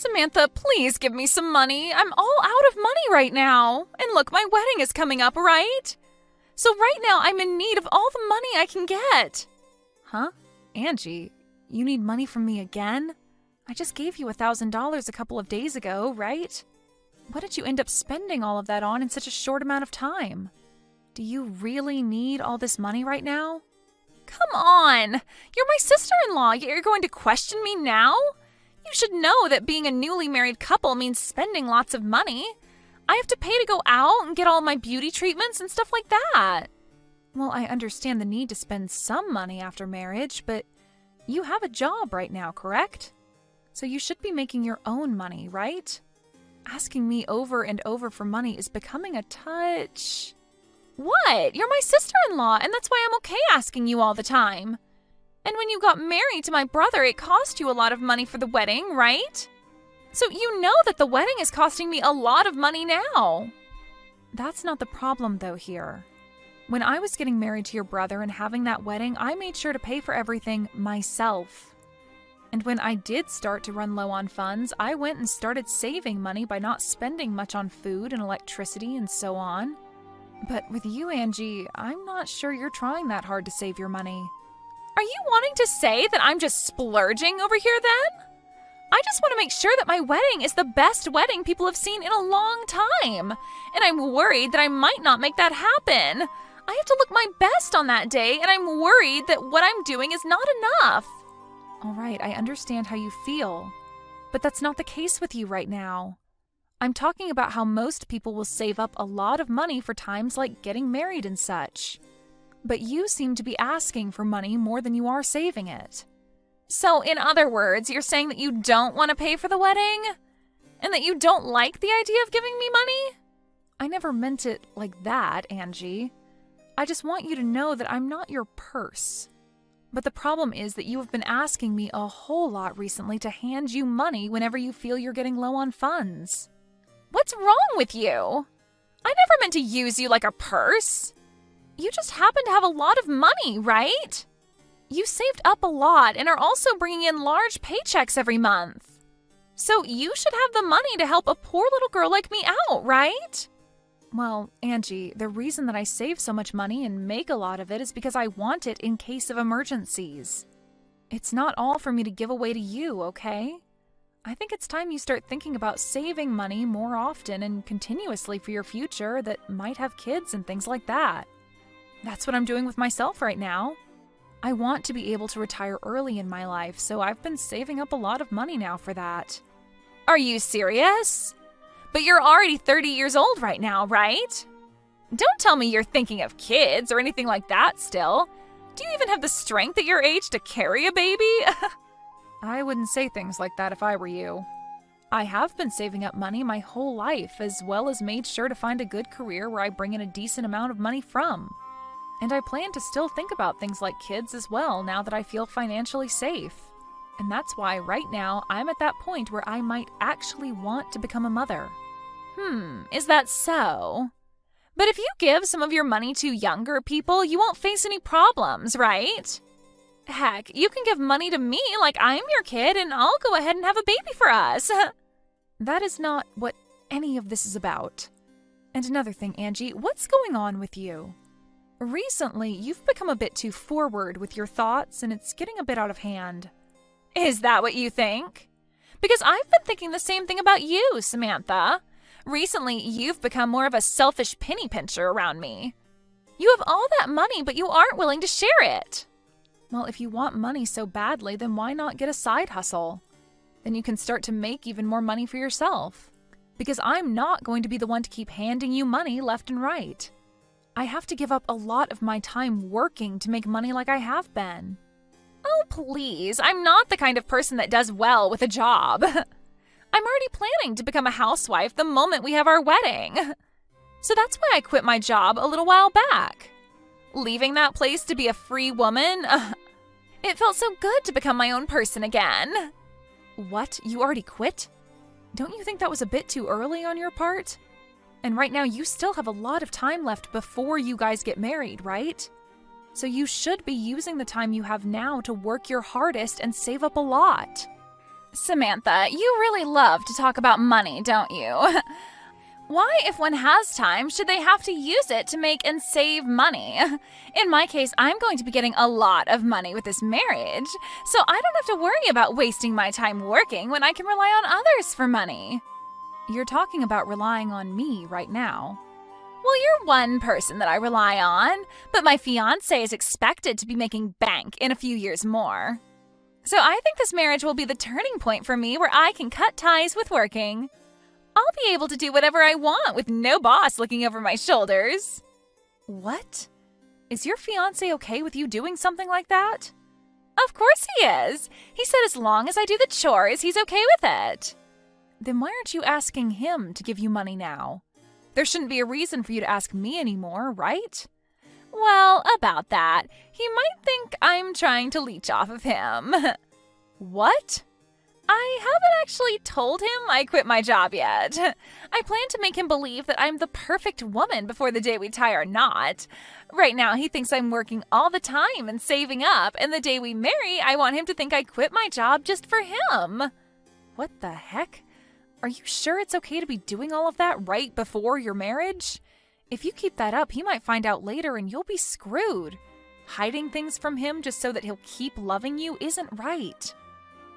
Samantha, please give me some money. I'm all out of money right now. And look, my wedding is coming up, right? So right now I'm in need of all the money I can get. Huh? Angie, you need money from me again? I just gave you $1,000 a couple of days ago, right? What did you end up spending all of that on in such a short amount of time? Do you really need all this money right now? Come on! You're my sister-in-law, yet you're going to question me now? You should know that being a newly married couple means spending lots of money. I have to pay to go out and get all my beauty treatments and stuff like that. Well, I understand the need to spend some money after marriage, but you have a job right now, correct? So you should be making your own money, right? Asking me over and over for money is becoming a touch... What? You're my sister-in-law, and that's why I'm okay asking you all the time. And when you got married to my brother, it cost you a lot of money for the wedding, right? So you know that the wedding is costing me a lot of money now. That's not the problem, though, here. When I was getting married to your brother and having that wedding, I made sure to pay for everything myself. And when I did start to run low on funds, I went and started saving money by not spending much on food and electricity and so on. But with you, Angie, I'm not sure you're trying that hard to save your money. Are you wanting to say that I'm just splurging over here then? I just want to make sure that my wedding is the best wedding people have seen in a long time. And I'm worried that I might not make that happen. I have to look my best on that day, and I'm worried that what I'm doing is not enough. All right, I understand how you feel. But that's not the case with you right now. I'm talking about how most people will save up a lot of money for times like getting married and such. But you seem to be asking for money more than you are saving it. So, in other words, you're saying that you don't want to pay for the wedding? And that you don't like the idea of giving me money? I never meant it like that, Angie. I just want you to know that I'm not your purse. But the problem is that you have been asking me a whole lot recently to hand you money whenever you feel you're getting low on funds. What's wrong with you? I never meant to use you like a purse. You just happen to have a lot of money, right? You saved up a lot and are also bringing in large paychecks every month. So you should have the money to help a poor little girl like me out, right? Well, Angie, the reason that I save so much money and make a lot of it is because I want it in case of emergencies. It's not all for me to give away to you, okay? I think it's time you start thinking about saving money more often and continuously for your future that might have kids and things like that. That's what I'm doing with myself right now. I want to be able to retire early in my life, so I've been saving up a lot of money now for that. Are you serious? But you're already 30 years old right now, right? Don't tell me you're thinking of kids or anything like that still. Do you even have the strength at your age to carry a baby? I wouldn't say things like that if I were you. I have been saving up money my whole life, as well as made sure to find a good career where I bring in a decent amount of money from. And I plan to still think about things like kids as well now that I feel financially safe. And that's why right now I'm at that point where I might actually want to become a mother. Is that so? But if you give some of your money to younger people, you won't face any problems, right? Heck, you can give money to me like I'm your kid and I'll go ahead and have a baby for us. That is not what any of this is about. And another thing, Angie, what's going on with you? Recently, you've become a bit too forward with your thoughts and it's getting a bit out of hand. Is that what you think? Because I've been thinking the same thing about you, Samantha. Recently, you've become more of a selfish penny pincher around me. You have all that money, but you aren't willing to share it. Well, if you want money so badly, then why not get a side hustle? Then you can start to make even more money for yourself. Because I'm not going to be the one to keep handing you money left and right. I have to give up a lot of my time working to make money like I have been. Oh, please, I'm not the kind of person that does well with a job. I'm already planning to become a housewife the moment we have our wedding. So that's why I quit my job a little while back. Leaving that place to be a free woman, it felt so good to become my own person again. What? You already quit? Don't you think that was a bit too early on your part? And right now you still have a lot of time left before you guys get married, right? So you should be using the time you have now to work your hardest and save up a lot. Samantha, you really love to talk about money, don't you? Why, if one has time, should they have to use it to make and save money? In my case, I'm going to be getting a lot of money with this marriage, so I don't have to worry about wasting my time working when I can rely on others for money. You're talking about relying on me right now. Well, you're one person that I rely on, but my fiancé is expected to be making bank in a few years more. So I think this marriage will be the turning point for me where I can cut ties with working. I'll be able to do whatever I want with no boss looking over my shoulders. What? Is your fiancé okay with you doing something like that? Of course he is. He said as long as I do the chores, he's okay with it. Then why aren't you asking him to give you money now? There shouldn't be a reason for you to ask me anymore, right? Well, about that, he might think I'm trying to leech off of him. What? I haven't actually told him I quit my job yet. I plan to make him believe that I'm the perfect woman before the day we tie our knot. Right now, he thinks I'm working all the time and saving up, and the day we marry, I want him to think I quit my job just for him. What the heck? Are you sure it's okay to be doing all of that right before your marriage? If you keep that up, he might find out later and you'll be screwed. Hiding things from him just so that he'll keep loving you isn't right.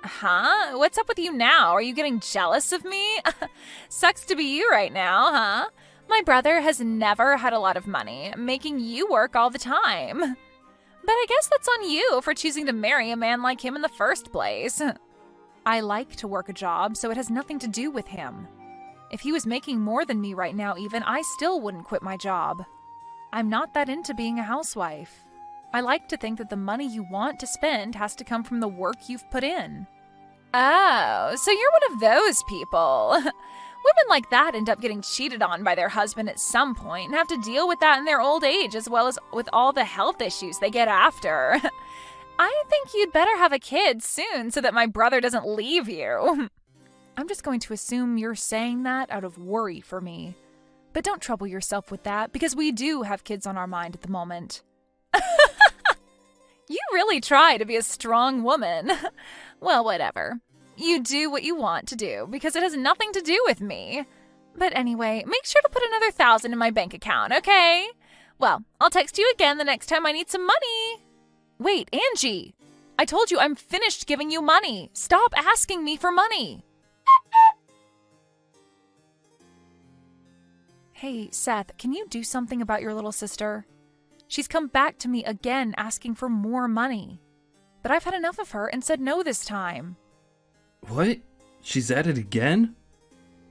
Huh? What's up with you now? Are you getting jealous of me? Sucks to be you right now, huh? My brother has never had a lot of money, making you work all the time. But I guess that's on you for choosing to marry a man like him in the first place. I like to work a job, so it has nothing to do with him. If he was making more than me right now even, I still wouldn't quit my job. I'm not that into being a housewife. I like to think that the money you want to spend has to come from the work you've put in. Oh, so you're one of those people. Women like that end up getting cheated on by their husband at some point and have to deal with that in their old age as well as with all the health issues they get after. I think you'd better have a kid soon so that my brother doesn't leave you. I'm just going to assume you're saying that out of worry for me. But don't trouble yourself with that because we do have kids on our mind at the moment. You really try to be a strong woman. Well, whatever. You do what you want to do because it has nothing to do with me. But anyway, make sure to put another 1,000 in my bank account, okay? Well, I'll text you again the next time I need some money. Wait, Angie! I told you I'm finished giving you money. Stop asking me for money. Hey, Seth, can you do something about your little sister? She's come back to me again asking for more money. But I've had enough of her and said no this time. What? She's at it again?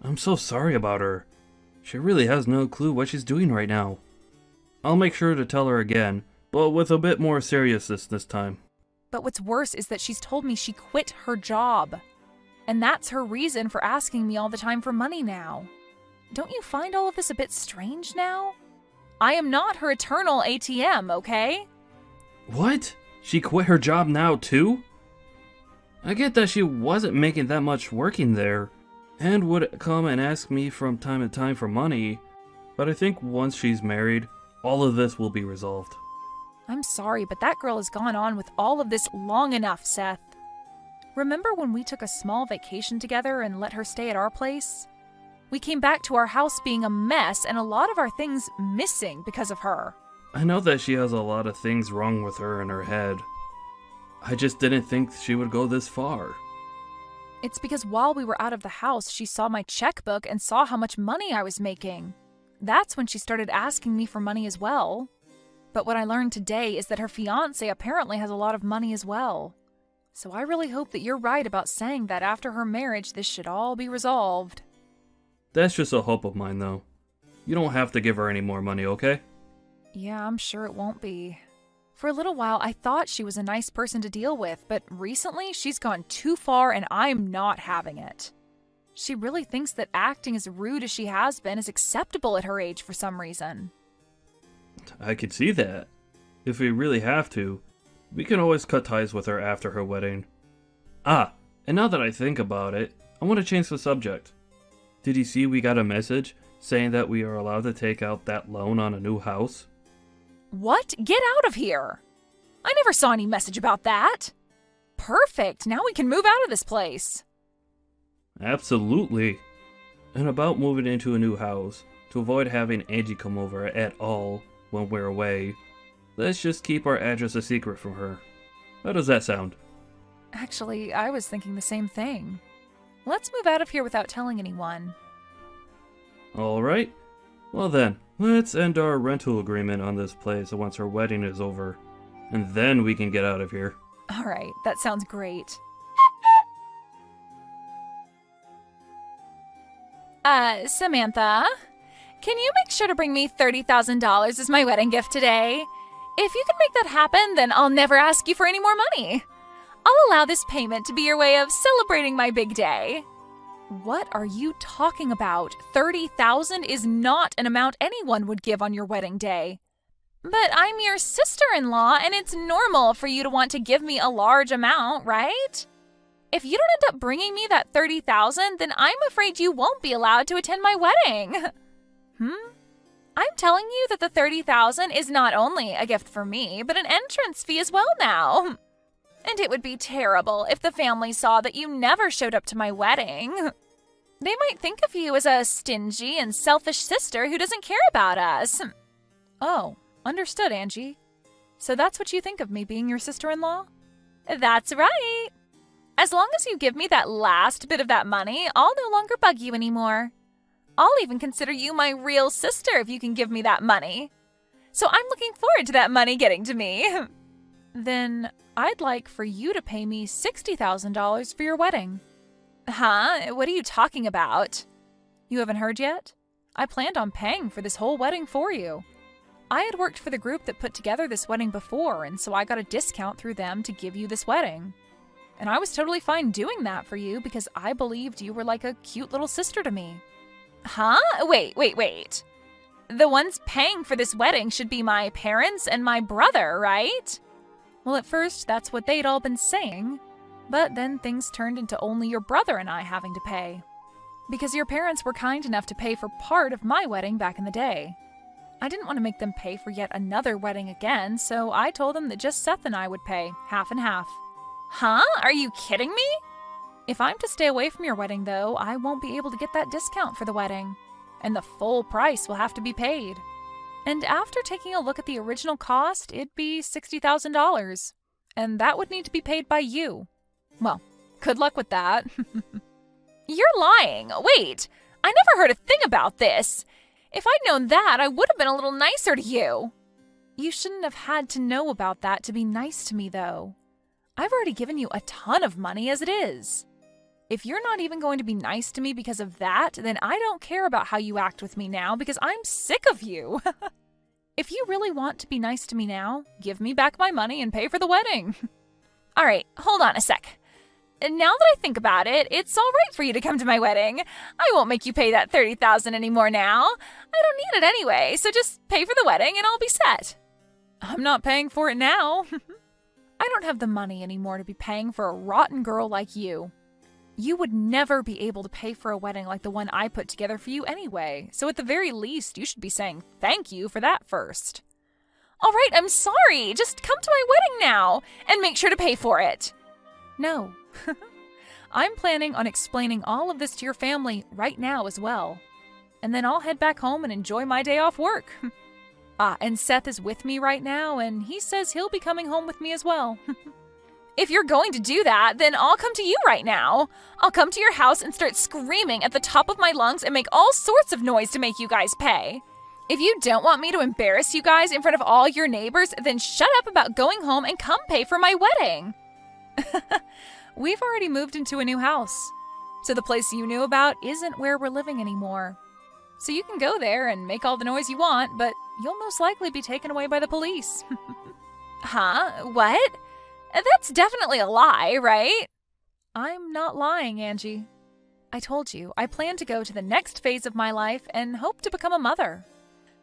I'm so sorry about her. She really has no clue what she's doing right now. I'll make sure to tell her again, but with a bit more seriousness this time. But what's worse is that she's told me she quit her job. And that's her reason for asking me all the time for money now. Don't you find all of this a bit strange now? I am not her eternal ATM, okay? What? She quit her job now too? I get that she wasn't making that much working there, and would come and ask me from time to time for money, but I think once she's married, all of this will be resolved. I'm sorry, but that girl has gone on with all of this long enough, Seth. Remember when we took a small vacation together and let her stay at our place? We came back to our house being a mess and a lot of our things missing because of her. I know that she has a lot of things wrong with her in her head. I just didn't think she would go this far. It's because while we were out of the house, she saw my checkbook and saw how much money I was making. That's when she started asking me for money as well. But what I learned today is that her fiancé apparently has a lot of money as well. So I really hope that you're right about saying that after her marriage, this should all be resolved. That's just a hope of mine, though. You don't have to give her any more money, okay? Yeah, I'm sure it won't be. For a little while, I thought she was a nice person to deal with, but recently she's gone too far and I'm not having it. She really thinks that acting as rude as she has been is acceptable at her age for some reason. I could see that. If we really have to, we can always cut ties with her after her wedding. Ah, and now that I think about it, I want to change the subject. Did you see we got a message saying that we are allowed to take out that loan on a new house? What? Get out of here! I never saw any message about that. Perfect, now we can move out of this place. Absolutely. And about moving into a new house, to avoid having Angie come over at all when we're away, let's just keep our address a secret from her. How does that sound? Actually, I was thinking the same thing. Let's move out of here without telling anyone. Alright. Well then, let's end our rental agreement on this place once our wedding is over. And then we can get out of here. Alright, that sounds great. Samantha, can you make sure to bring me $30,000 as my wedding gift today? If you can make that happen, then I'll never ask you for any more money. I'll allow this payment to be your way of celebrating my big day. What are you talking about? $30,000 is not an amount anyone would give on your wedding day. But I'm your sister-in-law, and it's normal for you to want to give me a large amount, right? If you don't end up bringing me that $30,000, then I'm afraid you won't be allowed to attend my wedding. I'm telling you that the $30,000 is not only a gift for me, but an entrance fee as well now. And it would be terrible if the family saw that you never showed up to my wedding. They might think of you as a stingy and selfish sister who doesn't care about us. Oh, understood, Angie. So that's what you think of me being your sister-in-law? That's right. As long as you give me that last bit of that money, I'll no longer bug you anymore. I'll even consider you my real sister if you can give me that money. So I'm looking forward to that money getting to me. Then I'd like for you to pay me $60,000 for your wedding. Huh? What are you talking about? You haven't heard yet? I planned on paying for this whole wedding for you. I had worked for the group that put together this wedding before, and so I got a discount through them to give you this wedding. And I was totally fine doing that for you because I believed you were like a cute little sister to me. Huh? Wait. The ones paying for this wedding should be my parents and my brother, right? Well, at first, that's what they'd all been saying. But then things turned into only your brother and I having to pay. Because your parents were kind enough to pay for part of my wedding back in the day. I didn't want to make them pay for yet another wedding again, so I told them that just Seth and I would pay, half and half. Huh? Are you kidding me? If I'm to stay away from your wedding, though, I won't be able to get that discount for the wedding. And the full price will have to be paid. And after taking a look at the original cost, it'd be $60,000. And that would need to be paid by you. Well, good luck with that. You're lying. Wait, I never heard a thing about this. If I'd known that, I would have been a little nicer to you. You shouldn't have had to know about that to be nice to me, though. I've already given you a ton of money as it is. If you're not even going to be nice to me because of that, then I don't care about how you act with me now because I'm sick of you. If you really want to be nice to me now, give me back my money and pay for the wedding. All right, hold on a sec. Now that I think about it, it's all right for you to come to my wedding. I won't make you pay that $30,000 anymore now. I don't need it anyway, so just pay for the wedding and I'll be set. I'm not paying for it now. I don't have the money anymore to be paying for a rotten girl like you. You would never be able to pay for a wedding like the one I put together for you anyway, so at the very least, you should be saying thank you for that first. All right, I'm sorry. Just come to my wedding now and make sure to pay for it. No. I'm planning on explaining all of this to your family right now as well. And then I'll head back home and enjoy my day off work. And Seth is with me right now, and he says he'll be coming home with me as well. If you're going to do that, then I'll come to you right now. I'll come to your house and start screaming at the top of my lungs and make all sorts of noise to make you guys pay. If you don't want me to embarrass you guys in front of all your neighbors, then shut up about going home and come pay for my wedding. We've already moved into a new house, so the place you knew about isn't where we're living anymore. So you can go there and make all the noise you want, but you'll most likely be taken away by the police. Huh? What? That's definitely a lie, right? I'm not lying, Angie. I told you, I plan to go to the next phase of my life and hope to become a mother.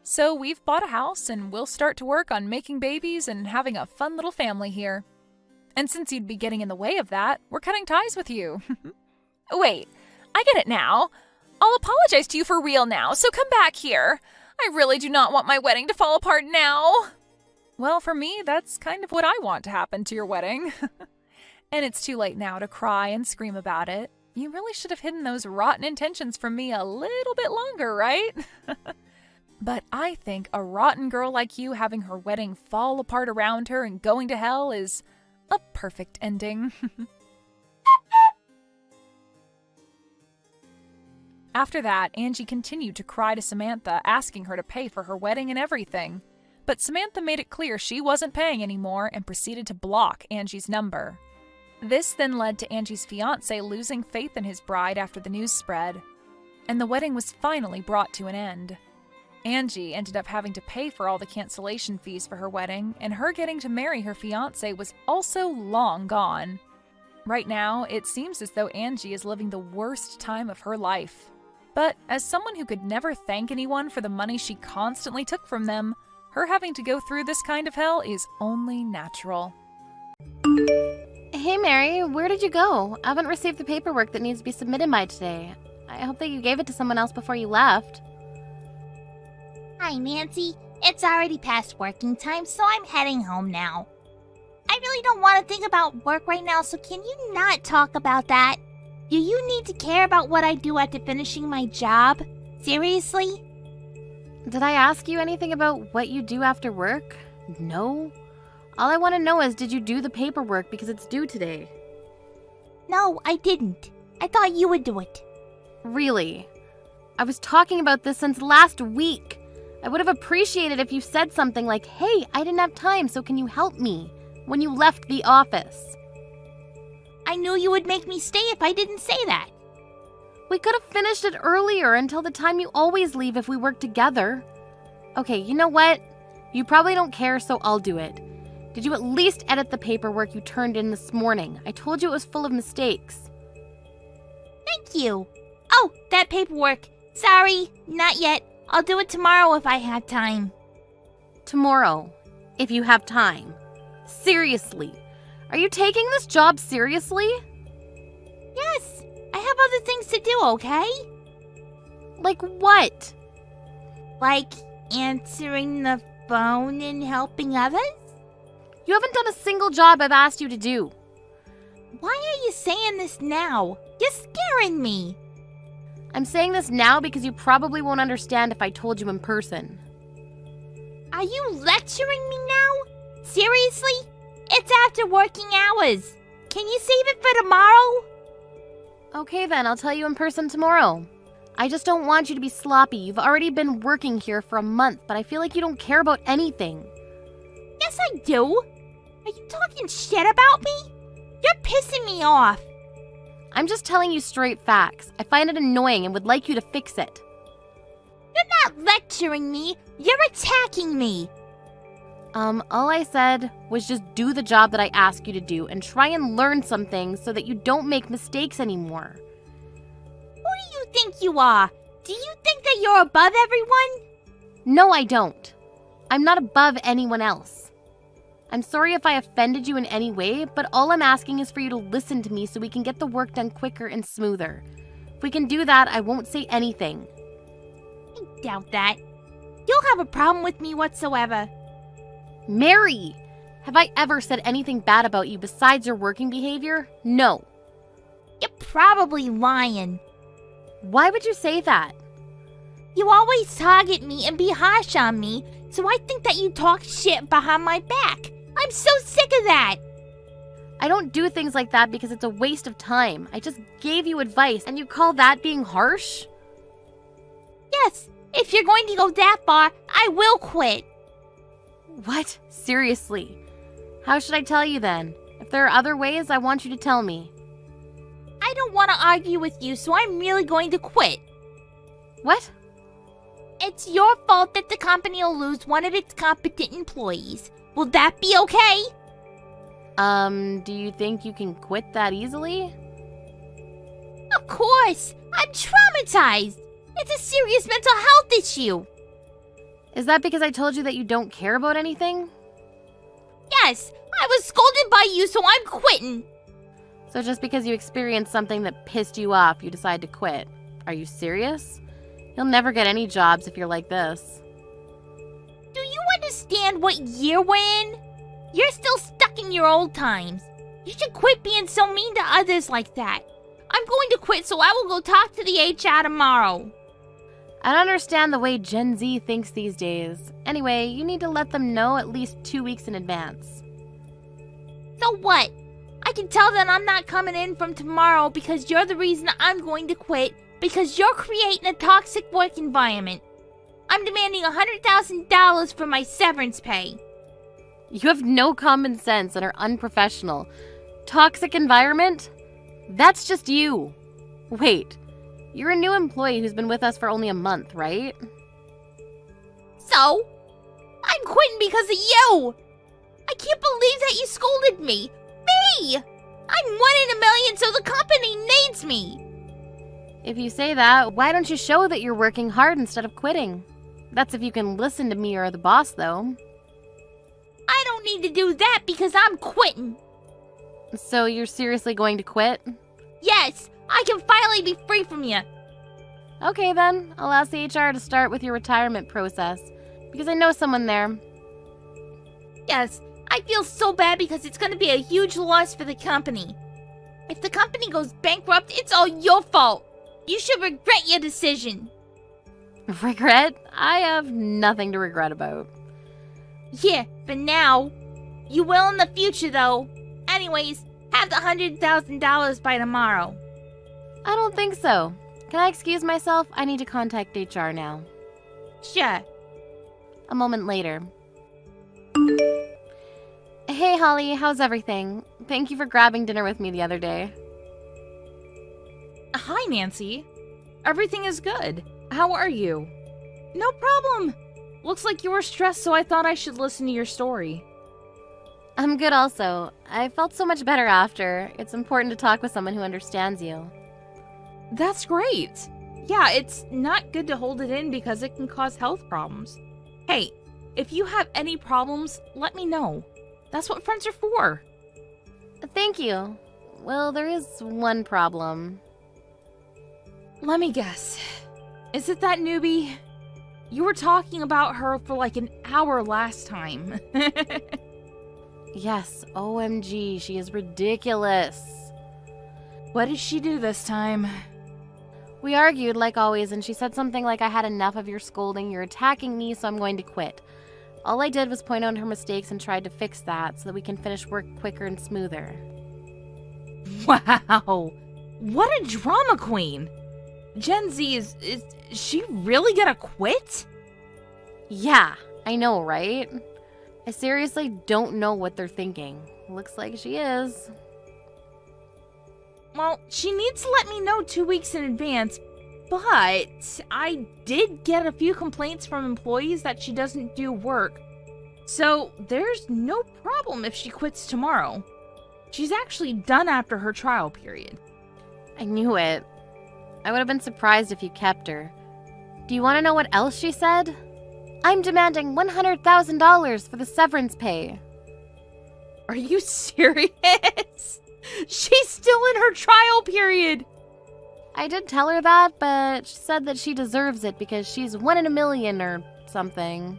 So we've bought a house and we'll start to work on making babies and having a fun little family here. And since you'd be getting in the way of that, we're cutting ties with you. Wait, I get it now. I'll apologize to you for real now, so come back here. I really do not want my wedding to fall apart now. Well, for me, that's kind of what I want to happen to your wedding. And it's too late now to cry and scream about it. You really should have hidden those rotten intentions from me a little bit longer, right? But I think a rotten girl like you having her wedding fall apart around her and going to hell is a perfect ending. After that, Angie continued to cry to Samantha, asking her to pay for her wedding and everything. But Samantha made it clear she wasn't paying anymore and proceeded to block Angie's number. This then led to Angie's fiancé losing faith in his bride after the news spread, and the wedding was finally brought to an end. Angie ended up having to pay for all the cancellation fees for her wedding, and her getting to marry her fiancé was also long gone. Right now, it seems as though Angie is living the worst time of her life. But as someone who could never thank anyone for the money she constantly took from them, her having to go through this kind of hell is only natural. Hey Mary, where did you go? I haven't received the paperwork that needs to be submitted by today. I hope that you gave it to someone else before you left. Hi, Nancy. It's already past working time, so I'm heading home now. I really don't want to think about work right now, so can you not talk about that? Do you need to care about what I do after finishing my job? Seriously? Did I ask you anything about what you do after work? No. All I want to know is, did you do the paperwork because it's due today? No, I didn't. I thought you would do it. Really? I was talking about this since last week. I would have appreciated if you said something like, hey, I didn't have time, so can you help me? When you left the office. I knew you would make me stay if I didn't say that. We could have finished it earlier until the time you always leave if we work together. Okay, you know what? You probably don't care, so I'll do it. Did you at least edit the paperwork you turned in this morning? I told you it was full of mistakes. Thank you. Oh, that paperwork. Sorry, not yet. I'll do it tomorrow if I have time. Tomorrow, if you have time. Seriously. Are you taking this job seriously? Yes, I have other things to do, okay? Like what? Like answering the phone and helping others? You haven't done a single job I've asked you to do. Why are you saying this now? You're scaring me. I'm saying this now because you probably won't understand if I told you in person. Are you lecturing me now? Seriously? It's after working hours. Can you save it for tomorrow? Okay then, I'll tell you in person tomorrow. I just don't want you to be sloppy. You've already been working here for a month, but I feel like you don't care about anything. Yes, I do. Are you talking shit about me? You're pissing me off. I'm just telling you straight facts. I find it annoying and would like you to fix it. You're not lecturing me. You're attacking me. All I said was just do the job that I ask you to do and try and learn some things so that you don't make mistakes anymore. Who do you think you are? Do you think that you're above everyone? No, I don't. I'm not above anyone else. I'm sorry if I offended you in any way, but all I'm asking is for you to listen to me so we can get the work done quicker and smoother. If we can do that, I won't say anything. I doubt that. You'll have a problem with me whatsoever. Mary! Have I ever said anything bad about you besides your working behavior? No. You're probably lying. Why would you say that? You always target me and be harsh on me, so I think that you talk shit behind my back. I'm so sick of that. I don't do things like that because it's a waste of time. I just gave you advice, and you call that being harsh? Yes, if you're going to go that far, I will quit. What? Seriously? How should I tell you then? If there are other ways, I want you to tell me. I don't want to argue with you, so I'm really going to quit. What? It's your fault that the company will lose one of its competent employees. Will that be okay? Do you think you can quit that easily? Of course! I'm traumatized! It's a serious mental health issue! Is that because I told you that you don't care about anything? Yes! I was scolded by you, so I'm quitting! So just because you experienced something that pissed you off, you decide to quit. Are you serious? You'll never get any jobs if you're like this. Do you understand what year we're in? You're still stuck in your old times. You should quit being so mean to others like that. I'm going to quit, so I will go talk to the HR tomorrow. I don't understand the way Gen Z thinks these days. Anyway, you need to let them know at least 2 weeks in advance. So what? I can tell them I'm not coming in from tomorrow because you're the reason I'm going to quit, because you're creating a toxic work environment. I'm demanding $100,000 for my severance pay. You have no common sense and are unprofessional. Toxic environment? That's just you. Wait, you're a new employee who's been with us for only a month, right? So? I'm quitting because of you! I can't believe that you scolded me! Me! I'm 1 in a million, so the company needs me! If you say that, why don't you show that you're working hard instead of quitting? That's if you can listen to me or the boss, though. I don't need to do that because I'm quitting. So you're seriously going to quit? Yes, I can finally be free from you. Okay then, I'll ask the HR to start with your retirement process, because I know someone there. Yes, I feel so bad because it's going to be a huge loss for the company. If the company goes bankrupt, it's all your fault. You should regret your decision. Regret? I have nothing to regret about. Yeah, for now. You will in the future, though. Anyways, have the $100,000 by tomorrow. I don't think so. Can I excuse myself? I need to contact HR now. Sure. A moment later. Hey Holly, how's everything? Thank you for grabbing dinner with me the other day. Hi, Nancy. Everything is good. How are you? No problem. Looks like you were stressed, so I thought I should listen to your story. I'm good also. I felt so much better after. It's important to talk with someone who understands you. That's great. Yeah, it's not good to hold it in because it can cause health problems. Hey, if you have any problems, let me know. That's what friends are for. Thank you. Well, there is one problem. Let me guess. Is it that newbie? You were talking about her for like an hour last time. Yes, OMG, she is ridiculous. What did she do this time? We argued like always, and she said something like, I had enough of your scolding, you're attacking me, so I'm going to quit. All I did was point out her mistakes and tried to fix that so that we can finish work quicker and smoother. Wow, what a drama queen. Gen Z is she really gonna quit? Yeah, I know, right? I seriously don't know what they're thinking. Looks like she is. Well, she needs to let me know 2 weeks in advance, but I did get a few complaints from employees that she doesn't do work. So there's no problem if she quits tomorrow. She's actually done after her trial period. I knew it. I would have been surprised if you kept her. Do you want to know what else she said? I'm demanding $100,000 for the severance pay. Are you serious? She's still in her trial period. I did tell her that, but she said that she deserves it because she's 1 in a million or something.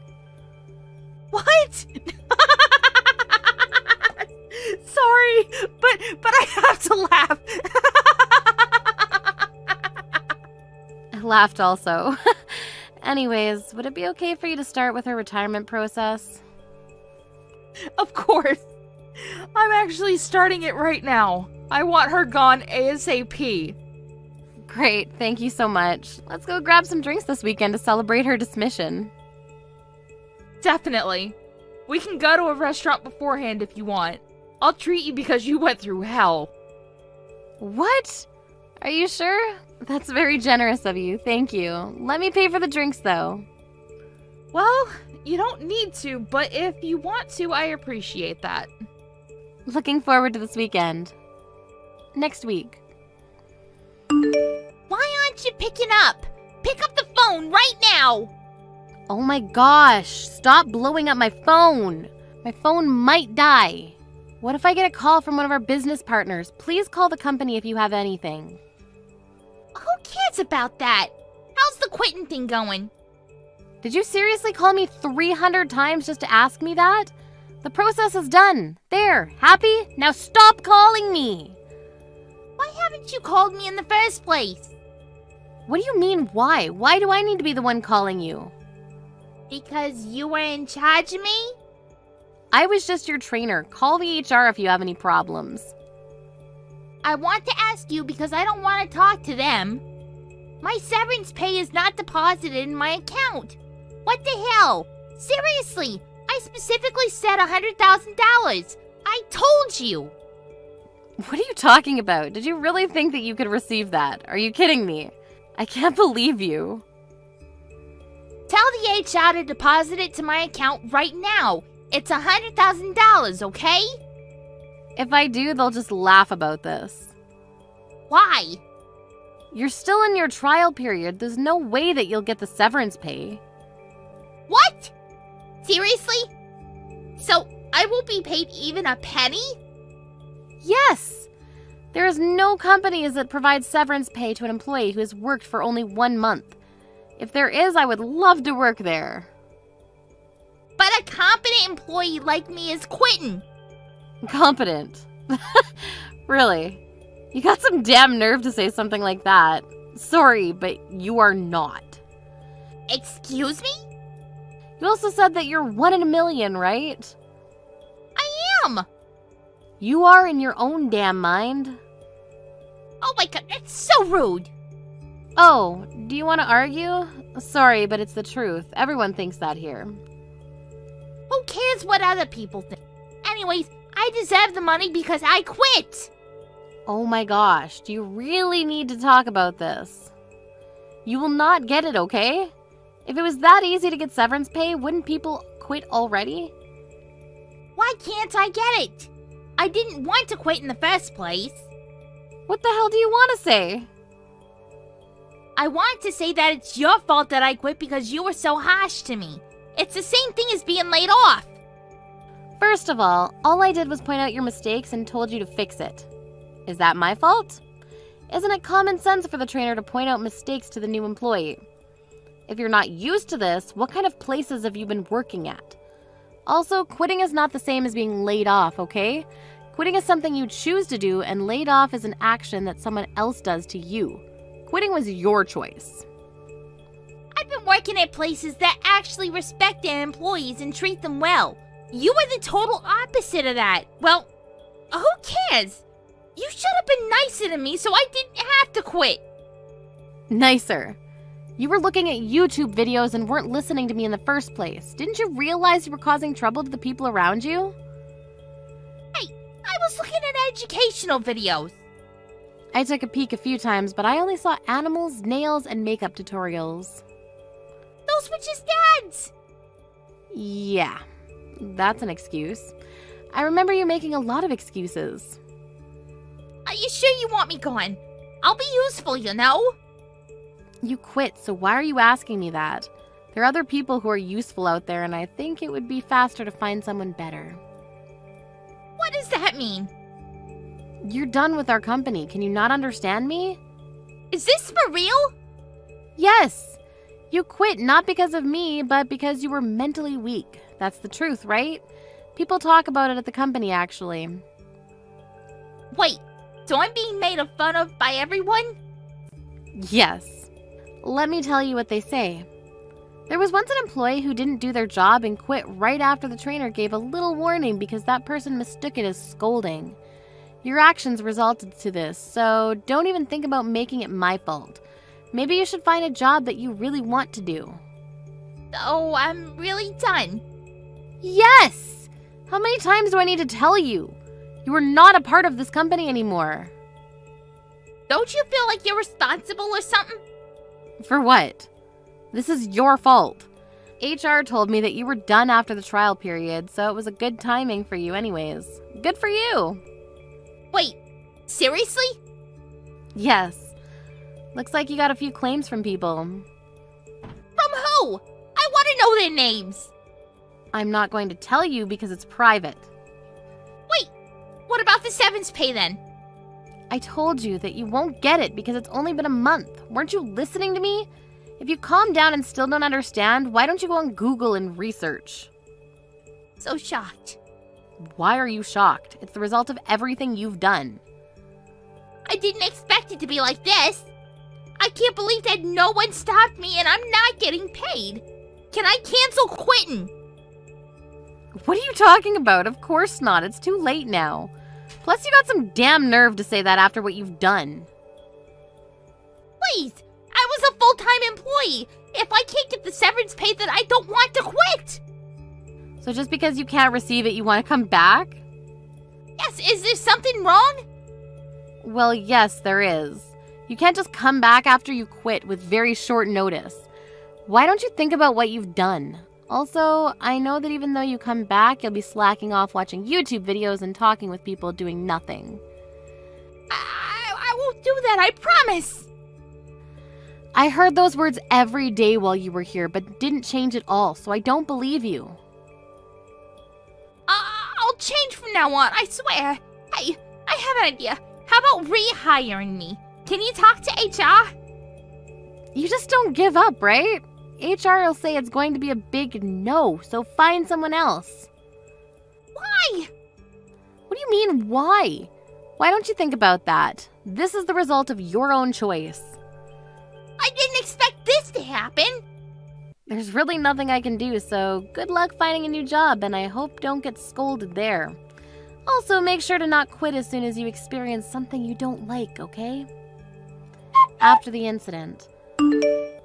What? Sorry, but I have to laugh. I laughed also. Anyways, would it be okay for you to start with her retirement process? Of course. I'm actually starting it right now. I want her gone ASAP. Great, thank you so much. Let's go grab some drinks this weekend to celebrate her dismission. Definitely. We can go to a restaurant beforehand if you want. I'll treat you because you went through hell. What? Are you sure? That's very generous of you, thank you. Let me pay for the drinks though. Well, you don't need to, but if you want to, I appreciate that. Looking forward to this weekend. Next week. Why aren't you picking up? Pick up the phone right now! Oh my gosh, stop blowing up my phone. My phone might die. What if I get a call from one of our business partners? Please call the company if you have anything. Who cares about that? How's the quitting thing going? Did you seriously call me 300 times just to ask me that? The process is done. There, happy? Now stop calling me. Why haven't haven't you called me in the first place? What do you mean, why? Why do I need to be the one calling you? Because you were in charge of me? I was just your trainer. Call the HR if you have any problems. I want to ask you because I don't want to talk to them. My severance pay is not deposited in my account. What the hell? Seriously, I specifically said $100,000. I told you. What are you talking about? Did you really think that you could receive that? Are you kidding me? I can't believe you. Tell the HR to deposit it to my account right now. It's $100,000, okay? If I do, they'll just laugh about this. Why? You're still in your trial period. There's no way that you'll get the severance pay. What? Seriously? So I won't be paid even a penny? Yes! There is no companies that provide severance pay to an employee who has worked for only 1 month. If there is, I would love to work there. But a competent employee like me is quitting. Competent. Really? You got some damn nerve to say something like that. Sorry, but you are not. Excuse me? You also said that you're 1 in a million, right? I am. You are in your own damn mind. Oh my god, that's so rude. Oh, do you want to argue? Sorry, but it's the truth. Everyone thinks that here. Who cares what other people think? Anyways, I deserve the money because I quit. Oh my gosh, do you really need to talk about this? You will not get it, okay? If it was that easy to get severance pay, wouldn't people quit already? Why can't I get it? I didn't want to quit in the first place. What the hell do you want to say? I want to say that it's your fault that I quit because you were so harsh to me. It's the same thing as being laid off. First of all I did was point out your mistakes and told you to fix it. Is that my fault? Isn't it common sense for the trainer to point out mistakes to the new employee? If you're not used to this, what kind of places have you been working at? Also, quitting is not the same as being laid off, okay? Quitting is something you choose to do, and laid off is an action that someone else does to you. Quitting was your choice. I've been working at places that actually respect their employees and treat them well. You were the total opposite of that. Well, who cares? You should have been nicer to me so I didn't have to quit. Nicer. You were looking at YouTube videos and weren't listening to me in the first place. Didn't you realize you were causing trouble to the people around you? Hey, I was looking at educational videos. I took a peek a few times, but I only saw animals, nails, and makeup tutorials. Those were just ads. Yeah, that's an excuse. I remember you making a lot of excuses. Are you sure you want me gone? I'll be useful, you know? You quit, so why are you asking me that? There are other people who are useful out there, and I think it would be faster to find someone better. What does that mean? You're done with our company. Can you not understand me? Is this for real? Yes. You quit not because of me, but because you were mentally weak. That's the truth, right? People talk about it at the company, actually. Wait, so I'm being made fun of by everyone? Yes. Let me tell you what they say. There was once an employee who didn't do their job and quit right after the trainer gave a little warning because that person mistook it as scolding. Your actions resulted to this, so don't even think about making it my fault. Maybe you should find a job that you really want to do. Oh, I'm really done. Yes! How many times do I need to tell you? You are not a part of this company anymore. Don't you feel like you're responsible or something? For what? This is your fault. HR told me that you were done after the trial period, so it was a good timing for you anyways. Good for you. Wait, seriously? Yes. Looks like you got a few claims from people. From who? I want to know their names. I'm not going to tell you because it's private. Wait, what about the severance pay then? I told you that you won't get it because it's only been a month. Weren't you listening to me? If you calm down and still don't understand, why don't you go on Google and research? So shocked. Why are you shocked? It's the result of everything you've done. I didn't expect it to be like this. I can't believe that no one stopped me and I'm not getting paid. Can I cancel quitting? What are you talking about? Of course not. It's too late now. Plus, you got some damn nerve to say that after what you've done. Please, I was a full-time employee. If I can't get the severance pay, then I don't want to quit. So just because you can't receive it, you want to come back? Yes, is there something wrong? Well, yes, there is. You can't just come back after you quit with very short notice. Why don't you think about what you've done? Also, I know that even though you come back, you'll be slacking off watching YouTube videos and talking with people doing nothing. I won't do that, I promise. I heard those words every day while you were here, but didn't change at all, so I don't believe you. I'll change from now on, I swear. Hey, I have an idea. How about rehiring me? Can you talk to HR? You just don't give up, right? HR will say it's going to be a big no, so find someone else. Why? What do you mean, why? Why don't you think about that? This is the result of your own choice. I didn't expect this to happen. There's really nothing I can do, so good luck finding a new job, and I hope don't get scolded there. Also, make sure to not quit as soon as you experience something you don't like, okay? After the incident,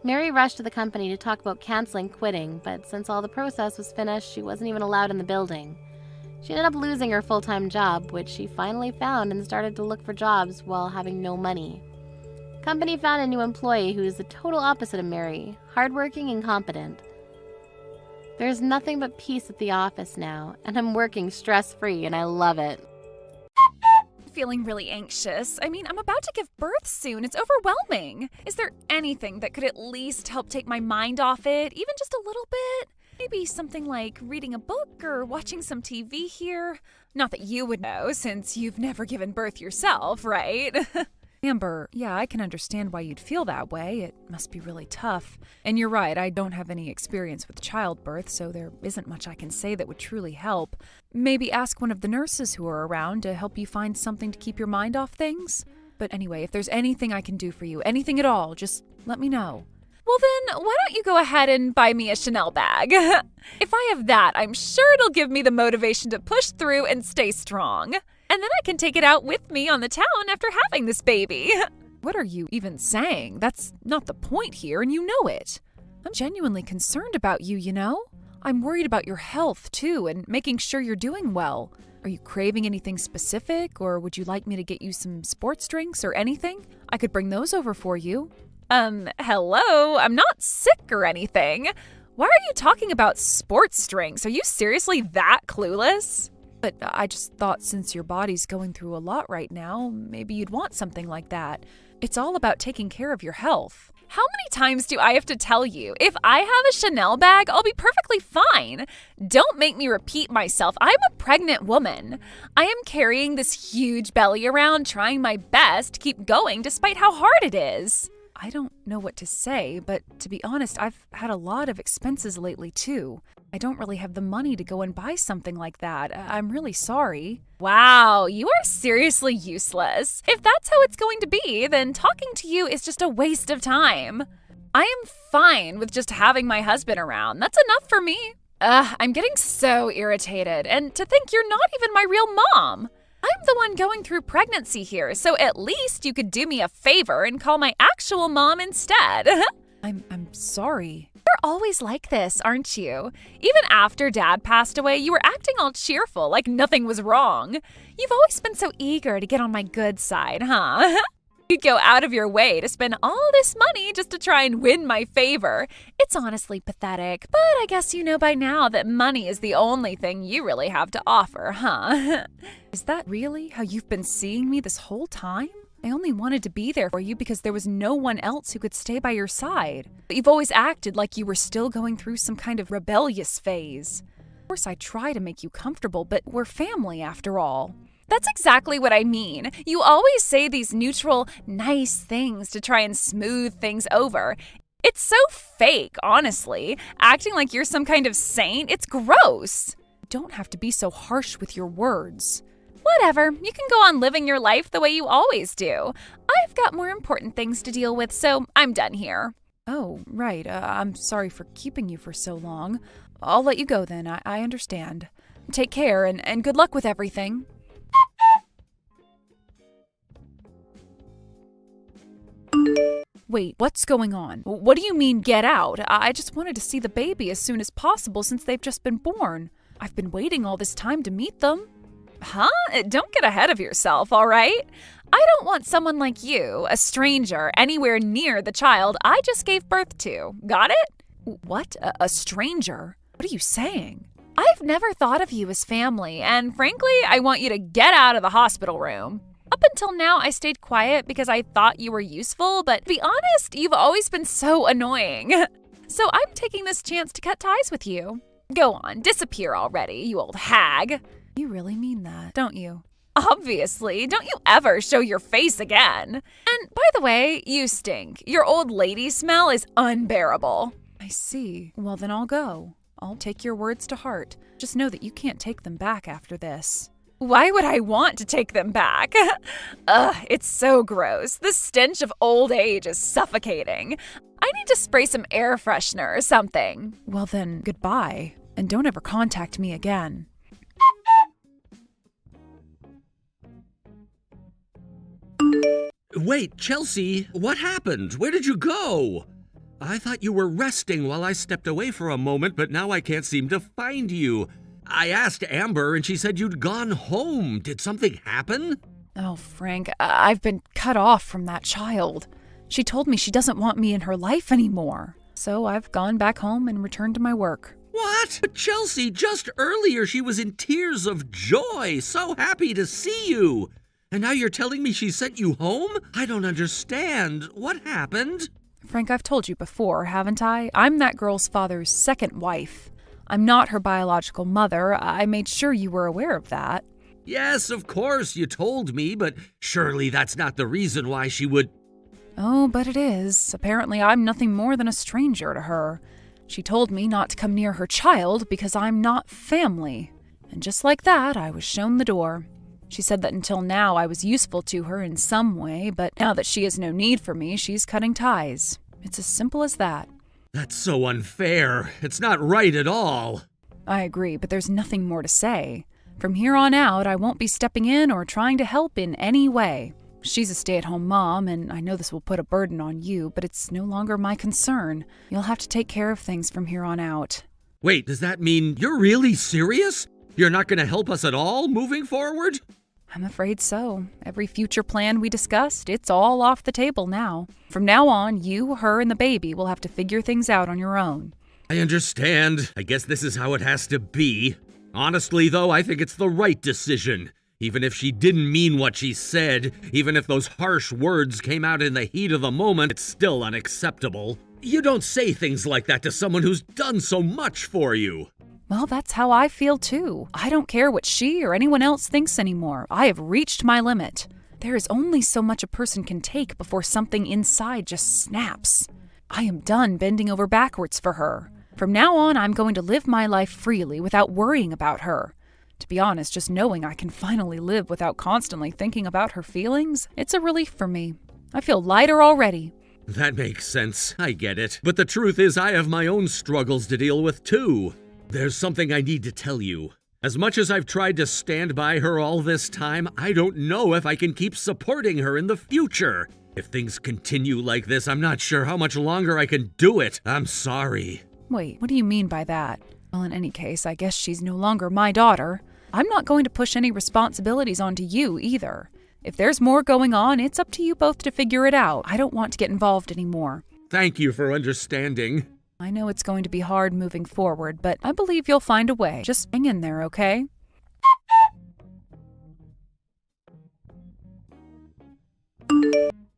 Mary rushed to the company to talk about canceling quitting, but since all the process was finished, she wasn't even allowed in the building. She ended up losing her full-time job, which she finally found and started to look for jobs while having no money. Company found a new employee who is the total opposite of Mary, hardworking and competent. There's nothing but peace at the office now, and I'm working stress-free and I love it. Feeling really anxious. I mean, I'm about to give birth soon. It's overwhelming. Is there anything that could at least help take my mind off it, even just a little bit? Maybe something like reading a book or watching some TV here? Not that you would know, since you've never given birth yourself, right? Amber, yeah, I can understand why you'd feel that way. It must be really tough. And you're right, I don't have any experience with childbirth, so there isn't much I can say that would truly help. Maybe ask one of the nurses who are around to help you find something to keep your mind off things. But anyway, if there's anything I can do for you, anything at all, just let me know. Well then, why don't you go ahead and buy me a Chanel bag? If I have that, I'm sure it'll give me the motivation to push through and stay strong. And then I can take it out with me on the town after having this baby. What are you even saying? That's not the point here, and you know it. I'm genuinely concerned about you, you know? I'm worried about your health, too, and making sure you're doing well. Are you craving anything specific, or would you like me to get you some sports drinks or anything? I could bring those over for you. Hello? I'm not sick or anything. Why are you talking about sports drinks? Are you seriously that clueless? But I just thought since your body's going through a lot right now, maybe you'd want something like that. It's all about taking care of your health. How many times do I have to tell you? If I have a Chanel bag, I'll be perfectly fine. Don't make me repeat myself. I'm a pregnant woman. I am carrying this huge belly around, trying my best to keep going despite how hard it is. I don't know what to say, but to be honest, I've had a lot of expenses lately too. I don't really have the money to go and buy something like that. I'm really sorry. Wow, you are seriously useless. If that's how it's going to be, then talking to you is just a waste of time. I am fine with just having my husband around. That's enough for me. I'm getting so irritated, and to think you're not even my real mom. I'm the one going through pregnancy here, so at least you could do me a favor and call my actual mom instead. I'm sorry. You're always like this, aren't you? Even after Dad passed away, you were acting all cheerful, like nothing was wrong. You've always been so eager to get on my good side, huh? You'd go out of your way to spend all this money just to try and win my favor. It's honestly pathetic, but I guess you know by now that money is the only thing you really have to offer, huh? Is that really how you've been seeing me this whole time? I only wanted to be there for you because there was no one else who could stay by your side. But you've always acted like you were still going through some kind of rebellious phase. Of course, I try to make you comfortable, but we're family after all. That's exactly what I mean. You always say these neutral, nice things to try and smooth things over. It's so fake, honestly. Acting like you're some kind of saint, it's gross. You don't have to be so harsh with your words. Whatever, you can go on living your life the way you always do. I've got more important things to deal with, so I'm done here. Oh, right. I'm sorry for keeping you for so long. I'll let you go then. I understand. Take care and good luck with everything. Wait, what's going on? What do you mean, get out? I just wanted to see the baby as soon as possible since they've just been born. I've been waiting all this time to meet them. Huh? Don't get ahead of yourself, all right? I don't want someone like you, a stranger, anywhere near the child I just gave birth to. Got it? What? A stranger? What are you saying? I've never thought of you as family, and frankly, I want you to get out of the hospital room. Up until now, I stayed quiet because I thought you were useful, but to be honest, you've always been so annoying. So I'm taking this chance to cut ties with you. Go on, disappear already, you old hag. You really mean that, don't you? Obviously. Don't you ever show your face again. And by the way, you stink. Your old lady smell is unbearable. I see. Well, then I'll go. I'll take your words to heart. Just know that you can't take them back after this. Why would I want to take them back? Ugh, it's so gross. The stench of old age is suffocating. I need to spray some air freshener or something. Well then, goodbye. And don't ever contact me again. Wait, Chelsea, what happened? Where did you go? I thought you were resting while I stepped away for a moment, but now I can't seem to find you. I asked Amber and she said you'd gone home. Did something happen? Oh, Frank, I've been cut off from that child. She told me she doesn't want me in her life anymore. So I've gone back home and returned to my work. What? But Chelsea, just earlier she was in tears of joy, so happy to see you. And now you're telling me she sent you home? I don't understand. What happened? Frank, I've told you before, haven't I? I'm that girl's father's second wife. I'm not her biological mother. I made sure you were aware of that. Yes, of course, you told me, but surely that's not the reason why she would... Oh, but it is. Apparently I'm nothing more than a stranger to her. She told me not to come near her child because I'm not family. And just like that, I was shown the door. She said that until now I was useful to her in some way, but now that she has no need for me, she's cutting ties. It's as simple as that. That's so unfair. It's not right at all. I agree, but there's nothing more to say. From here on out, I won't be stepping in or trying to help in any way. She's a stay-at-home mom, and I know this will put a burden on you, but it's no longer my concern. You'll have to take care of things from here on out. Wait, does that mean you're really serious? You're not going to help us at all moving forward? I'm afraid so. Every future plan we discussed, it's all off the table now. From now on, you, her, and the baby will have to figure things out on your own. I understand. I guess this is how it has to be. Honestly, though, I think it's the right decision. Even if she didn't mean what she said, even if those harsh words came out in the heat of the moment, it's still unacceptable. You don't say things like that to someone who's done so much for you. Well, that's how I feel too. I don't care what she or anyone else thinks anymore. I have reached my limit. There is only so much a person can take before something inside just snaps. I am done bending over backwards for her. From now on, I'm going to live my life freely without worrying about her. To be honest, just knowing I can finally live without constantly thinking about her feelings, it's a relief for me. I feel lighter already. That makes sense. I get it. But the truth is, I have my own struggles to deal with too. There's something I need to tell you. As much as I've tried to stand by her all this time, I don't know if I can keep supporting her in the future. If things continue like this, I'm not sure how much longer I can do it. I'm sorry. Wait, what do you mean by that? Well, in any case, I guess she's no longer my daughter. I'm not going to push any responsibilities onto you either. If there's more going on, it's up to you both to figure it out. I don't want to get involved anymore. Thank you for understanding. I know it's going to be hard moving forward, but I believe you'll find a way. Just hang in there, okay?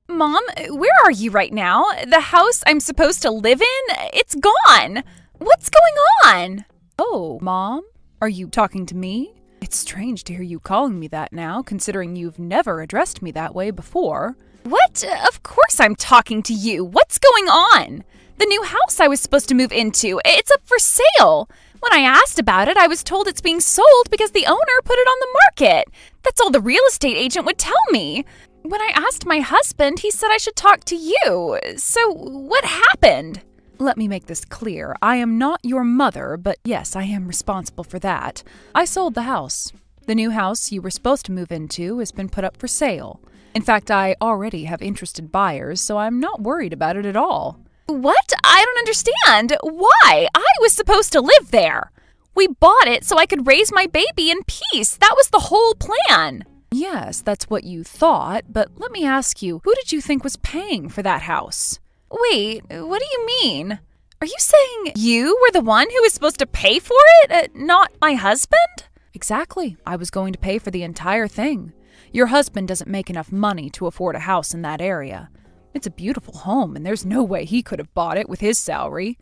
Mom, where are you right now? The house I'm supposed to live in? It's gone! What's going on? Oh, Mom? Are you talking to me? It's strange to hear you calling me that now, considering you've never addressed me that way before. What? Of course I'm talking to you. What's going on? The new house I was supposed to move into, it's up for sale. When I asked about it, I was told it's being sold because the owner put it on the market. That's all the real estate agent would tell me. When I asked my husband, he said I should talk to you. So what happened? Let me make this clear. I am not your mother, but yes, I am responsible for that. I sold the house. The new house you were supposed to move into has been put up for sale. In fact, I already have interested buyers, so I'm not worried about it at all. What? I don't understand. Why? I was supposed to live there. We bought it so I could raise my baby in peace. That was the whole plan. Yes, that's what you thought, but let me ask you, who did you think was paying for that house? Wait, what do you mean? Are you saying you were the one who was supposed to pay for it, not my husband? Exactly. I was going to pay for the entire thing. Your husband doesn't make enough money to afford a house in that area. It's a beautiful home, and there's no way he could have bought it with his salary.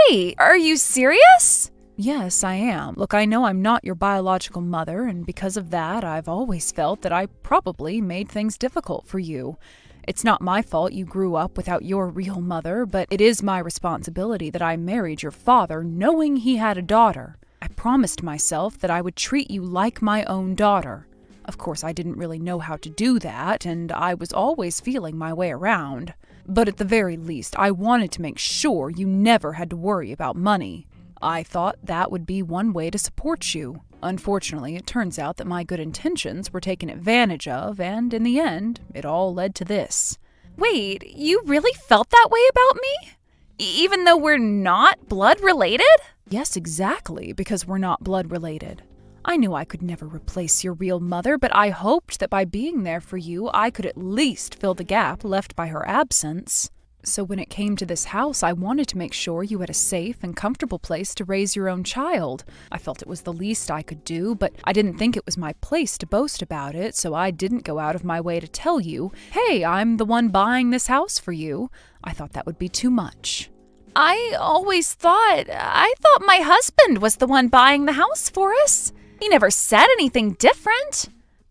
Wait, are you serious? Yes, I am. Look, I know I'm not your biological mother, and because of that, I've always felt that I probably made things difficult for you. It's not my fault you grew up without your real mother, but it is my responsibility that I married your father knowing he had a daughter. I promised myself that I would treat you like my own daughter. Of course, I didn't really know how to do that, and I was always feeling my way around. But at the very least, I wanted to make sure you never had to worry about money. I thought that would be one way to support you. Unfortunately, it turns out that my good intentions were taken advantage of, and in the end, it all led to this. Wait, you really felt that way about me? Even though we're not blood related? Yes, exactly, because we're not blood related. I knew I could never replace your real mother, but I hoped that by being there for you, I could at least fill the gap left by her absence. So when it came to this house, I wanted to make sure you had a safe and comfortable place to raise your own child. I felt it was the least I could do, but I didn't think it was my place to boast about it, so I didn't go out of my way to tell you, hey, I'm the one buying this house for you. I thought that would be too much. I thought my husband was the one buying the house for us. He never said anything different.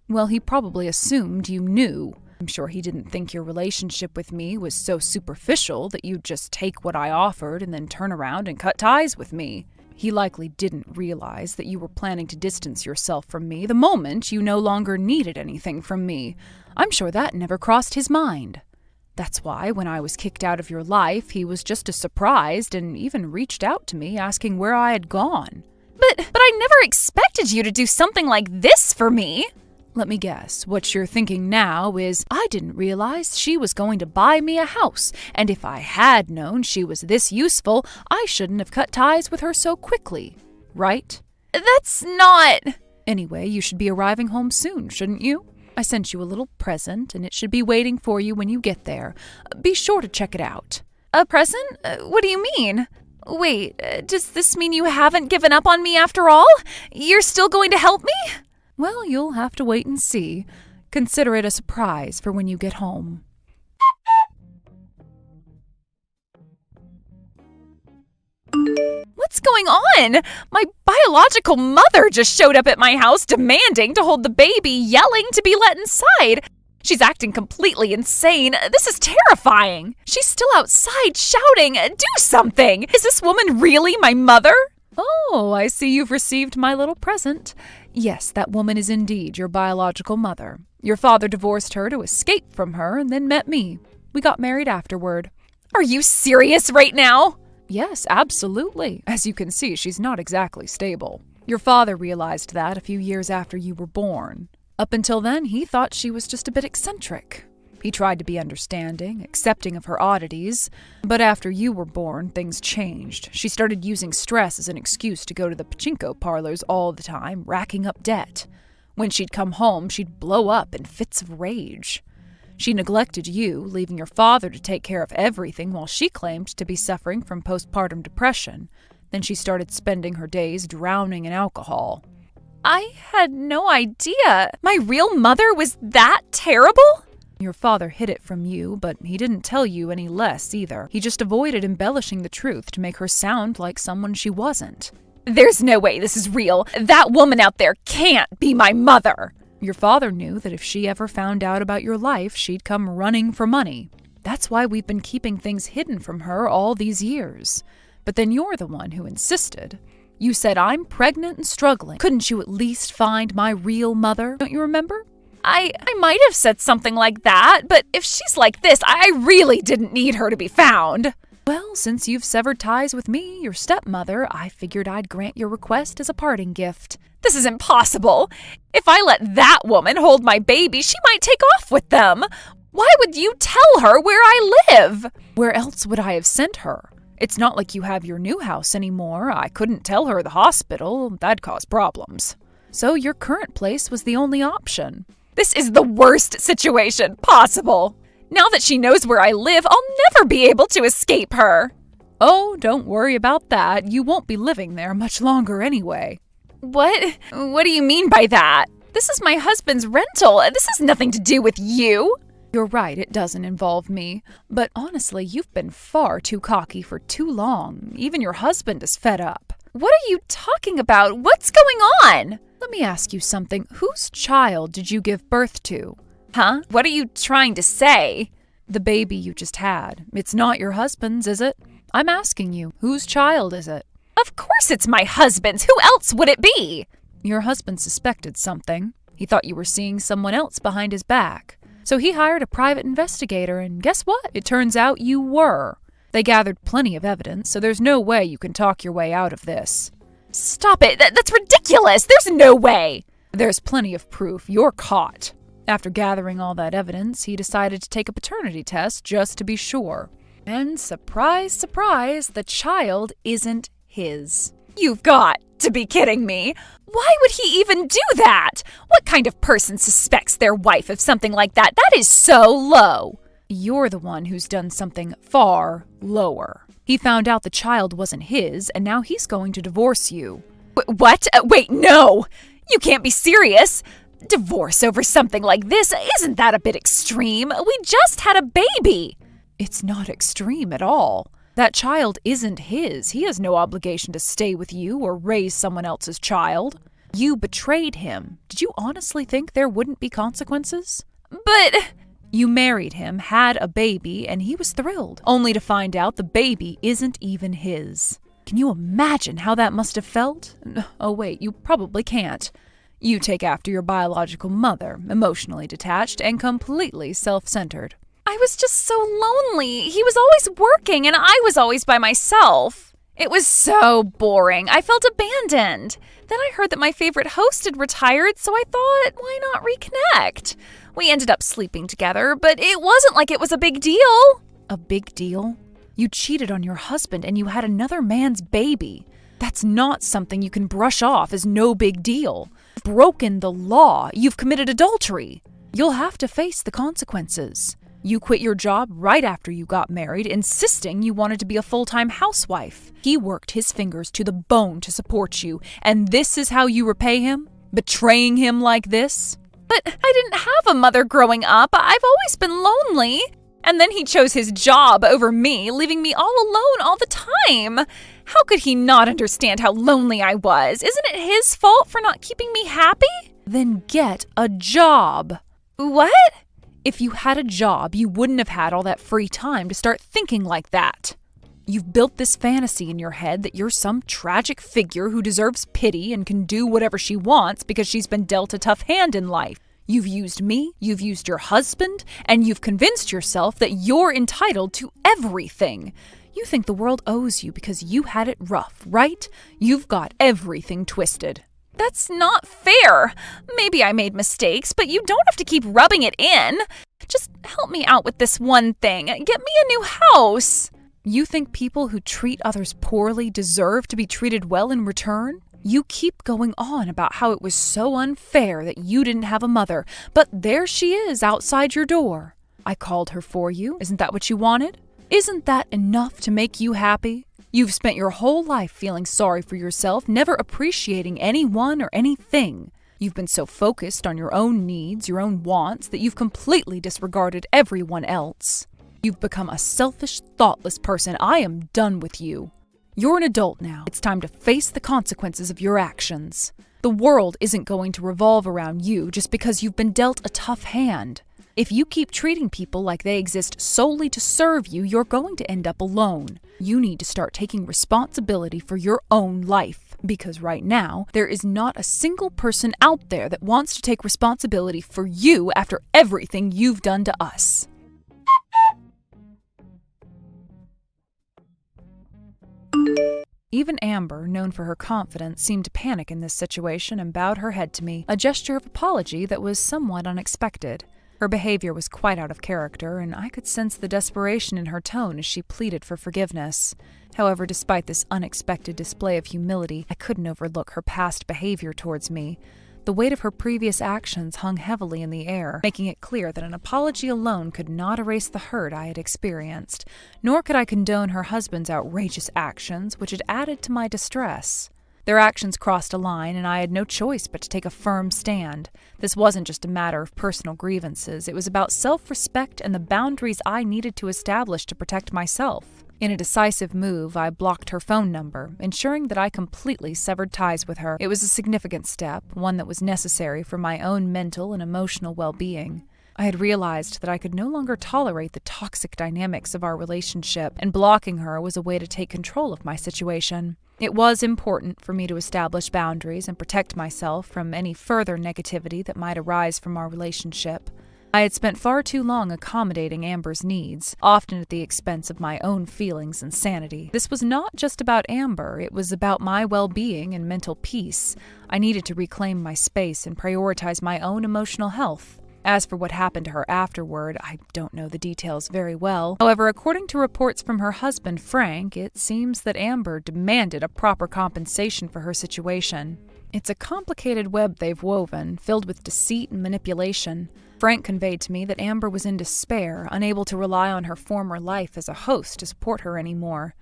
Well, he probably assumed you knew. I'm sure he didn't think your relationship with me was so superficial that you'd just take what I offered and then turn around and cut ties with me. He likely didn't realize that you were planning to distance yourself from me the moment you no longer needed anything from me. I'm sure that never crossed his mind. That's why, when I was kicked out of your life, he was just as surprised and even reached out to me asking where I had gone. But I never expected you to do something like this for me. Let me guess, what you're thinking now is, I didn't realize she was going to buy me a house, and if I had known she was this useful, I shouldn't have cut ties with her so quickly, right? That's not... Anyway, you should be arriving home soon, shouldn't you? I sent you a little present, and it should be waiting for you when you get there. Be sure to check it out. A present? What do you mean? Wait, does this mean you haven't given up on me after all? You're still going to help me? Well, you'll have to wait and see. Consider it a surprise for when you get home. What's going on? My biological mother just showed up at my house demanding to hold the baby, yelling to be let inside. She's acting completely insane. This is terrifying. She's still outside shouting, "Do something! Is this woman really my mother?" Oh, I see you've received my little present. Yes, that woman is indeed your biological mother. Your father divorced her to escape from her and then met me. We got married afterward. Are you serious right now? Yes, absolutely. As you can see, she's not exactly stable. Your father realized that a few years after you were born. Up until then, he thought she was just a bit eccentric. He tried to be understanding, accepting of her oddities, but after you were born, things changed. She started using stress as an excuse to go to the pachinko parlors all the time, racking up debt. When she'd come home, she'd blow up in fits of rage. She neglected you, leaving your father to take care of everything while she claimed to be suffering from postpartum depression. Then she started spending her days drowning in alcohol. I had no idea. My real mother was that terrible? Your father hid it from you, but he didn't tell you any less either. He just avoided embellishing the truth to make her sound like someone she wasn't. There's no way this is real. That woman out there can't be my mother. Your father knew that if she ever found out about your life, she'd come running for money. That's why we've been keeping things hidden from her all these years. But then you're the one who insisted. You said I'm pregnant and struggling. Couldn't you at least find my real mother? Don't you remember? I might have said something like that, but if she's like this, I really didn't need her to be found. Well, since you've severed ties with me, your stepmother, I figured I'd grant your request as a parting gift. This is impossible. If I let that woman hold my baby, she might take off with them. Why would you tell her where I live? Where else would I have sent her? It's not like you have your new house anymore. I couldn't tell her the hospital. That'd cause problems. So your current place was the only option. This is the worst situation possible. Now that she knows where I live, I'll never be able to escape her. Oh, don't worry about that. You won't be living there much longer anyway. What? What do you mean by that? This is my husband's rental. This has nothing to do with you. You're right, it doesn't involve me. But honestly, you've been far too cocky for too long. Even your husband is fed up. What are you talking about? What's going on? Let me ask you something. Whose child did you give birth to? Huh? What are you trying to say? The baby you just had. It's not your husband's, is it? I'm asking you, whose child is it? Of course it's my husband's. Who else would it be? Your husband suspected something. He thought you were seeing someone else behind his back. So he hired a private investigator, and guess what? It turns out you were. They gathered plenty of evidence, so there's no way you can talk your way out of this. Stop it! That's ridiculous! There's no way! There's plenty of proof. You're caught. After gathering all that evidence, he decided to take a paternity test just to be sure. And surprise, surprise, the child isn't his. You've got to be kidding me. Why would he even do that? What kind of person suspects their wife of something like that? That is so low. You're the one who's done something far lower. He found out the child wasn't his, and now he's going to divorce you. What? Wait, no! You can't be serious! Divorce over something like this? Isn't that a bit extreme? We just had a baby! It's not extreme at all. That child isn't his. He has no obligation to stay with you or raise someone else's child. You betrayed him. Did you honestly think there wouldn't be consequences? But... You married him, had a baby, and he was thrilled, only to find out the baby isn't even his. Can you imagine how that must have felt? Oh wait, you probably can't. You take after your biological mother, emotionally detached and completely self-centered. I was just so lonely. He was always working and I was always by myself. It was so boring. I felt abandoned. Then I heard that my favorite host had retired, so I thought, why not reconnect? We ended up sleeping together, but it wasn't like it was a big deal. A big deal? You cheated on your husband and you had another man's baby. That's not something you can brush off as no big deal. You've broken the law. You've committed adultery. You'll have to face the consequences. You quit your job right after you got married, insisting you wanted to be a full-time housewife. He worked his fingers to the bone to support you, and this is how you repay him? Betraying him like this? But I didn't have a mother growing up. I've always been lonely. And then he chose his job over me, leaving me all alone all the time. How could he not understand how lonely I was? Isn't it his fault for not keeping me happy? Then get a job. What? If you had a job, you wouldn't have had all that free time to start thinking like that. You've built this fantasy in your head that you're some tragic figure who deserves pity and can do whatever she wants because she's been dealt a tough hand in life. You've used me, you've used your husband, and you've convinced yourself that you're entitled to everything. You think the world owes you because you had it rough, right? You've got everything twisted. That's not fair. Maybe I made mistakes, but you don't have to keep rubbing it in. Just help me out with this one thing. Get me a new house. You think people who treat others poorly deserve to be treated well in return? You keep going on about how it was so unfair that you didn't have a mother, but there she is outside your door. I called her for you. Isn't that what you wanted? Isn't that enough to make you happy? You've spent your whole life feeling sorry for yourself, never appreciating anyone or anything. You've been so focused on your own needs, your own wants, that you've completely disregarded everyone else. You've become a selfish, thoughtless person. I am done with you. You're an adult now. It's time to face the consequences of your actions. The world isn't going to revolve around you just because you've been dealt a tough hand. If you keep treating people like they exist solely to serve you, you're going to end up alone. You need to start taking responsibility for your own life, because right now, there is not a single person out there that wants to take responsibility for you after everything you've done to us. Even Amber, known for her confidence, seemed to panic in this situation and bowed her head to me, a gesture of apology that was somewhat unexpected. Her behavior was quite out of character, and I could sense the desperation in her tone as she pleaded for forgiveness. However, despite this unexpected display of humility, I couldn't overlook her past behavior towards me. The weight of her previous actions hung heavily in the air, making it clear that an apology alone could not erase the hurt I had experienced, nor could I condone her husband's outrageous actions, which had added to my distress. Their actions crossed a line, and I had no choice but to take a firm stand. This wasn't just a matter of personal grievances, it was about self-respect and the boundaries I needed to establish to protect myself. In a decisive move, I blocked her phone number, ensuring that I completely severed ties with her. It was a significant step, one that was necessary for my own mental and emotional well-being. I had realized that I could no longer tolerate the toxic dynamics of our relationship, and blocking her was a way to take control of my situation. It was important for me to establish boundaries and protect myself from any further negativity that might arise from our relationship. I had spent far too long accommodating Amber's needs, often at the expense of my own feelings and sanity. This was not just about Amber, it was about my well-being and mental peace. I needed to reclaim my space and prioritize my own emotional health. As for what happened to her afterward, I don't know the details very well. However, according to reports from her husband, Frank, it seems that Amber demanded a proper compensation for her situation. It's a complicated web they've woven, filled with deceit and manipulation. Frank conveyed to me that Amber was in despair, unable to rely on her former life as a host to support her anymore.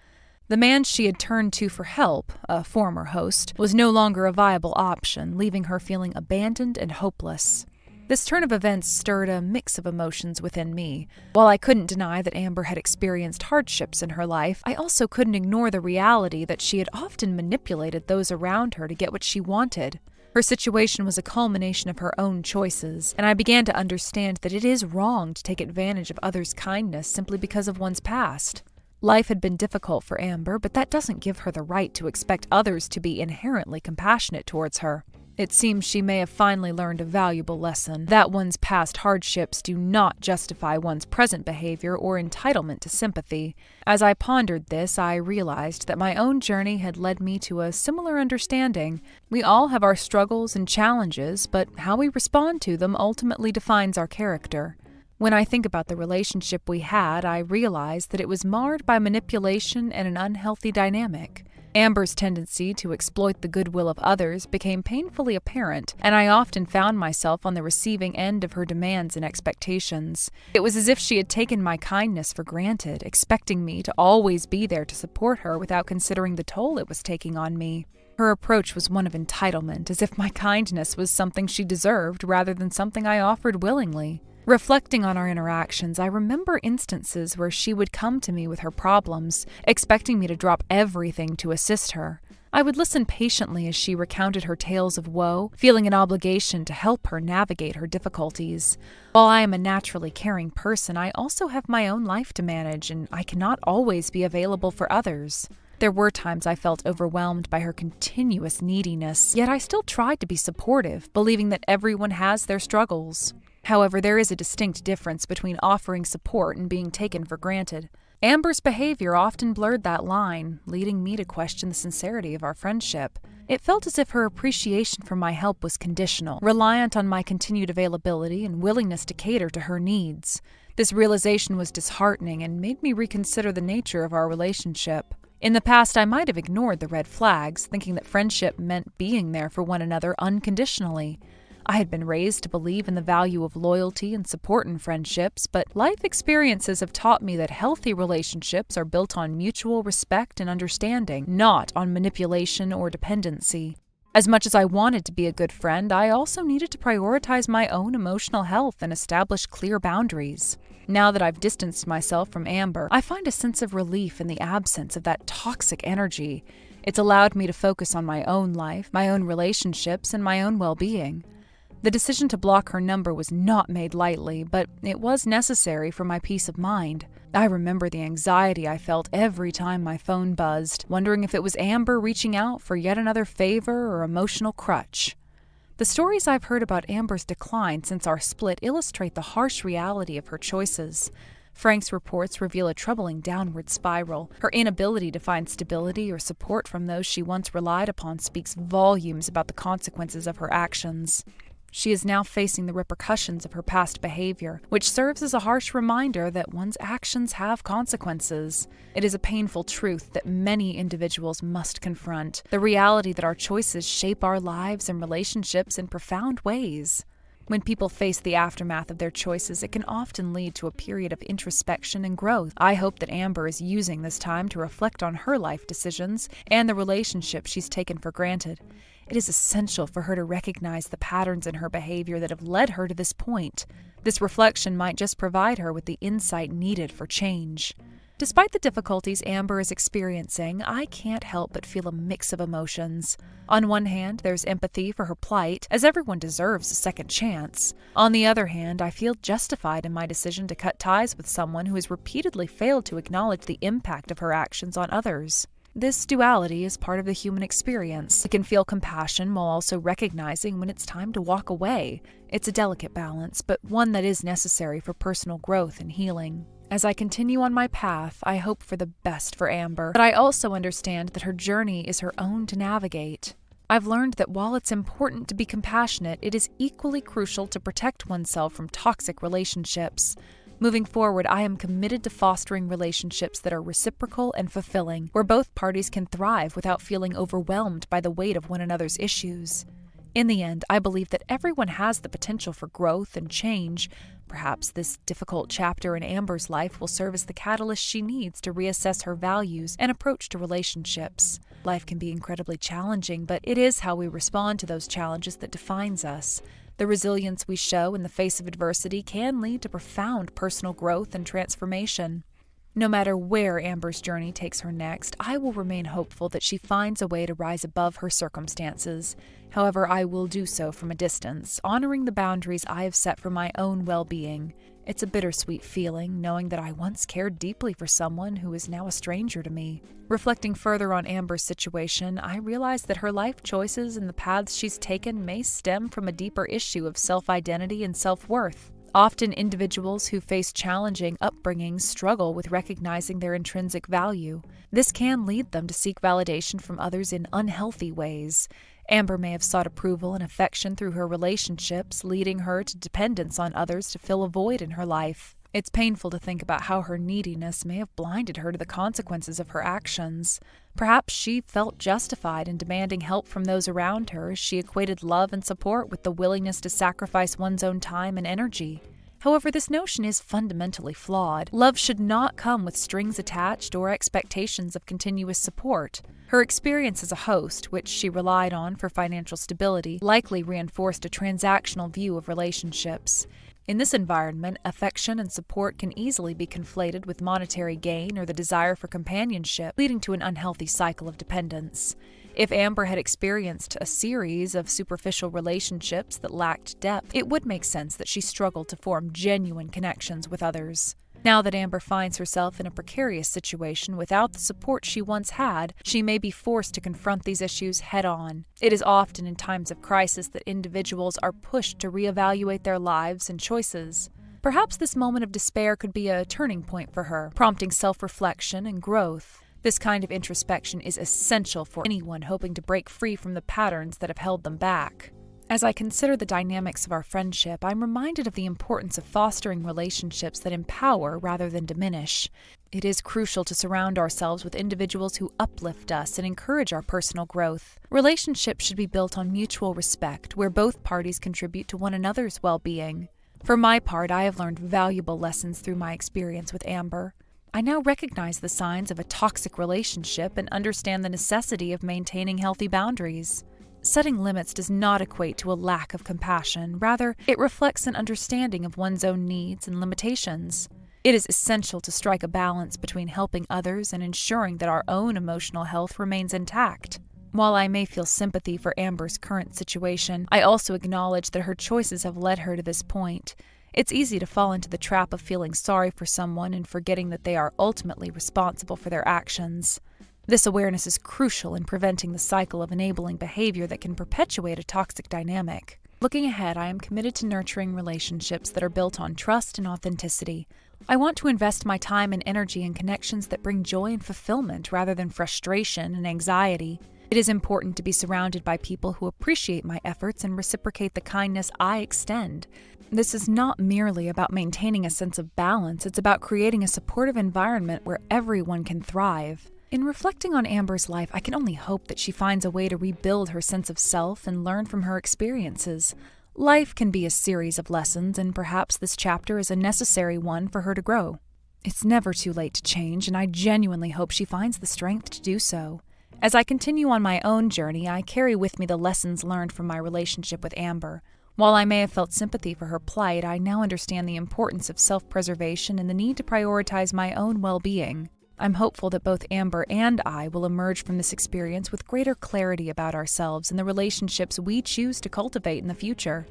The man she had turned to for help, a former host, was no longer a viable option, leaving her feeling abandoned and hopeless. This turn of events stirred a mix of emotions within me. While I couldn't deny that Amber had experienced hardships in her life, I also couldn't ignore the reality that she had often manipulated those around her to get what she wanted. Her situation was a culmination of her own choices, and I began to understand that it is wrong to take advantage of others' kindness simply because of one's past. Life had been difficult for Amber, but that doesn't give her the right to expect others to be inherently compassionate towards her. It seems she may have finally learned a valuable lesson, that one's past hardships do not justify one's present behavior or entitlement to sympathy. As I pondered this, I realized that my own journey had led me to a similar understanding. We all have our struggles and challenges, but how we respond to them ultimately defines our character. When I think about the relationship we had, I realize that it was marred by manipulation and an unhealthy dynamic. Amber's tendency to exploit the goodwill of others became painfully apparent, and I often found myself on the receiving end of her demands and expectations. It was as if she had taken my kindness for granted, expecting me to always be there to support her without considering the toll it was taking on me. Her approach was one of entitlement, as if my kindness was something she deserved rather than something I offered willingly. Reflecting on our interactions, I remember instances where she would come to me with her problems, expecting me to drop everything to assist her. I would listen patiently as she recounted her tales of woe, feeling an obligation to help her navigate her difficulties. While I am a naturally caring person, I also have my own life to manage, and I cannot always be available for others. There were times I felt overwhelmed by her continuous neediness, yet I still tried to be supportive, believing that everyone has their struggles. However, there is a distinct difference between offering support and being taken for granted. Amber's behavior often blurred that line, leading me to question the sincerity of our friendship. It felt as if her appreciation for my help was conditional, reliant on my continued availability and willingness to cater to her needs. This realization was disheartening and made me reconsider the nature of our relationship. In the past, I might have ignored the red flags, thinking that friendship meant being there for one another unconditionally. I had been raised to believe in the value of loyalty and support in friendships, but life experiences have taught me that healthy relationships are built on mutual respect and understanding, not on manipulation or dependency. As much as I wanted to be a good friend, I also needed to prioritize my own emotional health and establish clear boundaries. Now that I've distanced myself from Amber, I find a sense of relief in the absence of that toxic energy. It's allowed me to focus on my own life, my own relationships, and my own well-being. The decision to block her number was not made lightly, but it was necessary for my peace of mind. I remember the anxiety I felt every time my phone buzzed, wondering if it was Amber reaching out for yet another favor or emotional crutch. The stories I've heard about Amber's decline since our split illustrate the harsh reality of her choices. Frank's reports reveal a troubling downward spiral. Her inability to find stability or support from those she once relied upon speaks volumes about the consequences of her actions. She is now facing the repercussions of her past behavior, which serves as a harsh reminder that one's actions have consequences. It is a painful truth that many individuals must confront, the reality that our choices shape our lives and relationships in profound ways. When people face the aftermath of their choices, it can often lead to a period of introspection and growth. I hope that Amber is using this time to reflect on her life decisions and the relationships she's taken for granted. It is essential for her to recognize the patterns in her behavior that have led her to this point. This reflection might just provide her with the insight needed for change. Despite the difficulties Amber is experiencing, I can't help but feel a mix of emotions. On one hand, there's empathy for her plight, as everyone deserves a second chance. On the other hand, I feel justified in my decision to cut ties with someone who has repeatedly failed to acknowledge the impact of her actions on others. This duality is part of the human experience. I can feel compassion while also recognizing when it's time to walk away. It's a delicate balance, but one that is necessary for personal growth and healing. As I continue on my path, I hope for the best for Amber, but I also understand that her journey is her own to navigate. I've learned that while it's important to be compassionate, it is equally crucial to protect oneself from toxic relationships. Moving forward, I am committed to fostering relationships that are reciprocal and fulfilling, where both parties can thrive without feeling overwhelmed by the weight of one another's issues. In the end, I believe that everyone has the potential for growth and change. Perhaps this difficult chapter in Amber's life will serve as the catalyst she needs to reassess her values and approach to relationships. Life can be incredibly challenging, but it is how we respond to those challenges that defines us. The resilience we show in the face of adversity can lead to profound personal growth and transformation. No matter where Amber's journey takes her next, I will remain hopeful that she finds a way to rise above her circumstances. However, I will do so from a distance, honoring the boundaries I have set for my own well-being. It's a bittersweet feeling, knowing that I once cared deeply for someone who is now a stranger to me. Reflecting further on Amber's situation, I realize that her life choices and the paths she's taken may stem from a deeper issue of self-identity and self-worth. Often individuals who face challenging upbringings struggle with recognizing their intrinsic value. This can lead them to seek validation from others in unhealthy ways. Amber may have sought approval and affection through her relationships, leading her to dependence on others to fill a void in her life. It's painful to think about how her neediness may have blinded her to the consequences of her actions. Perhaps she felt justified in demanding help from those around her as she equated love and support with the willingness to sacrifice one's own time and energy. However, this notion is fundamentally flawed. Love should not come with strings attached or expectations of continuous support. Her experience as a host, which she relied on for financial stability, likely reinforced a transactional view of relationships. In this environment, affection and support can easily be conflated with monetary gain or the desire for companionship, leading to an unhealthy cycle of dependence. If Amber had experienced a series of superficial relationships that lacked depth, it would make sense that she struggled to form genuine connections with others. Now that Amber finds herself in a precarious situation without the support she once had, she may be forced to confront these issues head-on. It is often in times of crisis that individuals are pushed to reevaluate their lives and choices. Perhaps this moment of despair could be a turning point for her, prompting self-reflection and growth. This kind of introspection is essential for anyone hoping to break free from the patterns that have held them back. As I consider the dynamics of our friendship, I'm reminded of the importance of fostering relationships that empower rather than diminish. It is crucial to surround ourselves with individuals who uplift us and encourage our personal growth. Relationships should be built on mutual respect, where both parties contribute to one another's well-being. For my part, I have learned valuable lessons through my experience with Amber. I now recognize the signs of a toxic relationship and understand the necessity of maintaining healthy boundaries. Setting limits does not equate to a lack of compassion. Rather, it reflects an understanding of one's own needs and limitations. It is essential to strike a balance between helping others and ensuring that our own emotional health remains intact. While I may feel sympathy for Amber's current situation, I also acknowledge that her choices have led her to this point. It's easy to fall into the trap of feeling sorry for someone and forgetting that they are ultimately responsible for their actions. This awareness is crucial in preventing the cycle of enabling behavior that can perpetuate a toxic dynamic. Looking ahead, I am committed to nurturing relationships that are built on trust and authenticity. I want to invest my time and energy in connections that bring joy and fulfillment rather than frustration and anxiety. It is important to be surrounded by people who appreciate my efforts and reciprocate the kindness I extend. This is not merely about maintaining a sense of balance, it's about creating a supportive environment where everyone can thrive. In reflecting on Amber's life, I can only hope that she finds a way to rebuild her sense of self and learn from her experiences. Life can be a series of lessons, and perhaps this chapter is a necessary one for her to grow. It's never too late to change, and I genuinely hope she finds the strength to do so. As I continue on my own journey, I carry with me the lessons learned from my relationship with Amber. While I may have felt sympathy for her plight, I now understand the importance of self-preservation and the need to prioritize my own well-being. I'm hopeful that both Amber and I will emerge from this experience with greater clarity about ourselves and the relationships we choose to cultivate in the future.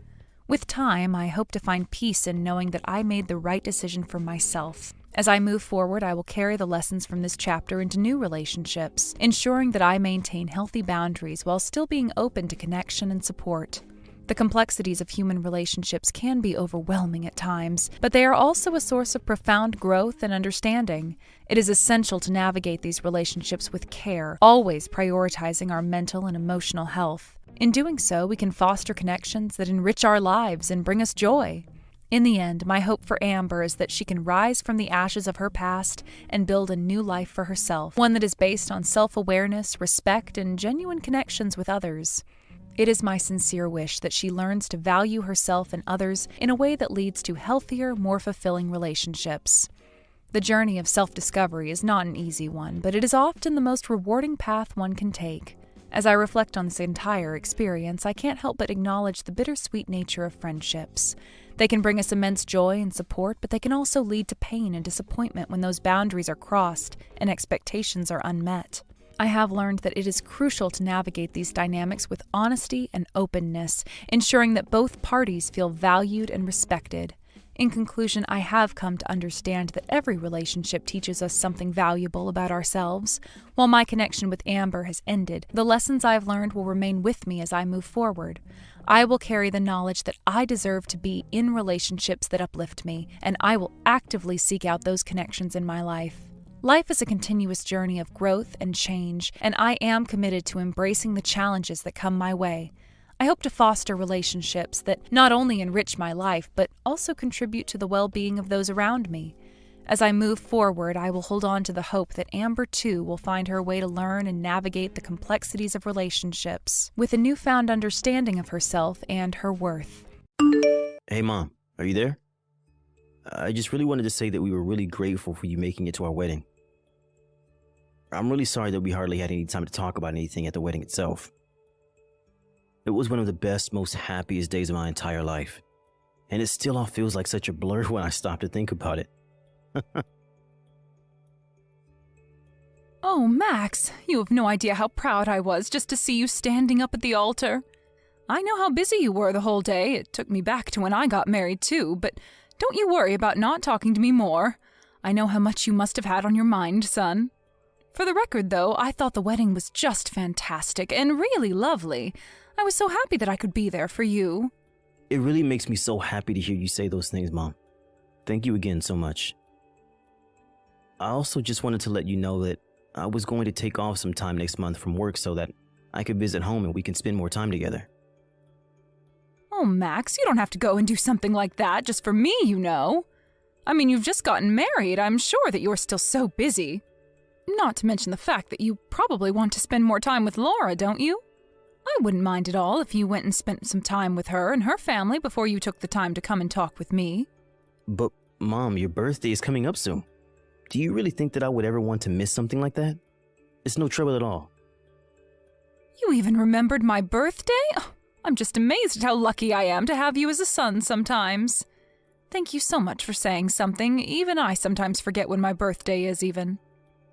With time, I hope to find peace in knowing that I made the right decision for myself. As I move forward, I will carry the lessons from this chapter into new relationships, ensuring that I maintain healthy boundaries while still being open to connection and support. The complexities of human relationships can be overwhelming at times, but they are also a source of profound growth and understanding. It is essential to navigate these relationships with care, always prioritizing our mental and emotional health. In doing so, we can foster connections that enrich our lives and bring us joy. In the end, my hope for Amber is that she can rise from the ashes of her past and build a new life for herself, one that is based on self-awareness, respect, and genuine connections with others. It is my sincere wish that she learns to value herself and others in a way that leads to healthier, more fulfilling relationships. The journey of self-discovery is not an easy one, but it is often the most rewarding path one can take. As I reflect on this entire experience, I can't help but acknowledge the bittersweet nature of friendships. They can bring us immense joy and support, but they can also lead to pain and disappointment when those boundaries are crossed and expectations are unmet. I have learned that it is crucial to navigate these dynamics with honesty and openness, ensuring that both parties feel valued and respected. In conclusion, I have come to understand that every relationship teaches us something valuable about ourselves. While my connection with Amber has ended, the lessons I have learned will remain with me as I move forward. I will carry the knowledge that I deserve to be in relationships that uplift me, and I will actively seek out those connections in my life. Life is a continuous journey of growth and change, and I am committed to embracing the challenges that come my way. I hope to foster relationships that not only enrich my life, but also contribute to the well-being of those around me. As I move forward, I will hold on to the hope that Amber, too, will find her way to learn and navigate the complexities of relationships with a newfound understanding of herself and her worth. Hey, Mom, are you there? I just really wanted to say that we were really grateful for you making it to our wedding. I'm really sorry that we hardly had any time to talk about anything at the wedding itself. It was one of the best, most happiest days of my entire life. And it still all feels like such a blur when I stop to think about it. Oh, Max, you have no idea how proud I was just to see you standing up at the altar. I know how busy you were the whole day. It took me back to when I got married, too, but don't you worry about not talking to me more. I know how much you must have had on your mind, son. For the record, though, I thought the wedding was just fantastic and really lovely. I was so happy that I could be there for you. It really makes me so happy to hear you say those things, Mom. Thank you again so much. I also just wanted to let you know that I was going to take off some time next month from work so that I could visit home and we can spend more time together. Oh, Max, you don't have to go and do something like that just for me, you know. I mean, you've just gotten married. I'm sure that you're still so busy. Not to mention the fact that you probably want to spend more time with Laura, don't you? I wouldn't mind at all if you went and spent some time with her and her family before you took the time to come and talk with me. But, Mom, your birthday is coming up soon. Do you really think that I would ever want to miss something like that? It's no trouble at all. You even remembered my birthday? Oh, I'm just amazed at how lucky I am to have you as a son sometimes. Thank you so much for saying something. Even I sometimes forget when my birthday is even.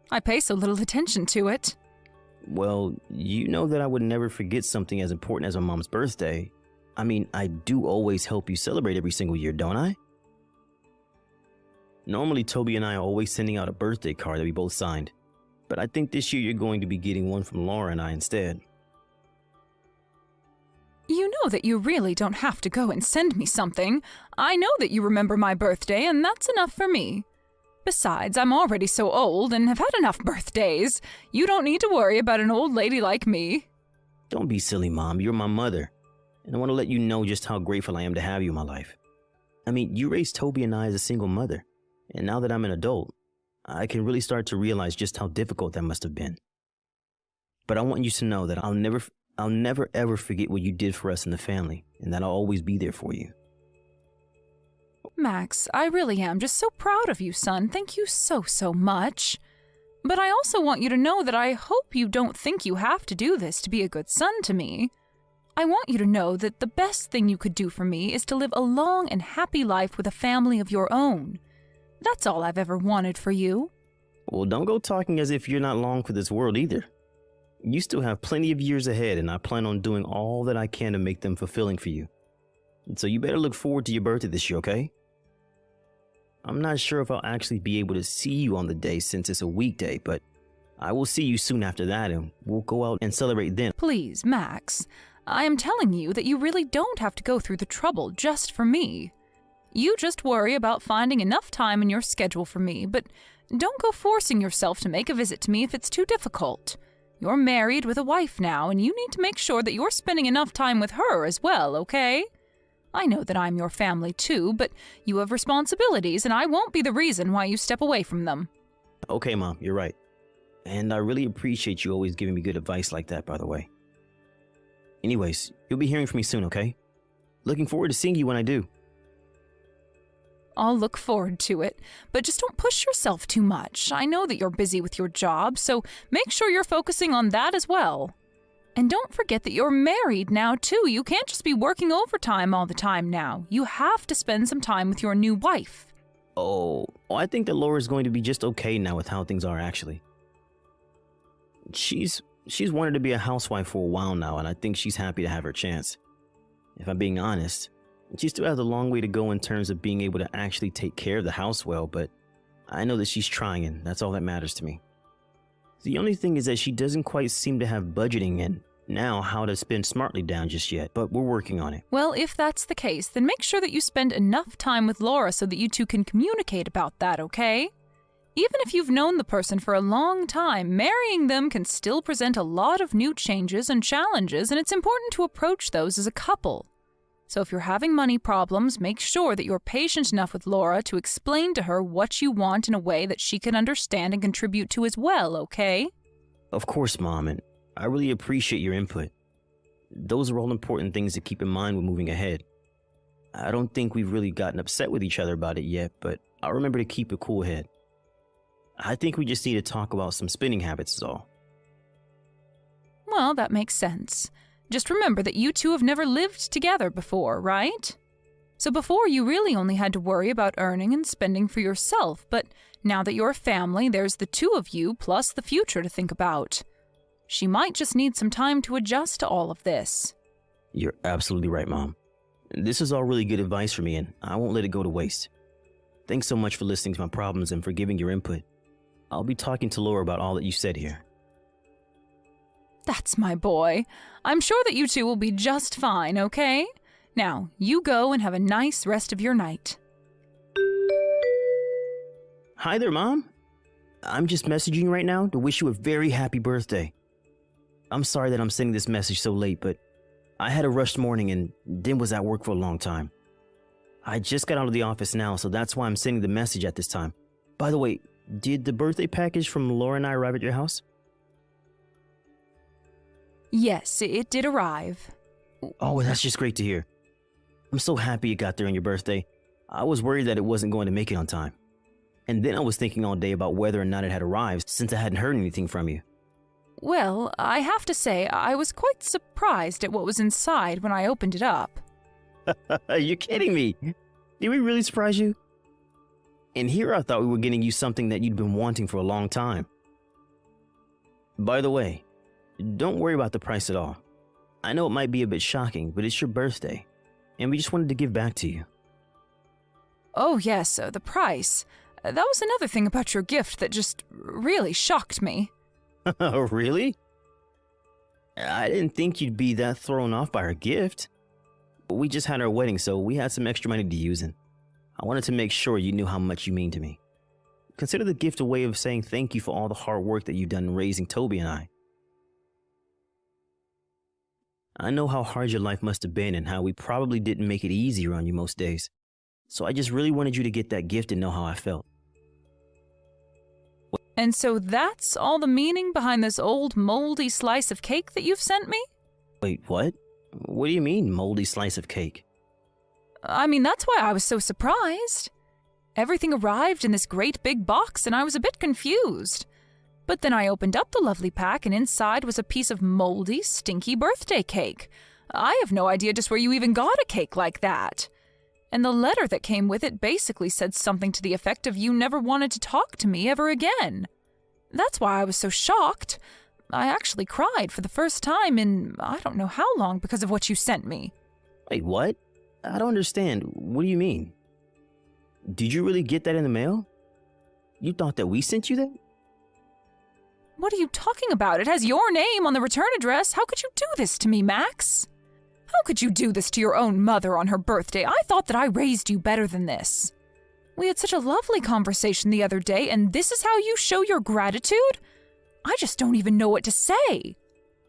I pay so little attention to it. Well, you know that I would never forget something as important as my mom's birthday. I mean, I do always help you celebrate every single year, don't I? Normally, Toby and I are always sending out a birthday card that we both signed. But I think this year you're going to be getting one from Laura and I instead. You know that you really don't have to go and send me something. I know that you remember my birthday, and that's enough for me. Besides, I'm already so old and have had enough birthdays. You don't need to worry about an old lady like me. Don't be silly, Mom. You're my mother. And I want to let you know just how grateful I am to have you in my life. I mean, you raised Toby and I as a single mother. And now that I'm an adult, I can really start to realize just how difficult that must have been. But I want you to know that I'll never ever forget what you did for us in the family, and that I'll always be there for you. Max, I really am just so proud of you, son. Thank you so much. But I also want you to know that I hope you don't think you have to do this to be a good son to me. I want you to know that the best thing you could do for me is to live a long and happy life with a family of your own. That's all I've ever wanted for you. Well, don't go talking as if you're not long for this world either. You still have plenty of years ahead, and I plan on doing all that I can to make them fulfilling for you. And so you better look forward to your birthday this year, okay? I'm not sure if I'll actually be able to see you on the day since it's a weekday, but I will see you soon after that, and we'll go out and celebrate then. Please, Max, I am telling you that you really don't have to go through the trouble just for me. You just worry about finding enough time in your schedule for me, but don't go forcing yourself to make a visit to me if it's too difficult. You're married with a wife now, and you need to make sure that you're spending enough time with her as well, okay? I know that I'm your family too, but you have responsibilities, and I won't be the reason why you step away from them. Okay, Mom, you're right. And I really appreciate you always giving me good advice like that, by the way. Anyways, you'll be hearing from me soon, okay? Looking forward to seeing you when I do. I'll look forward to it, but just don't push yourself too much. I know that you're busy with your job, so make sure you're focusing on that as well. And don't forget that you're married now, too. You can't just be working overtime all the time now. You have to spend some time with your new wife. Oh, I think that Laura's going to be just okay now with how things are, actually. She's wanted to be a housewife for a while now, and I think she's happy to have her chance. If I'm being honest, she still has a long way to go in terms of being able to actually take care of the house well, but I know that she's trying, and that's all that matters to me. The only thing is that she doesn't quite seem to have budgeting and now how to spend smartly down just yet, but we're working on it. Well, if that's the case, then make sure that you spend enough time with Laura so that you two can communicate about that, okay? Even if you've known the person for a long time, marrying them can still present a lot of new changes and challenges, and it's important to approach those as a couple. So if you're having money problems, make sure that you're patient enough with Laura to explain to her what you want in a way that she can understand and contribute to as well, okay? Of course, Mom, and I really appreciate your input. Those are all important things to keep in mind when moving ahead. I don't think we've really gotten upset with each other about it yet, but I'll remember to keep a cool head. I think we just need to talk about some spending habits is all. Well, that makes sense. Just remember that you two have never lived together before, right? So before you really only had to worry about earning and spending for yourself, but now that you're a family, there's the two of you plus the future to think about. She might just need some time to adjust to all of this. You're absolutely right, Mom. This is all really good advice for me, and I won't let it go to waste. Thanks so much for listening to my problems and for giving your input. I'll be talking to Laura about all that you said here. That's my boy. I'm sure that you two will be just fine, okay? Now, you go and have a nice rest of your night. Hi there, Mom. I'm just messaging you right now to wish you a very happy birthday. I'm sorry that I'm sending this message so late, but I had a rushed morning and then was at work for a long time. I just got out of the office now, so that's why I'm sending the message at this time. By the way, did the birthday package from Laura and I arrive at your house? Yes, it did arrive. Oh, that's just great to hear. I'm so happy it got there on your birthday. I was worried that it wasn't going to make it on time. And then I was thinking all day about whether or not it had arrived since I hadn't heard anything from you. Well, I have to say, I was quite surprised at what was inside when I opened it up. You're kidding me. Did we really surprise you? And here I thought we were getting you something that you'd been wanting for a long time. By the way, don't worry about the price at all. I know it might be a bit shocking, but it's your birthday, and we just wanted to give back to you. Oh, yes, the price. That was another thing about your gift that just really shocked me. Really? I didn't think you'd be that thrown off by our gift. We just had our wedding, so we had some extra money to use, and I wanted to make sure you knew how much you mean to me. Consider the gift a way of saying thank you for all the hard work that you've done in raising Toby and I. I know how hard your life must have been and how we probably didn't make it easier on you most days. So I just really wanted you to get that gift and know how I felt. And so that's all the meaning behind this old moldy slice of cake that you've sent me? Wait, what? What do you mean, moldy slice of cake? I mean, that's why I was so surprised. Everything arrived in this great big box and I was a bit confused. But then I opened up the lovely pack and inside was a piece of moldy, stinky birthday cake. I have no idea just where you even got a cake like that. And the letter that came with it basically said something to the effect of you never wanted to talk to me ever again. That's why I was so shocked. I actually cried for the first time in I don't know how long because of what you sent me. Wait, what? I don't understand. What do you mean? Did you really get that in the mail? You thought that we sent you that? What are you talking about? It has your name on the return address. How could you do this to me, Max? How could you do this to your own mother on her birthday? I thought that I raised you better than this. We had such a lovely conversation the other day, and this is how you show your gratitude? I just don't even know what to say.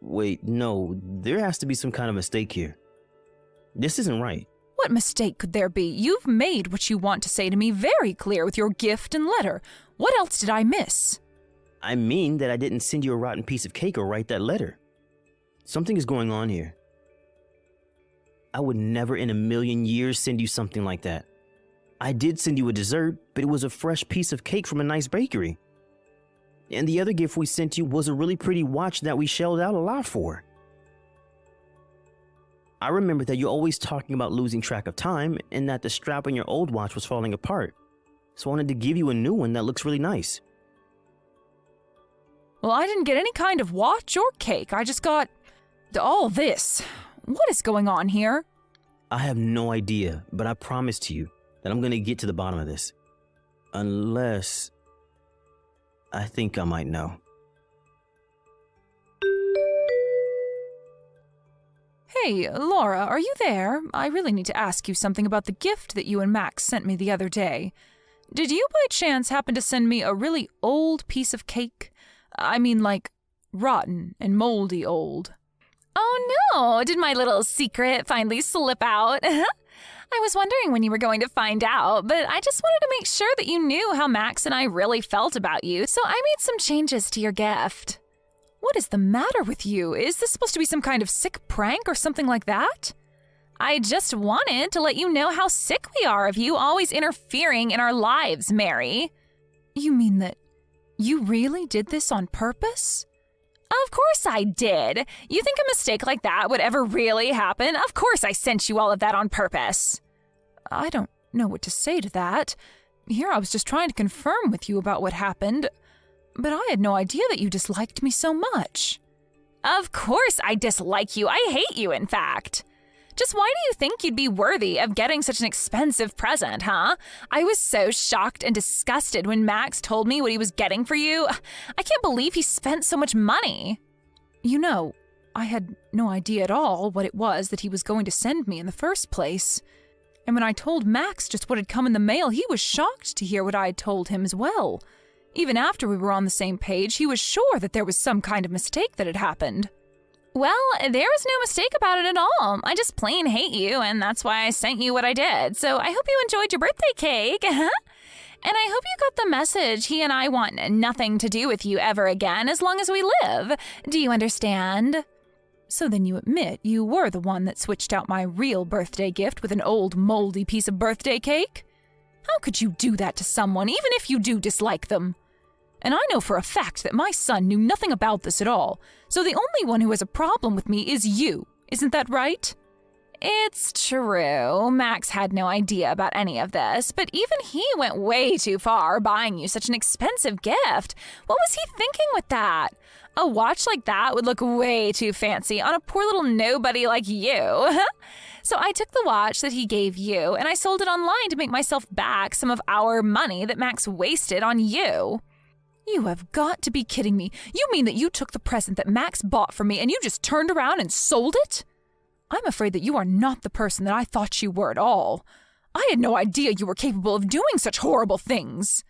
Wait, no, there has to be some kind of mistake here. This isn't right. What mistake could there be? You've made what you want to say to me very clear with your gift and letter. What else did I miss? I mean that I didn't send you a rotten piece of cake or write that letter. Something is going on here. I would never in a million years send you something like that. I did send you a dessert, but it was a fresh piece of cake from a nice bakery. And the other gift we sent you was a really pretty watch that we shelled out a lot for. I remember that you're always talking about losing track of time and that the strap on your old watch was falling apart. So I wanted to give you a new one that looks really nice. Well, I didn't get any kind of watch or cake. I just got all this. What is going on here? I have no idea, but I promise to you that I'm going to get to the bottom of this. Unless I think I might know. Hey, Laura, are you there? I really need to ask you something about the gift that you and Max sent me the other day. Did you by chance happen to send me a really old piece of cake? I mean, like, rotten and moldy old. Oh no, did my little secret finally slip out? I was wondering when you were going to find out, but I just wanted to make sure that you knew how Max and I really felt about you, so I made some changes to your gift. What is the matter with you? Is this supposed to be some kind of sick prank or something like that? I just wanted to let you know how sick we are of you always interfering in our lives, Mary. You mean that you really did this on purpose? Of course I did. You think a mistake like that would ever really happen? Of course I sent you all of that on purpose. I don't know what to say to that. Here I was just trying to confirm with you about what happened, but I had no idea that you disliked me so much. Of course I dislike you. I hate you, in fact. Just why do you think you'd be worthy of getting such an expensive present, huh? I was so shocked and disgusted when Max told me what he was getting for you. I can't believe he spent so much money. You know, I had no idea at all what it was that he was going to send me in the first place. And when I told Max just what had come in the mail, he was shocked to hear what I had told him as well. Even after we were on the same page, he was sure that there was some kind of mistake that had happened. Well, there was no mistake about it at all. I just plain hate you, and that's why I sent you what I did. So I hope you enjoyed your birthday cake. And I hope you got the message. He and I want nothing to do with you ever again as long as we live. Do you understand? So then you admit you were the one that switched out my real birthday gift with an old moldy piece of birthday cake? How could you do that to someone, even if you do dislike them? And I know for a fact that my son knew nothing about this at all, so the only one who has a problem with me is you. Isn't that right? it's true. Max had no idea about any of this, but even he went way too far buying you such an expensive gift. What was he thinking with that? A watch like that would look way too fancy on a poor little nobody like you. So I took the watch that he gave you and I sold it online to make myself back some of our money that Max wasted on you. You have got to be kidding me. You mean that you took the present that Max bought for me and you just turned around and sold it? I'm afraid that you are not the person that I thought you were at all. I had no idea you were capable of doing such horrible things.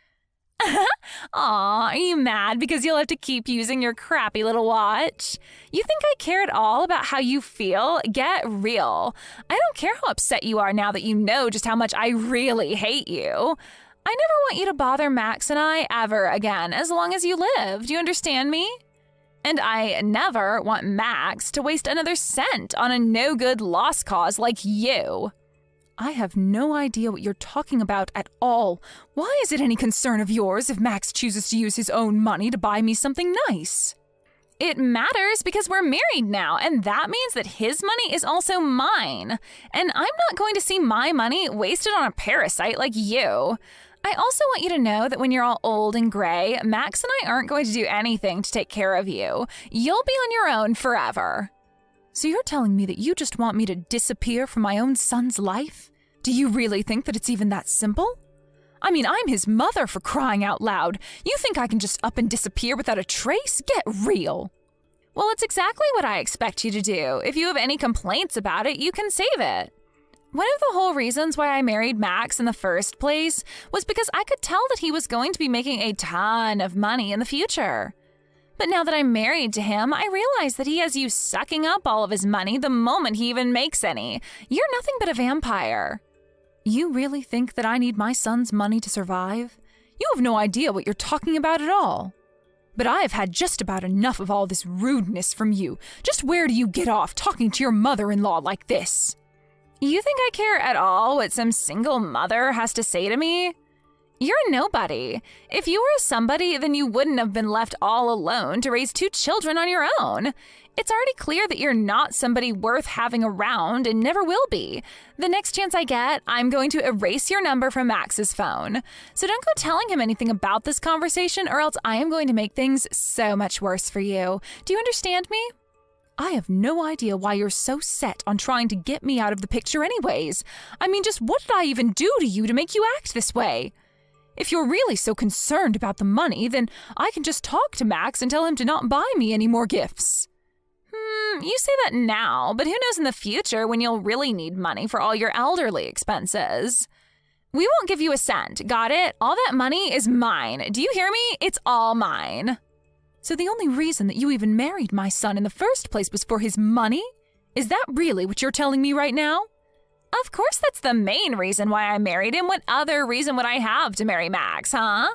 Aw, are you mad because you'll have to keep using your crappy little watch? You think I care at all about how you feel? Get real. I don't care how upset you are now that you know just how much I really hate you. I never want you to bother Max and I ever again as long as you live. Do you understand me? And I never want Max to waste another cent on a no-good lost cause like you. I have no idea what you're talking about at all. Why is it any concern of yours if Max chooses to use his own money to buy me something nice? It matters because we're married now, and that means that his money is also mine. And I'm not going to see my money wasted on a parasite like you. I also want you to know that when you're all old and gray, Max and I aren't going to do anything to take care of you. You'll be on your own forever. So you're telling me that you just want me to disappear from my own son's life? Do you really think that it's even that simple? I mean, I'm his mother, for crying out loud. You think I can just up and disappear without a trace? Get real. Well, it's exactly what I expect you to do. If you have any complaints about it, you can save it. One of the whole reasons why I married Max in the first place was because I could tell that he was going to be making a ton of money in the future. But now that I'm married to him, I realize that he has you sucking up all of his money the moment he even makes any. You're nothing but a vampire. You really think that I need my son's money to survive? You have no idea what you're talking about at all. But I've had just about enough of all this rudeness from you. Just where do you get off talking to your mother-in-law like this? You think I care at all what some single mother has to say to me? You're a nobody. If you were a somebody, then you wouldn't have been left all alone to raise 2 children on your own. It's already clear that you're not somebody worth having around and never will be. The next chance I get, I'm going to erase your number from Max's phone. So don't go telling him anything about this conversation or else I am going to make things so much worse for you. Do you understand me? I have no idea why you're so set on trying to get me out of the picture anyways. I mean, just what did I even do to you to make you act this way? If you're really so concerned about the money, then I can just talk to Max and tell him to not buy me any more gifts. You say that now, but who knows in the future when you'll really need money for all your elderly expenses. We won't give you a cent, got it? All that money is mine. Do you hear me? It's all mine. So the only reason that you even married my son in the first place was for his money? Is that really what you're telling me right now? Of course that's the main reason why I married him. What other reason would I have to marry Max, huh?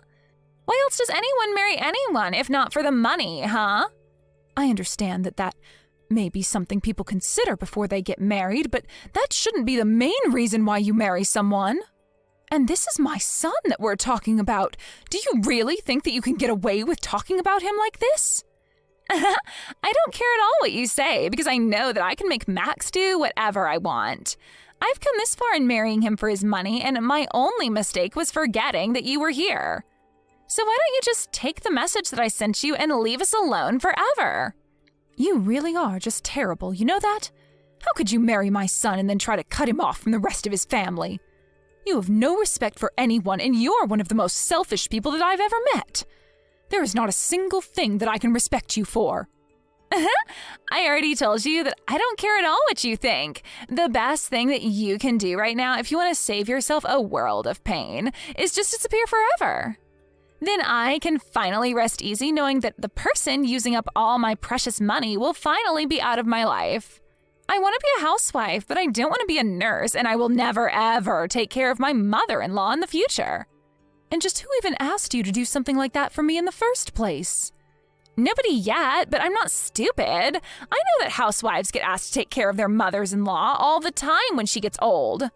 Why else does anyone marry anyone if not for the money, huh? I understand that may be something people consider before they get married, but that shouldn't be the main reason why you marry someone. And this is my son that we're talking about. Do you really think that you can get away with talking about him like this? I don't care at all what you say, because I know that I can make Max do whatever I want. I've come this far in marrying him for his money, and my only mistake was forgetting that you were here. So why don't you just take the message that I sent you and leave us alone forever? You really are just terrible, you know that? How could you marry my son and then try to cut him off from the rest of his family? You have no respect for anyone, and you're one of the most selfish people that I've ever met. There is not a single thing that I can respect you for. I already told you that I don't care at all what you think. The best thing that you can do right now, if you want to save yourself a world of pain, is just disappear forever. Then I can finally rest easy knowing that the person using up all my precious money will finally be out of my life. I want to be a housewife, but I don't want to be a nurse, and I will never, ever take care of my mother-in-law in the future. And just who even asked you to do something like that for me in the first place? Nobody yet, but I'm not stupid. I know that housewives get asked to take care of their mothers-in-law all the time when she gets old.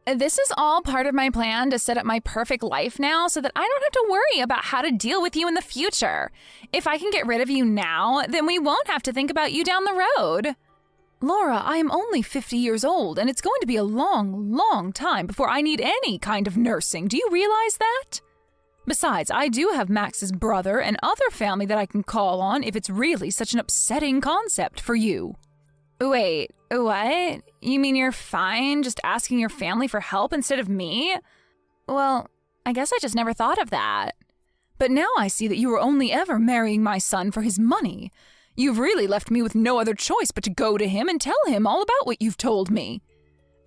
This is all part of my plan to set up my perfect life now so that I don't have to worry about how to deal with you in the future. If I can get rid of you now, then we won't have to think about you down the road. Laura, I am only 50 years old, and it's going to be a long, long time before I need any kind of nursing. Do you realize that? Besides, I do have Max's brother and other family that I can call on if it's really such an upsetting concept for you. Wait, what? You mean you're fine just asking your family for help instead of me? Well, I guess I just never thought of that. But now I see that you were only ever marrying my son for his money. You've really left me with no other choice but to go to him and tell him all about what you've told me.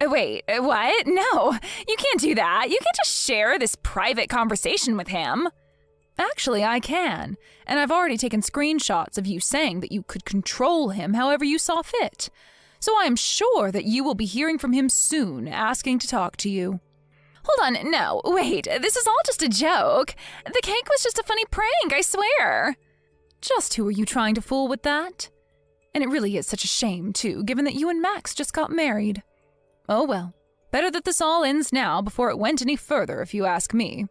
Wait, what? No, you can't do that. You can't just share this private conversation with him. Actually, I can, and I've already taken screenshots of you saying that you could control him however you saw fit. So I am sure that you will be hearing from him soon, asking to talk to you. Hold on, no, wait, this is all just a joke. The cake was just a funny prank, I swear. Just who are you trying to fool with that? And it really is such a shame, too, given that you and Max just got married. Oh well, better that this all ends now before it went any further, if you ask me.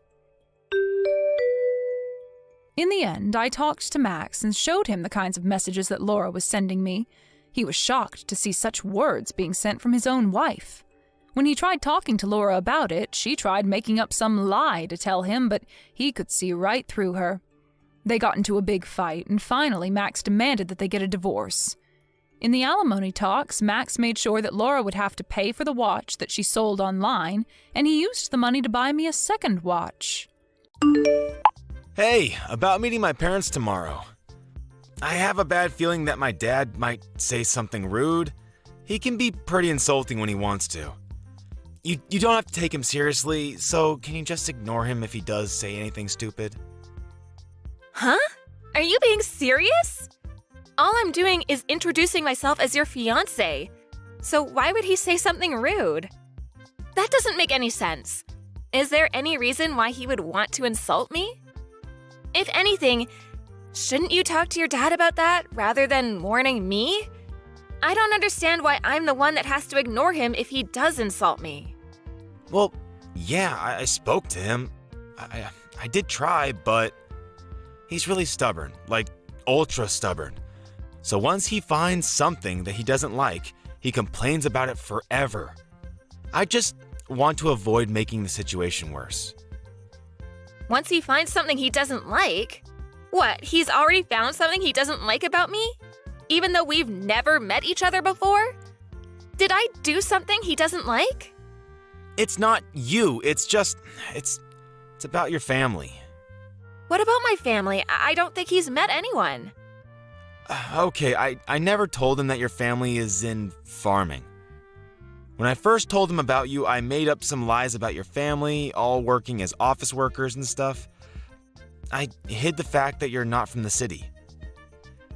In the end, I talked to Max and showed him the kinds of messages that Laura was sending me. He was shocked to see such words being sent from his own wife. When he tried talking to Laura about it, she tried making up some lie to tell him, but he could see right through her. They got into a big fight, and finally Max demanded that they get a divorce. In the alimony talks, Max made sure that Laura would have to pay for the watch that she sold online, and he used the money to buy me a second watch. Hey, about meeting my parents tomorrow. I have a bad feeling that my dad might say something rude. He can be pretty insulting when he wants to. You don't have to take him seriously, so can you just ignore him if he does say anything stupid? Huh? Are you being serious? All I'm doing is introducing myself as your fiancé. So why would he say something rude? That doesn't make any sense. Is there any reason why he would want to insult me? If anything, shouldn't you talk to your dad about that rather than warning me? I don't understand why I'm the one that has to ignore him if he does insult me. Well, yeah, I spoke to him. I did try, but he's really stubborn, like ultra stubborn. So once he finds something that he doesn't like, he complains about it forever. I just want to avoid making the situation worse. Once he finds something he doesn't like? What, he's already found something he doesn't like about me? Even though we've never met each other before? Did I do something he doesn't like? It's not you, it's about your family. What about my family? I don't think he's met anyone. Okay, I never told him that your family is in farming. When I first told him about you, I made up some lies about your family, all working as office workers and stuff. I hid the fact that you're not from the city.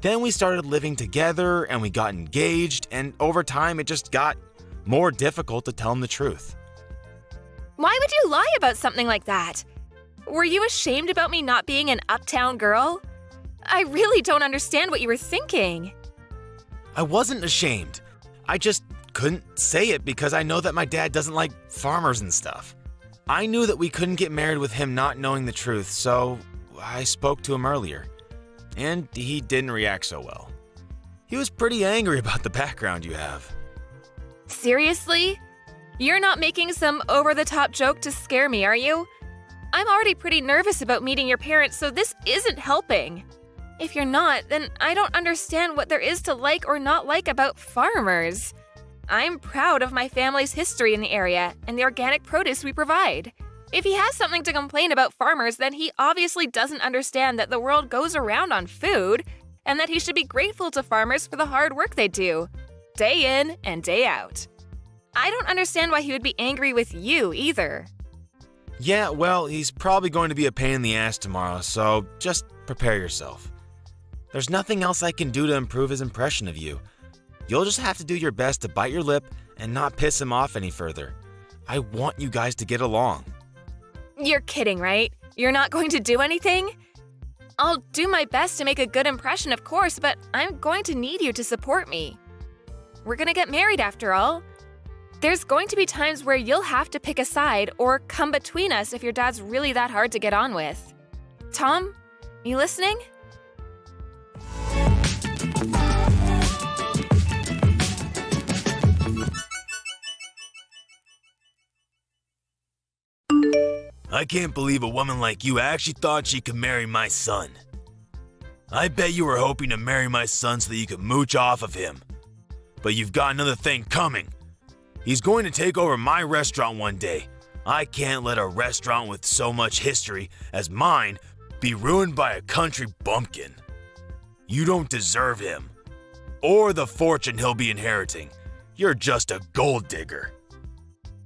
Then we started living together and we got engaged, and over time it just got more difficult to tell him the truth. Why would you lie about something like that? Were you ashamed about me not being an uptown girl? I really don't understand what you were thinking. I wasn't ashamed. I just couldn't say it because I know that my dad doesn't like farmers and stuff. I knew that we couldn't get married with him not knowing the truth, so I spoke to him earlier. And he didn't react so well. He was pretty angry about the background you have. Seriously? You're not making some over-the-top joke to scare me, are you? I'm already pretty nervous about meeting your parents, so this isn't helping. If you're not, then I don't understand what there is to like or not like about farmers. I'm proud of my family's history in the area and the organic produce we provide. If he has something to complain about farmers, then he obviously doesn't understand that the world goes around on food and that he should be grateful to farmers for the hard work they do, day in and day out. I don't understand why he would be angry with you either. Yeah, well, he's probably going to be a pain in the ass tomorrow, so just prepare yourself. There's nothing else I can do to improve his impression of you. You'll just have to do your best to bite your lip and not piss him off any further. I want you guys to get along. You're kidding, right? You're not going to do anything? I'll do my best to make a good impression, of course, but I'm going to need you to support me. We're gonna get married after all. There's going to be times where you'll have to pick a side or come between us if your dad's really that hard to get on with. Tom, you listening? I can't believe a woman like you actually thought she could marry my son. I bet you were hoping to marry my son so that you could mooch off of him. But you've got another thing coming. He's going to take over my restaurant one day. I can't let a restaurant with so much history as mine be ruined by a country bumpkin. You don't deserve him, or the fortune he'll be inheriting. You're just a gold digger.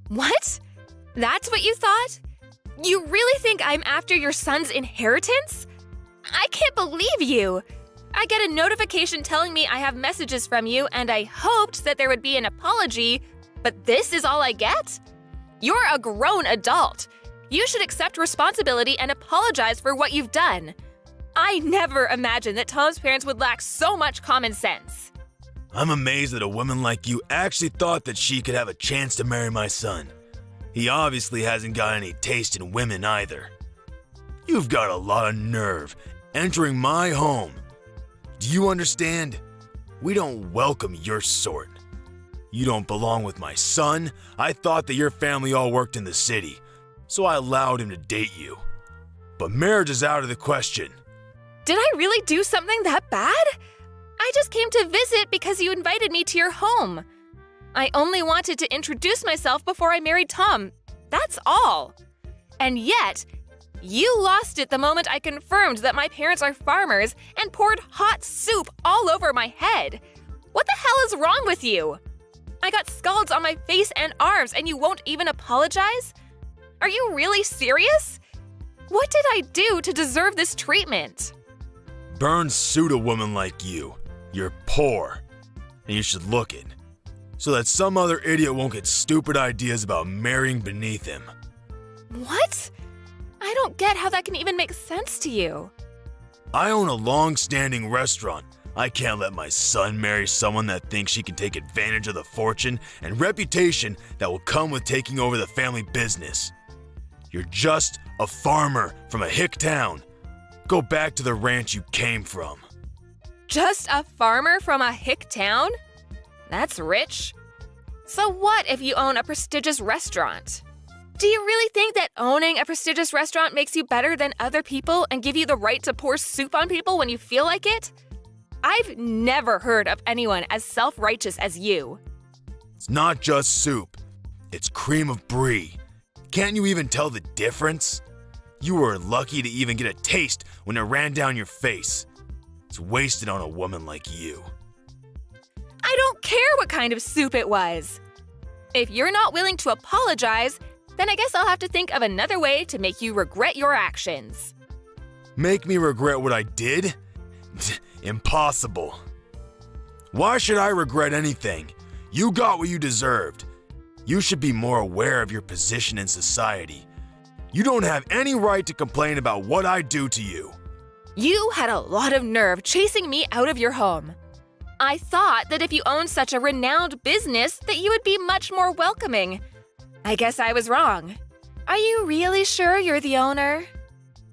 What? That's what you thought? You really think I'm after your son's inheritance? I can't believe you. I get a notification telling me I have messages from you, and I hoped that there would be an apology, but this is all I get? You're a grown adult. You should accept responsibility and apologize for what you've done. I never imagined that Tom's parents would lack so much common sense. I'm amazed that a woman like you actually thought that she could have a chance to marry my son. He obviously hasn't got any taste in women either. You've got a lot of nerve entering my home. Do you understand? We don't welcome your sort. You don't belong with my son. I thought that your family all worked in the city, so I allowed him to date you. But marriage is out of the question. Did I really do something that bad? I just came to visit because you invited me to your home. I only wanted to introduce myself before I married Tom. That's all. And yet, you lost it the moment I confirmed that my parents are farmers and poured hot soup all over my head. What the hell is wrong with you? I got scalds on my face and arms and you won't even apologize? Are you really serious? What did I do to deserve this treatment? Burns suit a woman like you. You're poor, and you should look it, so that some other idiot won't get stupid ideas about marrying beneath him. What? I don't get how that can even make sense to you. I own a long-standing restaurant. I can't let my son marry someone that thinks she can take advantage of the fortune and reputation that will come with taking over the family business. You're just a farmer from a hick town. Go back to the ranch you came from. Just a farmer from a hick town? That's rich. So what if you own a prestigious restaurant? Do you really think that owning a prestigious restaurant makes you better than other people and give you the right to pour soup on people when you feel like it? I've never heard of anyone as self-righteous as you. It's not just soup. It's cream of brie. Can't you even tell the difference? You were lucky to even get a taste when it ran down your face. It's wasted on a woman like you. I don't care what kind of soup it was. If you're not willing to apologize, then I guess I'll have to think of another way to make you regret your actions. Make me regret what I did? Impossible. Why should I regret anything? You got what you deserved. You should be more aware of your position in society. You don't have any right to complain about what I do to you. You had a lot of nerve chasing me out of your home. I thought that if you owned such a renowned business that you would be much more welcoming. I guess I was wrong. Are you really sure you're the owner?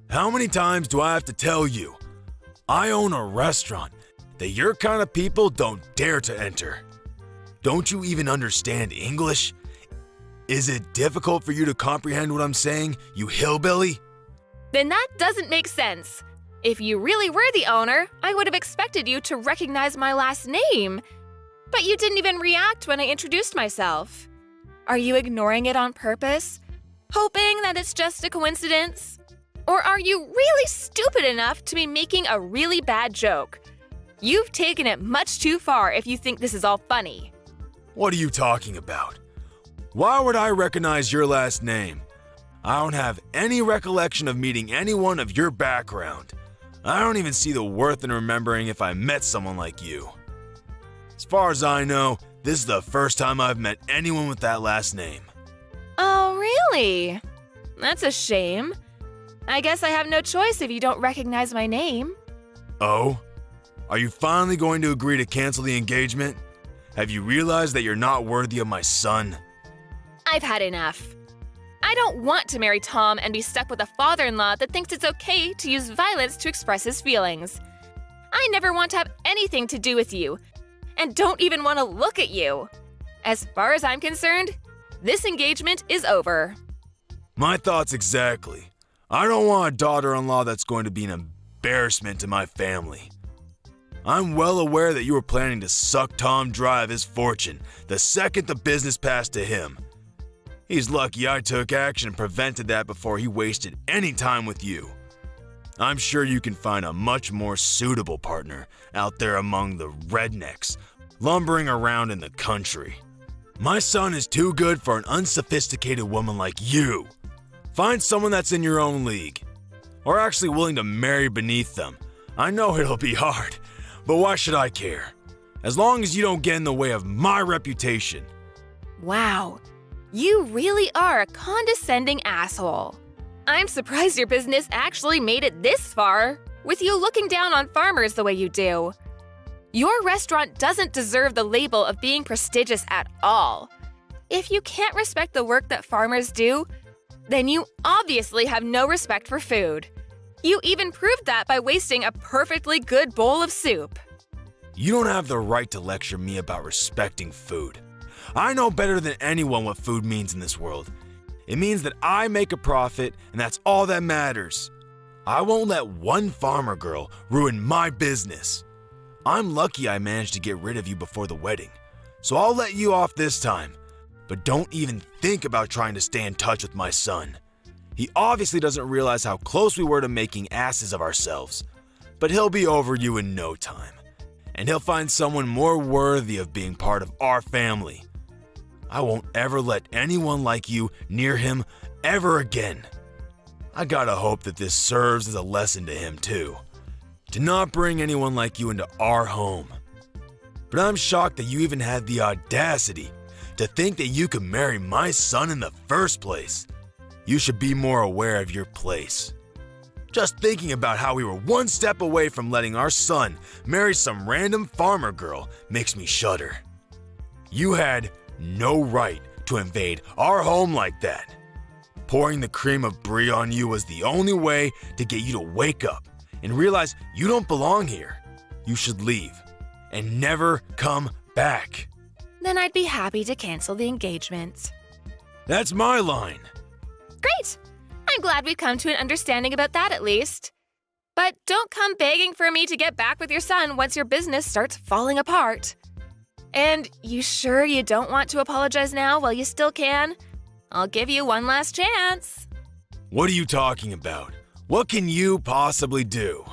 How many times do I have to tell you? I own a restaurant that your kind of people don't dare to enter. Don't you even understand English? Is it difficult for you to comprehend what I'm saying, you hillbilly? Then that doesn't make sense. If you really were the owner, I would have expected you to recognize my last name. But you didn't even react when I introduced myself. Are you ignoring it on purpose? Hoping that it's just a coincidence? Or are you really stupid enough to be making a really bad joke? You've taken it much too far if you think this is all funny. What are you talking about? Why would I recognize your last name? I don't have any recollection of meeting anyone of your background. I don't even see the worth in remembering if I met someone like you. As far as I know, this is the first time I've met anyone with that last name. Oh, really? That's a shame. I guess I have no choice if you don't recognize my name. Oh? Are you finally going to agree to cancel the engagement? Have you realized that you're not worthy of my son? I've had enough. I don't want to marry Tom and be stuck with a father-in-law that thinks it's okay to use violence to express his feelings. I never want to have anything to do with you, and don't even want to look at you. As far as I'm concerned, this engagement is over. My thoughts exactly. I don't want a daughter-in-law that's going to be an embarrassment to my family. I'm well aware that you were planning to suck Tom dry of his fortune the second the business passed to him. He's lucky I took action and prevented that before he wasted any time with you. I'm sure you can find a much more suitable partner out there among the rednecks lumbering around in the country. My son is too good for an unsophisticated woman like you. Find someone that's in your own league, or actually willing to marry beneath them. I know it'll be hard, but why should I care? As long as you don't get in the way of my reputation. Wow, you really are a condescending asshole. I'm surprised your business actually made it this far, with you looking down on farmers the way you do. Your restaurant doesn't deserve the label of being prestigious at all. If you can't respect the work that farmers do, then you obviously have no respect for food. You even proved that by wasting a perfectly good bowl of soup. You don't have the right to lecture me about respecting food. I know better than anyone what food means in this world. It means that I make a profit, and that's all that matters. I won't let one farmer girl ruin my business. I'm lucky I managed to get rid of you before the wedding, so I'll let you off this time. But don't even think about trying to stay in touch with my son. He obviously doesn't realize how close we were to making asses of ourselves, but he'll be over you in no time, and he'll find someone more worthy of being part of our family. I won't ever let anyone like you near him ever again. I gotta hope that this serves as a lesson to him too, to not bring anyone like you into our home. But I'm shocked that you even had the audacity to think that you could marry my son in the first place. You should be more aware of your place. Just thinking about how we were one step away from letting our son marry some random farmer girl makes me shudder. You had no right to invade our home like that. Pouring the cream of brie on you was the only way to get you to wake up and realize you don't belong here. You should leave and never come back. Then I'd be happy to cancel the engagement. That's my line. Great! I'm glad we've come to an understanding about that at least. But don't come begging for me to get back with your son once your business starts falling apart. And you sure you don't want to apologize now while you still can? I'll give you one last chance. What are you talking about? What can you possibly do?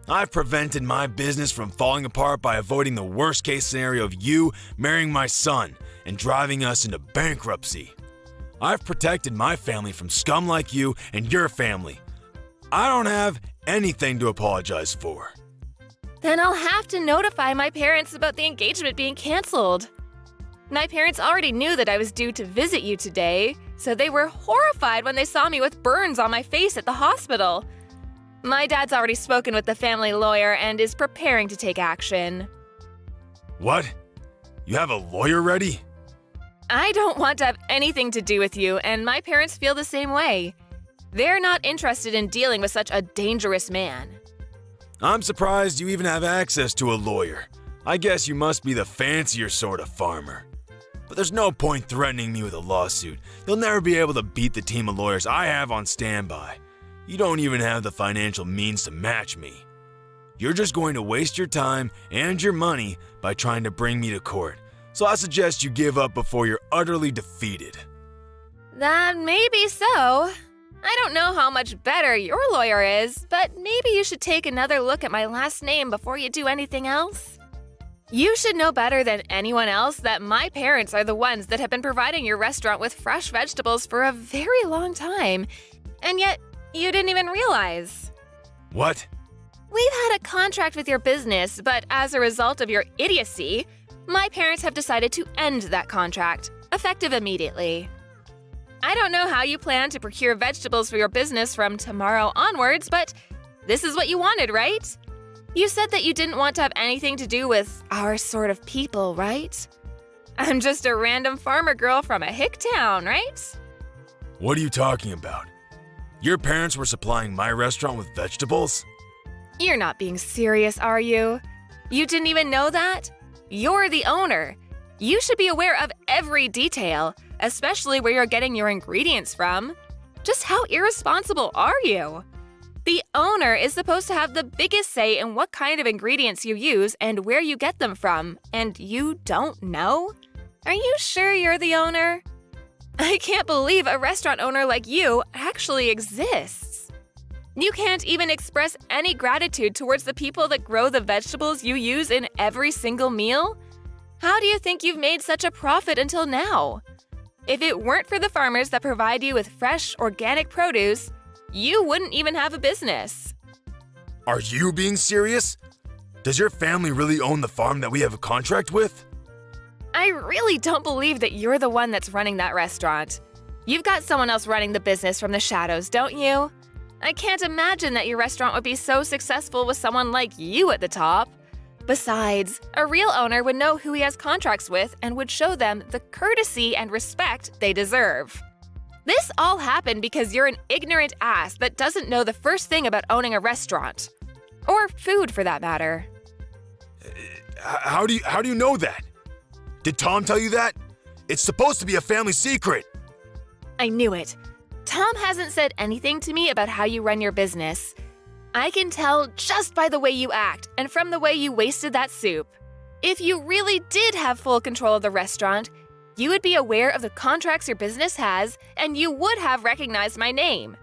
I've prevented my business from falling apart by avoiding the worst case scenario of you marrying my son and driving us into bankruptcy. I've protected my family from scum like you and your family. I don't have anything to apologize for. Then I'll have to notify my parents about the engagement being canceled. My parents already knew that I was due to visit you today, so they were horrified when they saw me with burns on my face at the hospital. My dad's already spoken with the family lawyer and is preparing to take action. What? You have a lawyer ready? I don't want to have anything to do with you, and my parents feel the same way. They're not interested in dealing with such a dangerous man. I'm surprised you even have access to a lawyer. I guess you must be the fancier sort of farmer. But there's no point threatening me with a lawsuit. You'll never be able to beat the team of lawyers I have on standby. You don't even have the financial means to match me. You're just going to waste your time and your money by trying to bring me to court. So I suggest you give up before you're utterly defeated. That may be so. I don't know how much better your lawyer is, but maybe you should take another look at my last name before you do anything else. You should know better than anyone else that my parents are the ones that have been providing your restaurant with fresh vegetables for a very long time, and yet you didn't even realize. What? We've had a contract with your business, but as a result of your idiocy, my parents have decided to end that contract, effective immediately. I don't know how you plan to procure vegetables for your business from tomorrow onwards, but this is what you wanted, right? You said that you didn't want to have anything to do with our sort of people, right? I'm just a random farmer girl from a hick town, right? What are you talking about? Your parents were supplying my restaurant with vegetables? You're not being serious, are you? You didn't even know that? You're the owner. You should be aware of every detail, especially where you're getting your ingredients from. Just how irresponsible are you? The owner is supposed to have the biggest say in what kind of ingredients you use and where you get them from, and you don't know? Are you sure you're the owner? I can't believe a restaurant owner like you actually exists. You can't even express any gratitude towards the people that grow the vegetables you use in every single meal? How do you think you've made such a profit until now? If it weren't for the farmers that provide you with fresh, organic produce, you wouldn't even have a business. Are you being serious? Does your family really own the farm that we have a contract with? I really don't believe that you're the one that's running that restaurant. You've got someone else running the business from the shadows, don't you? I can't imagine that your restaurant would be so successful with someone like you at the top. Besides, a real owner would know who he has contracts with and would show them the courtesy and respect they deserve. This all happened because you're an ignorant ass that doesn't know the first thing about owning a restaurant. Or food, for that matter. How do you know that? Did Tom tell you that? It's supposed to be a family secret. I knew it. Tom hasn't said anything to me about how you run your business. I can tell just by the way you act and from the way you wasted that soup. If you really did have full control of the restaurant, you would be aware of the contracts your business has, and you would have recognized my name.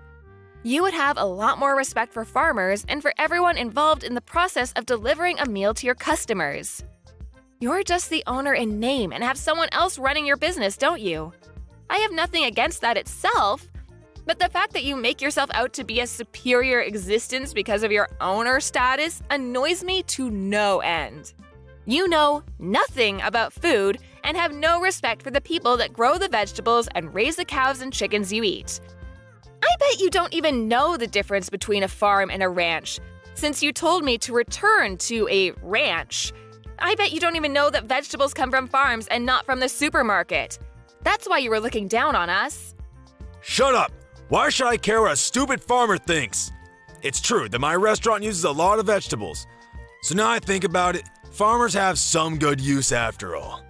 You would have a lot more respect for farmers and for everyone involved in the process of delivering a meal to your customers. You're just the owner in name and have someone else running your business, don't you? I have nothing against that itself, but the fact that you make yourself out to be a superior existence because of your owner status annoys me to no end. You know nothing about food and have no respect for the people that grow the vegetables and raise the cows and chickens you eat. I bet you don't even know the difference between a farm and a ranch, since you told me to return to a ranch. I bet you don't even know that vegetables come from farms and not from the supermarket. That's why you were looking down on us. Shut up! Why should I care what a stupid farmer thinks? It's true that my restaurant uses a lot of vegetables. So now I think about it, farmers have some good use after all.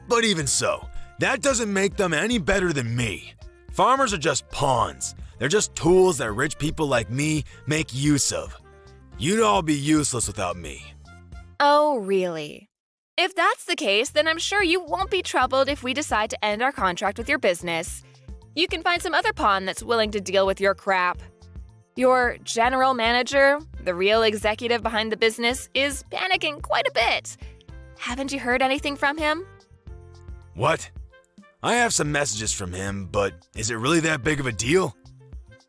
But even so, that doesn't make them any better than me. Farmers are just pawns. They're just tools that rich people like me make use of. You'd all be useless without me. Oh, really? If that's the case, then I'm sure you won't be troubled if we decide to end our contract with your business. You can find some other pawn that's willing to deal with your crap. Your general manager, the real executive behind the business, is panicking quite a bit. Haven't you heard anything from him? What? I have some messages from him, but is it really that big of a deal?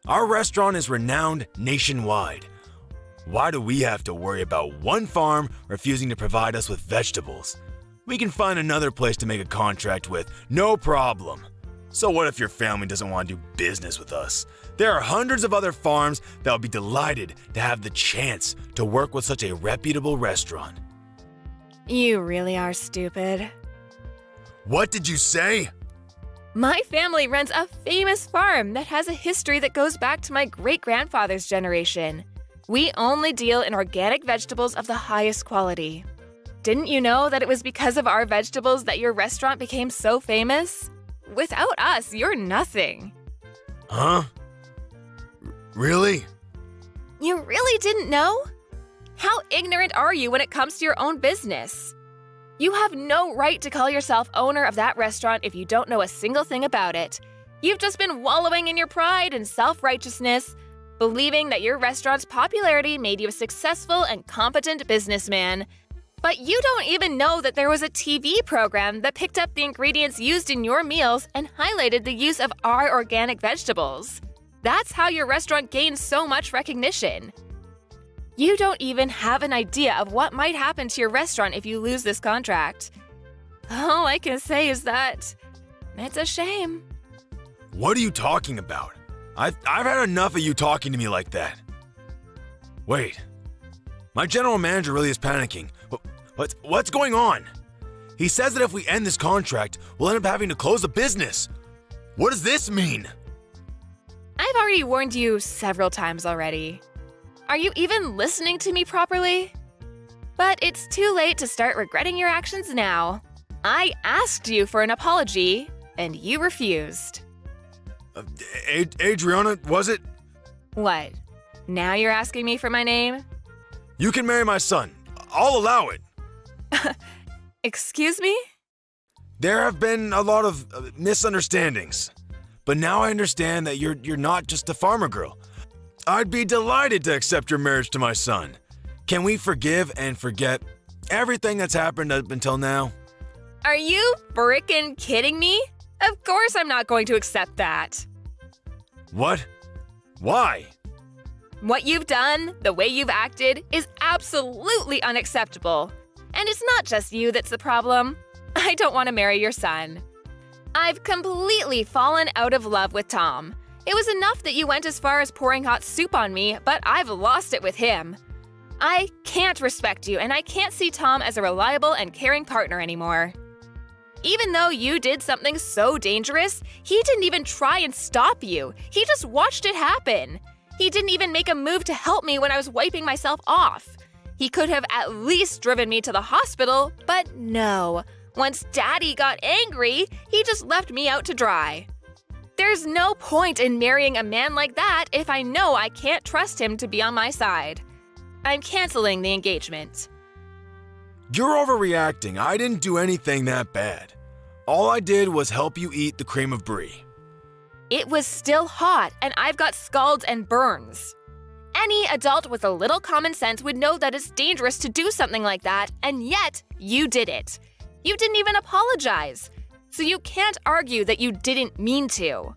Our restaurant is renowned nationwide. Why do we have to worry about one farm refusing to provide us with vegetables? We can find another place to make a contract with, no problem. So what if your family doesn't want to do business with us? There are hundreds of other farms that would be delighted to have the chance to work with such a reputable restaurant. You really are stupid. What did you say? My family runs a famous farm that has a history that goes back to my great-grandfather's generation. We only deal in organic vegetables of the highest quality. Didn't you know that it was because of our vegetables that your restaurant became so famous? Without us, you're nothing. Huh? Really? You really didn't know? How ignorant are you when it comes to your own business? You have no right to call yourself owner of that restaurant if you don't know a single thing about it. You've just been wallowing in your pride and self-righteousness, believing that your restaurant's popularity made you a successful and competent businessman. But you don't even know that there was a TV program that picked up the ingredients used in your meals and highlighted the use of our organic vegetables. That's how your restaurant gained so much recognition. You don't even have an idea of what might happen to your restaurant if you lose this contract. All I can say is that it's a shame. What are you talking about? I've had enough of you talking to me like that. Wait. My general manager really is panicking. What's going on? He says that if we end this contract, we'll end up having to close the business. What does this mean? I've already warned you several times already. Are you even listening to me properly? But it's too late to start regretting your actions now. I asked you for an apology, and you refused. Adriana, was it? What? Now you're asking me for my name? You can marry my son. I'll allow it. Excuse me? There have been a lot of misunderstandings. But now I understand that you're not just a farmer girl. I'd be delighted to accept your marriage to my son. Can we forgive and forget everything that's happened up until now? Are you frickin' kidding me? Of course I'm not going to accept that. What? Why? What you've done, the way you've acted, is absolutely unacceptable. And it's not just you that's the problem. I don't want to marry your son. I've completely fallen out of love with Tom. It was enough that you went as far as pouring hot soup on me, but I've lost it with him. I can't respect you, and I can't see Tom as a reliable and caring partner anymore. Even though you did something so dangerous, he didn't even try and stop you. He just watched it happen. He didn't even make a move to help me when I was wiping myself off. He could have at least driven me to the hospital, but no. Once Daddy got angry, he just left me out to dry. There's no point in marrying a man like that if I know I can't trust him to be on my side. I'm canceling the engagement. You're overreacting. I didn't do anything that bad. All I did was help you eat the cream of brie. It was still hot, and I've got scalds and burns. Any adult with a little common sense would know that it's dangerous to do something like that, and yet you did it. You didn't even apologize. So you can't argue that you didn't mean to.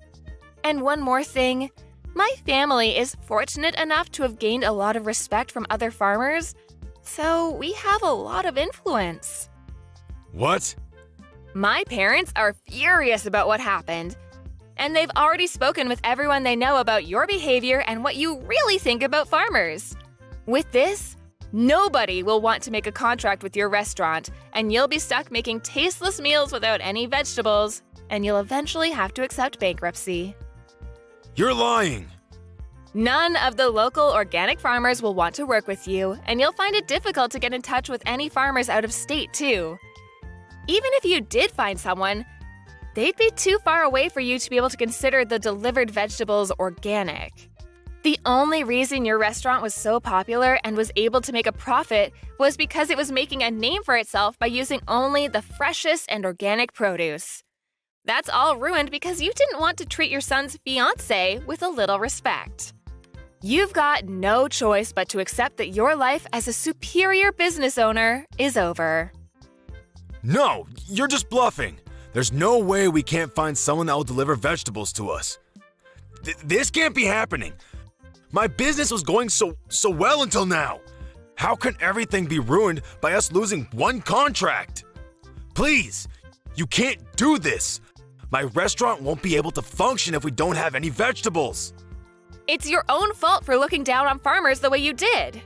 And one more thing, my family is fortunate enough to have gained a lot of respect from other farmers, so we have a lot of influence. What? My parents are furious about what happened, and they've already spoken with everyone they know about your behavior and what you really think about farmers. With this, nobody will want to make a contract with your restaurant, and you'll be stuck making tasteless meals without any vegetables, and you'll eventually have to accept bankruptcy. You're lying. None of the local organic farmers will want to work with you, and you'll find it difficult to get in touch with any farmers out of state, too. Even if you did find someone, they'd be too far away for you to be able to consider the delivered vegetables organic. The only reason your restaurant was so popular and was able to make a profit was because it was making a name for itself by using only the freshest and organic produce. That's all ruined because you didn't want to treat your son's fiancé with a little respect. You've got no choice but to accept that your life as a superior business owner is over. No, you're just bluffing. There's no way we can't find someone that will deliver vegetables to us. This can't be happening. My business was going so well until now. How can everything be ruined by us losing one contract? Please, you can't do this. My restaurant won't be able to function if we don't have any vegetables. It's your own fault for looking down on farmers the way you did.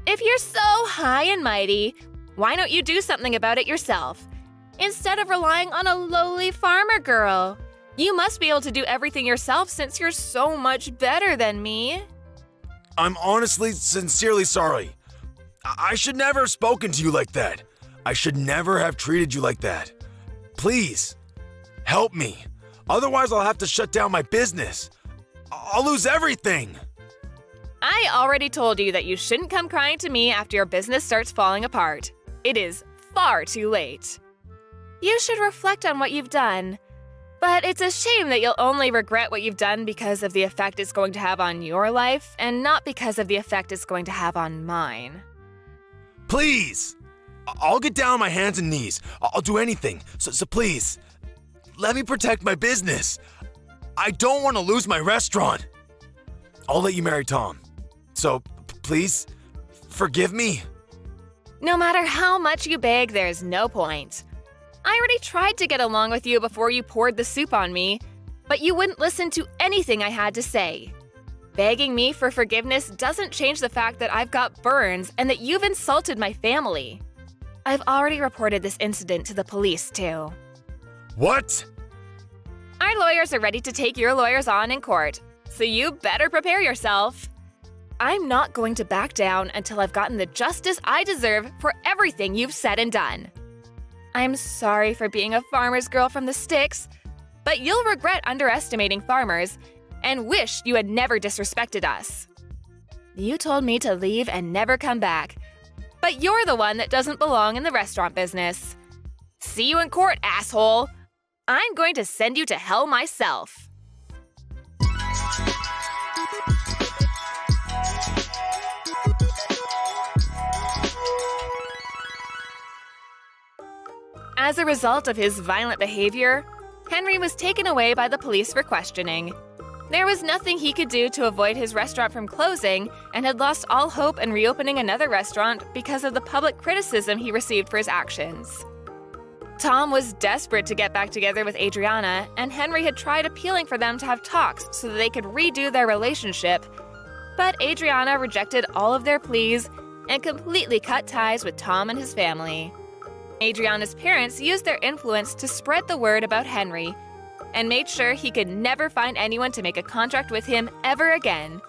If you're so high and mighty, why don't you do something about it yourself? Instead of relying on a lowly farmer girl. You must be able to do everything yourself since you're so much better than me. I'm honestly, sincerely sorry. I should never have spoken to you like that. I should never have treated you like that. Please, help me. Otherwise, I'll have to shut down my business. I'll lose everything. I already told you that you shouldn't come crying to me after your business starts falling apart. It is far too late. You should reflect on what you've done. But it's a shame that you'll only regret what you've done because of the effect it's going to have on your life and not because of the effect it's going to have on mine. Please! I'll get down on my hands and knees. I'll do anything. So please, let me protect my business. I don't want to lose my restaurant. I'll let you marry Tom. So please, forgive me. No matter how much you beg, there's no point. I already tried to get along with you before you poured the soup on me, but you wouldn't listen to anything I had to say. Begging me for forgiveness doesn't change the fact that I've got burns and that you've insulted my family. I've already reported this incident to the police, too. What? Our lawyers are ready to take your lawyers on in court, so you better prepare yourself. I'm not going to back down until I've gotten the justice I deserve for everything you've said and done. I'm sorry for being a farmer's girl from the sticks, But you'll regret underestimating farmers and wish you had never disrespected us. You told me to leave and never come back, but you're the one that doesn't belong in the restaurant business. See you in court, asshole! I'm going to send you to hell myself. As a result of his violent behavior, Henry was taken away by the police for questioning. There was nothing he could do to avoid his restaurant from closing and had lost all hope in reopening another restaurant because of the public criticism he received for his actions. Tom was desperate to get back together with Adriana, and Henry had tried appealing for them to have talks so that they could redo their relationship. But Adriana rejected all of their pleas and completely cut ties with Tom and his family. Adriana's parents used their influence to spread the word about Henry and made sure he could never find anyone to make a contract with him ever again.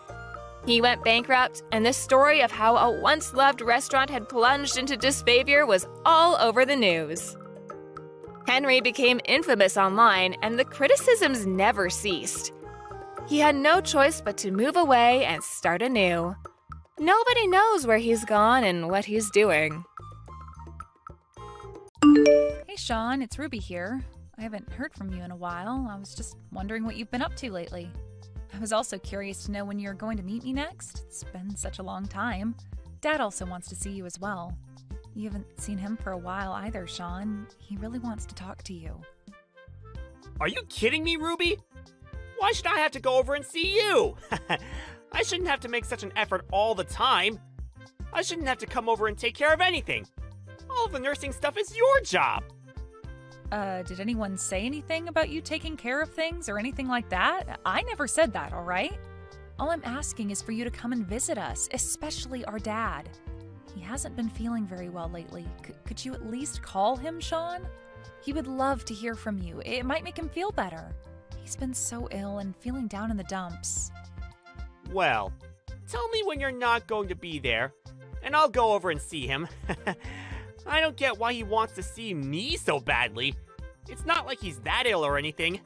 He went bankrupt, and the story of how a once-loved restaurant had plunged into disfavor was all over the news. Henry became infamous online, and the criticisms never ceased. He had no choice but to move away and start anew. Nobody knows where he's gone and what he's doing. Hey, Sean, it's Ruby here. I haven't heard from you in a while. I was just wondering what you've been up to lately. I was also curious to know when you're going to meet me next. It's been such a long time. Dad also wants to see you as well. You haven't seen him for a while either, Sean. He really wants to talk to you. Are you kidding me, Ruby? Why should I have to go over and see you? I shouldn't have to make such an effort all the time. I shouldn't have to come over and take care of anything. All of the nursing stuff is your job. Did anyone say anything about you taking care of things or anything like that? I never said that, all right? All I'm asking is for you to come and visit us, especially our dad. He hasn't been feeling very well lately. Could you at least call him, Sean? He would love to hear from you. It might make him feel better. He's been so ill and feeling down in the dumps. Well, tell me when you're not going to be there, and I'll go over and see him. I don't get why he wants to see me so badly. It's not like he's that ill or anything.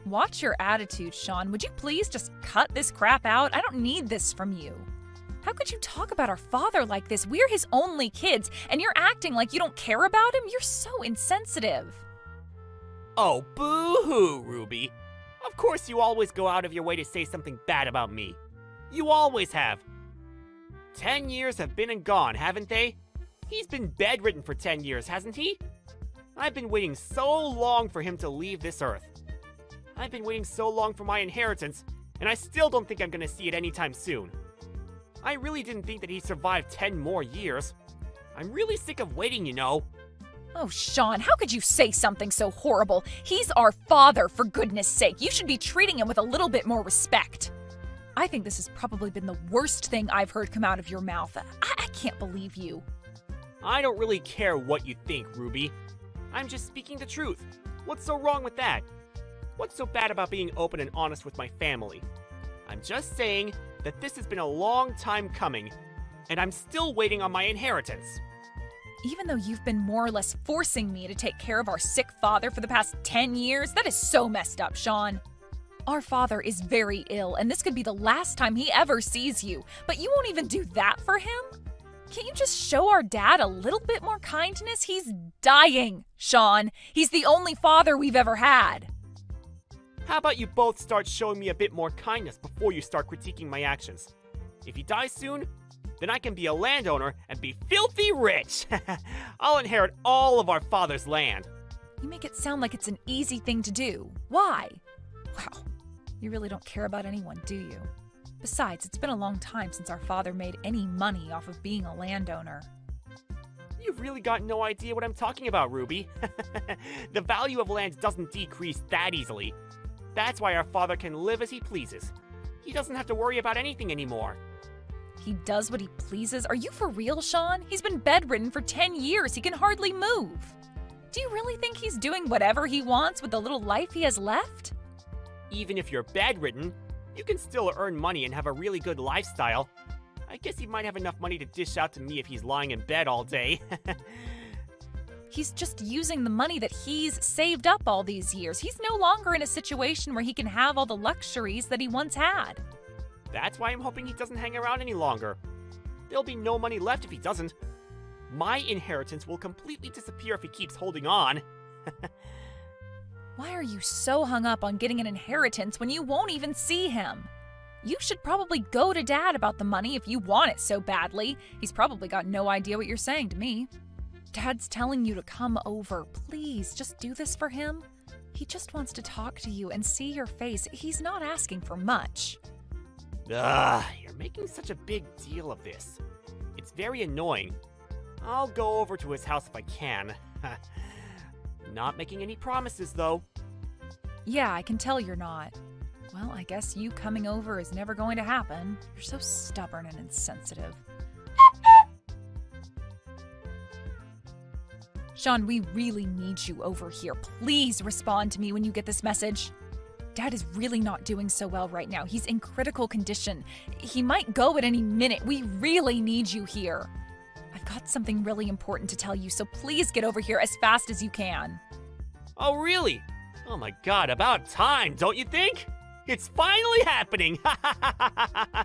Watch your attitude, Sean. Would you please just cut this crap out? I don't need this from you. How could you talk about our father like this? We're his only kids, and you're acting like you don't care about him? You're so insensitive. Oh, boo-hoo, Ruby. Of course you always go out of your way to say something bad about me. You always have. 10 years have been and gone, haven't they? He's been bedridden for 10 years, hasn't he? I've been waiting so long for him to leave this earth. I've been waiting so long for my inheritance, and I still don't think I'm gonna see it anytime soon. I really didn't think that he'd survive 10 more years. I'm really sick of waiting, you know. Oh, Sean, how could you say something so horrible? He's our father, for goodness sake. You should be treating him with a little bit more respect. I think this has probably been the worst thing I've heard come out of your mouth. I can't believe you. I don't really care what you think, Ruby. I'm just speaking the truth. What's so wrong with that? What's so bad about being open and honest with my family? I'm just saying that this has been a long time coming, and I'm still waiting on my inheritance. Even though you've been more or less forcing me to take care of our sick father for the past 10 years, that is so messed up, Sean. Our father is very ill, and this could be the last time he ever sees you, but you won't even do that for him? Can't you just show our dad a little bit more kindness? He's dying, Sean. He's the only father we've ever had. How about you both start showing me a bit more kindness before you start critiquing my actions? If he dies soon, then I can be a landowner and be filthy rich. I'll inherit all of our father's land. You make it sound like it's an easy thing to do. Why? Wow, you really don't care about anyone, do you? Besides, it's been a long time since our father made any money off of being a landowner. You've really got no idea what I'm talking about, Ruby. The value of land doesn't decrease that easily. That's why our father can live as he pleases. He doesn't have to worry about anything anymore. He does what he pleases? Are you for real, Sean? He's been bedridden for 10 years. He can hardly move. Do you really think he's doing whatever he wants with the little life he has left? Even if you're bedridden, you can still earn money and have a really good lifestyle. I guess he might have enough money to dish out to me if he's lying in bed all day. He's just using the money that he's saved up all these years. He's no longer in a situation where he can have all the luxuries that he once had. That's why I'm hoping he doesn't hang around any longer. There'll be no money left if he doesn't. My inheritance will completely disappear if he keeps holding on. Why are you so hung up on getting an inheritance when you won't even see him? You should probably go to Dad about the money if you want it so badly. He's probably got no idea what you're saying to me. Dad's telling you to come over. Please, just do this for him. He just wants to talk to you and see your face. He's not asking for much. You're making such a big deal of this. It's very annoying. I'll go over to his house if I can. Not making any promises, though. Yeah, I can tell you're not. Well, I guess you coming over is never going to happen. You're so stubborn and insensitive. Sean, we really need you over here. Please respond to me when you get this message. Dad is really not doing so well right now. He's in critical condition. He might go at any minute. We really need you here. I've got something really important to tell you, so please get over here as fast as you can. Oh, really? Oh my god, about time, don't you think? It's finally happening! Huh?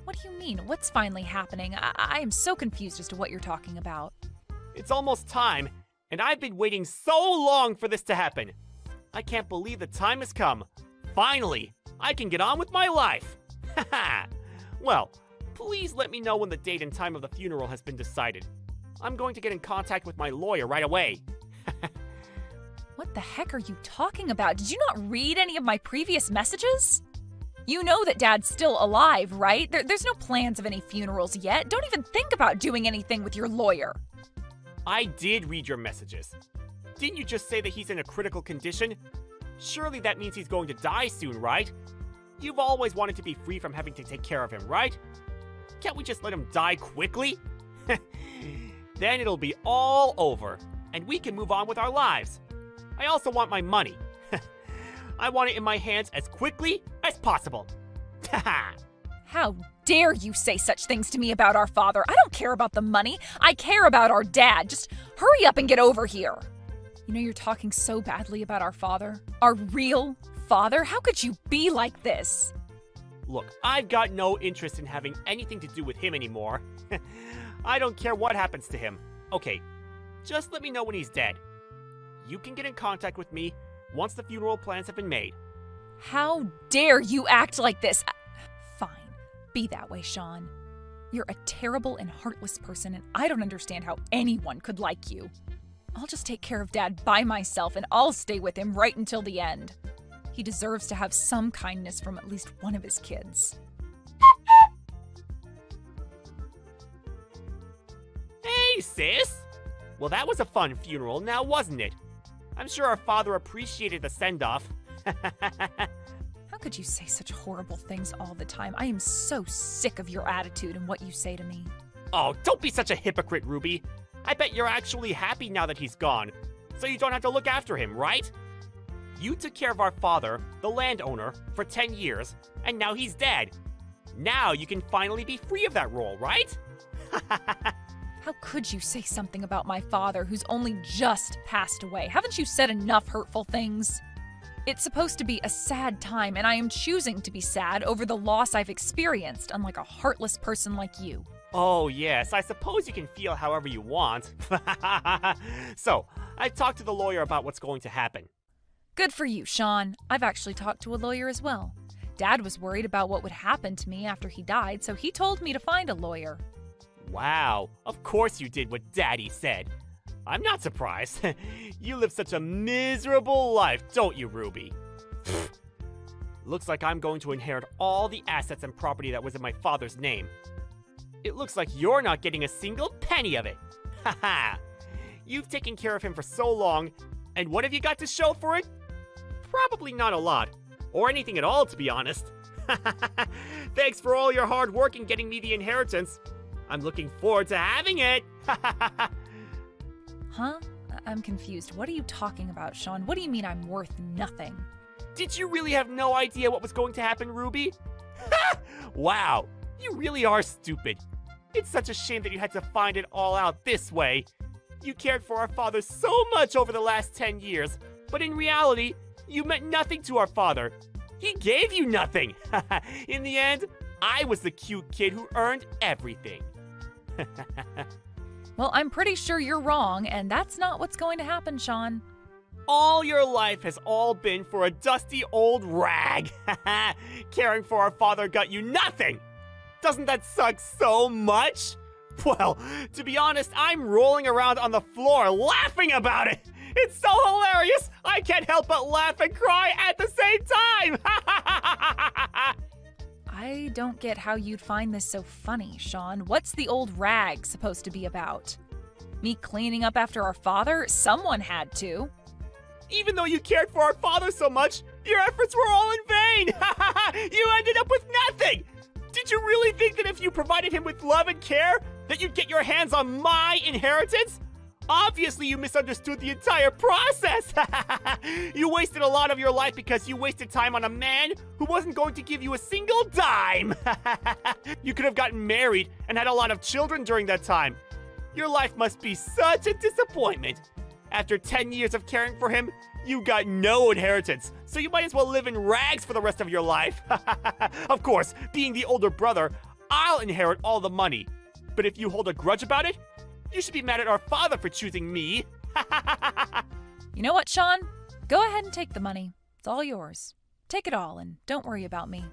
What do you mean? What's finally happening? I am so confused as to what you're talking about. It's almost time, and I've been waiting so long for this to happen. I can't believe the time has come. Finally, I can get on with my life. Well, please let me know when the date and time of the funeral has been decided. I'm going to get in contact with my lawyer right away. What the heck are you talking about? Did you not read any of my previous messages? You know that Dad's still alive, right? There's no plans of any funerals yet. Don't even think about doing anything with your lawyer. I did read your messages. Didn't you just say that he's in a critical condition? Surely that means he's going to die soon, right? You've always wanted to be free from having to take care of him, right? Can't we just let him die quickly? Then it'll be all over, and we can move on with our lives. I also want my money. I want it in my hands as quickly as possible. How dare you say such things to me about our father? I don't care about the money. I care about our dad. Just hurry up and get over here. You know you're talking so badly about our father. Our real father? How could you be like this? Look, I've got no interest in having anything to do with him anymore. I don't care what happens to him. Okay, just let me know when he's dead. You can get in contact with me once the funeral plans have been made. How dare you act like this? Fine, be that way, Sean. You're a terrible and heartless person, and I don't understand how anyone could like you. I'll just take care of Dad by myself, and I'll stay with him right until the end. He deserves to have some kindness from at least one of his kids. Hey, sis! Well, that was a fun funeral, now wasn't it? I'm sure our father appreciated the send-off. How could you say such horrible things all the time? I am so sick of your attitude and what you say to me. Oh, don't be such a hypocrite, Ruby. I bet you're actually happy now that he's gone, so you don't have to look after him, right? You took care of our father, the landowner, for 10 years, and now he's dead. Now you can finally be free of that role, right? How could you say something about my father who's only just passed away? Haven't you said enough hurtful things? It's supposed to be a sad time, and I am choosing to be sad over the loss I've experienced, unlike a heartless person like you. Oh, yes, I suppose you can feel however you want. So, I talked to the lawyer about what's going to happen. Good for you, Sean. I've actually talked to a lawyer as well. Dad was worried about what would happen to me after he died, so he told me to find a lawyer. Wow, of course you did what Daddy said. I'm not surprised. You live such a miserable life, don't you, Ruby? Looks like I'm going to inherit all the assets and property that was in my father's name. It looks like you're not getting a single penny of it. Haha. You've taken care of him for so long, and what have you got to show for it? Probably not a lot. Or anything at all, to be honest. Thanks for all your hard work in getting me the inheritance. I'm looking forward to having it. Huh? I'm confused. What are you talking about, Sean? What do you mean I'm worth nothing? Did you really have no idea what was going to happen, Ruby? Wow, you really are stupid. It's such a shame that you had to find it all out this way. You cared for our father so much over the last 10 years, but in reality, you meant nothing to our father. He gave you nothing. In the end, I was the cute kid who earned everything. Well, I'm pretty sure you're wrong, and that's not what's going to happen, Sean. All your life has all been for a dusty old rag. Caring for our father got you nothing. Doesn't that suck so much? Well, to be honest, I'm rolling around on the floor laughing about it. It's so hilarious. I can't help but laugh and cry at the same time. I don't get how you'd find this so funny, Sean. What's the old rag supposed to be about? Me cleaning up after our father? Someone had to. Even though you cared for our father so much, your efforts were all in vain. You ended up with nothing. Did you really think that if you provided him with love and care, that you'd get your hands on my inheritance? Obviously, you misunderstood the entire process. You wasted a lot of your life because you wasted time on a man who wasn't going to give you a single dime. You could have gotten married and had a lot of children during that time. Your life must be such a disappointment. After 10 years of caring for him, you got no inheritance, so you might as well live in rags for the rest of your life. Of course, being the older brother, I'll inherit all the money. But if you hold a grudge about it, you should be mad at our father for choosing me. You know what, Sean? Go ahead and take the money. It's all yours. Take it all and don't worry about me.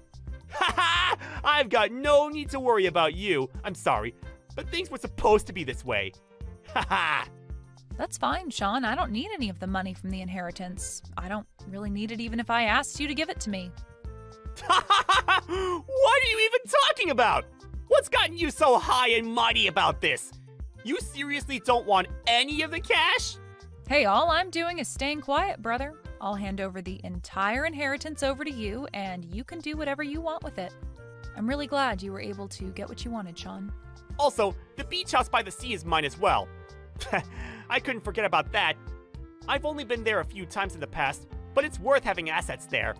I've got no need to worry about you. I'm sorry, but things were supposed to be this way. That's fine, Sean. I don't need any of the money from the inheritance. I don't really need it even if I asked you to give it to me. What are you even talking about? What's gotten you so high and mighty about this? You seriously don't want any of the cash? Hey, all I'm doing is staying quiet, brother. I'll hand over the entire inheritance over to you, and you can do whatever you want with it. I'm really glad you were able to get what you wanted, Sean. Also, the beach house by the sea is mine as well. I couldn't forget about that. I've only been there a few times in the past, but it's worth having assets there.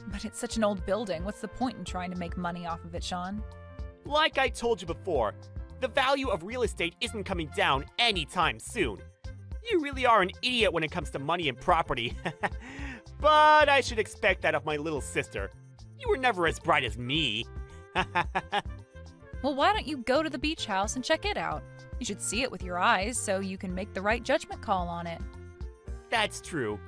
But it's such an old building. What's the point in trying to make money off of it, Sean? Like I told you before, the value of real estate isn't coming down anytime soon. You really are an idiot when it comes to money and property. But I should expect that of my little sister. You were never as bright as me. Well, why don't you go to the beach house and check it out? You should see it with your eyes so you can make the right judgment call on it. That's true.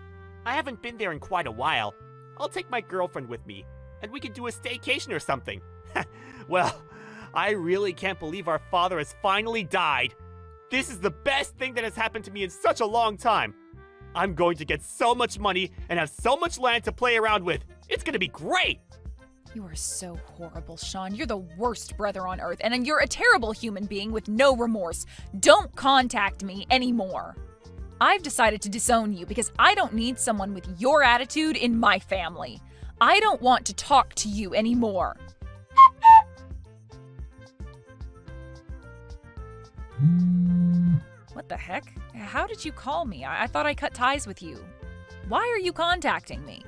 I haven't been there in quite a while. I'll take my girlfriend with me, and we could do a staycation or something. Well, I really can't believe our father has finally died. This is the best thing that has happened to me in such a long time. I'm going to get so much money and have so much land to play around with. It's going to be great. You are so horrible, Sean. You're the worst brother on earth, and you're a terrible human being with no remorse. Don't contact me anymore. I've decided to disown you because I don't need someone with your attitude in my family. I don't want to talk to you anymore. What the heck? How did you call me? I thought I cut ties with you. Why are you contacting me?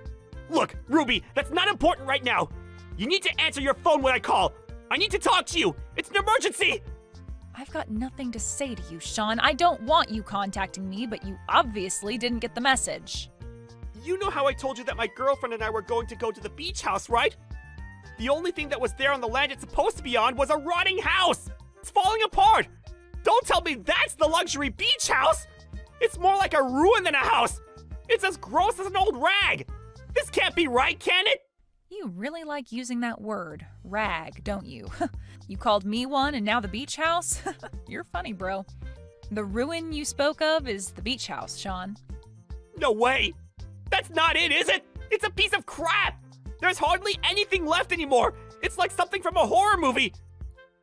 Look, Ruby, that's not important right now. You need to answer your phone when I call. I need to talk to you. It's an emergency. I've got nothing to say to you, Sean. I don't want you contacting me, but you obviously didn't get the message. You know how I told you that my girlfriend and I were going to go to the beach house, right? The only thing that was there on the land it's supposed to be on was a rotting house. It's falling apart. Don't tell me that's the luxury beach house. It's more like a ruin than a house. It's as gross as an old rag. This can't be right, can it? You really like using that word, rag, don't you? You called me one and now the beach house? You're funny, bro. The ruin you spoke of is the beach house, Sean. No way. That's not it, is it? It's a piece of crap. There's hardly anything left anymore. It's like something from a horror movie.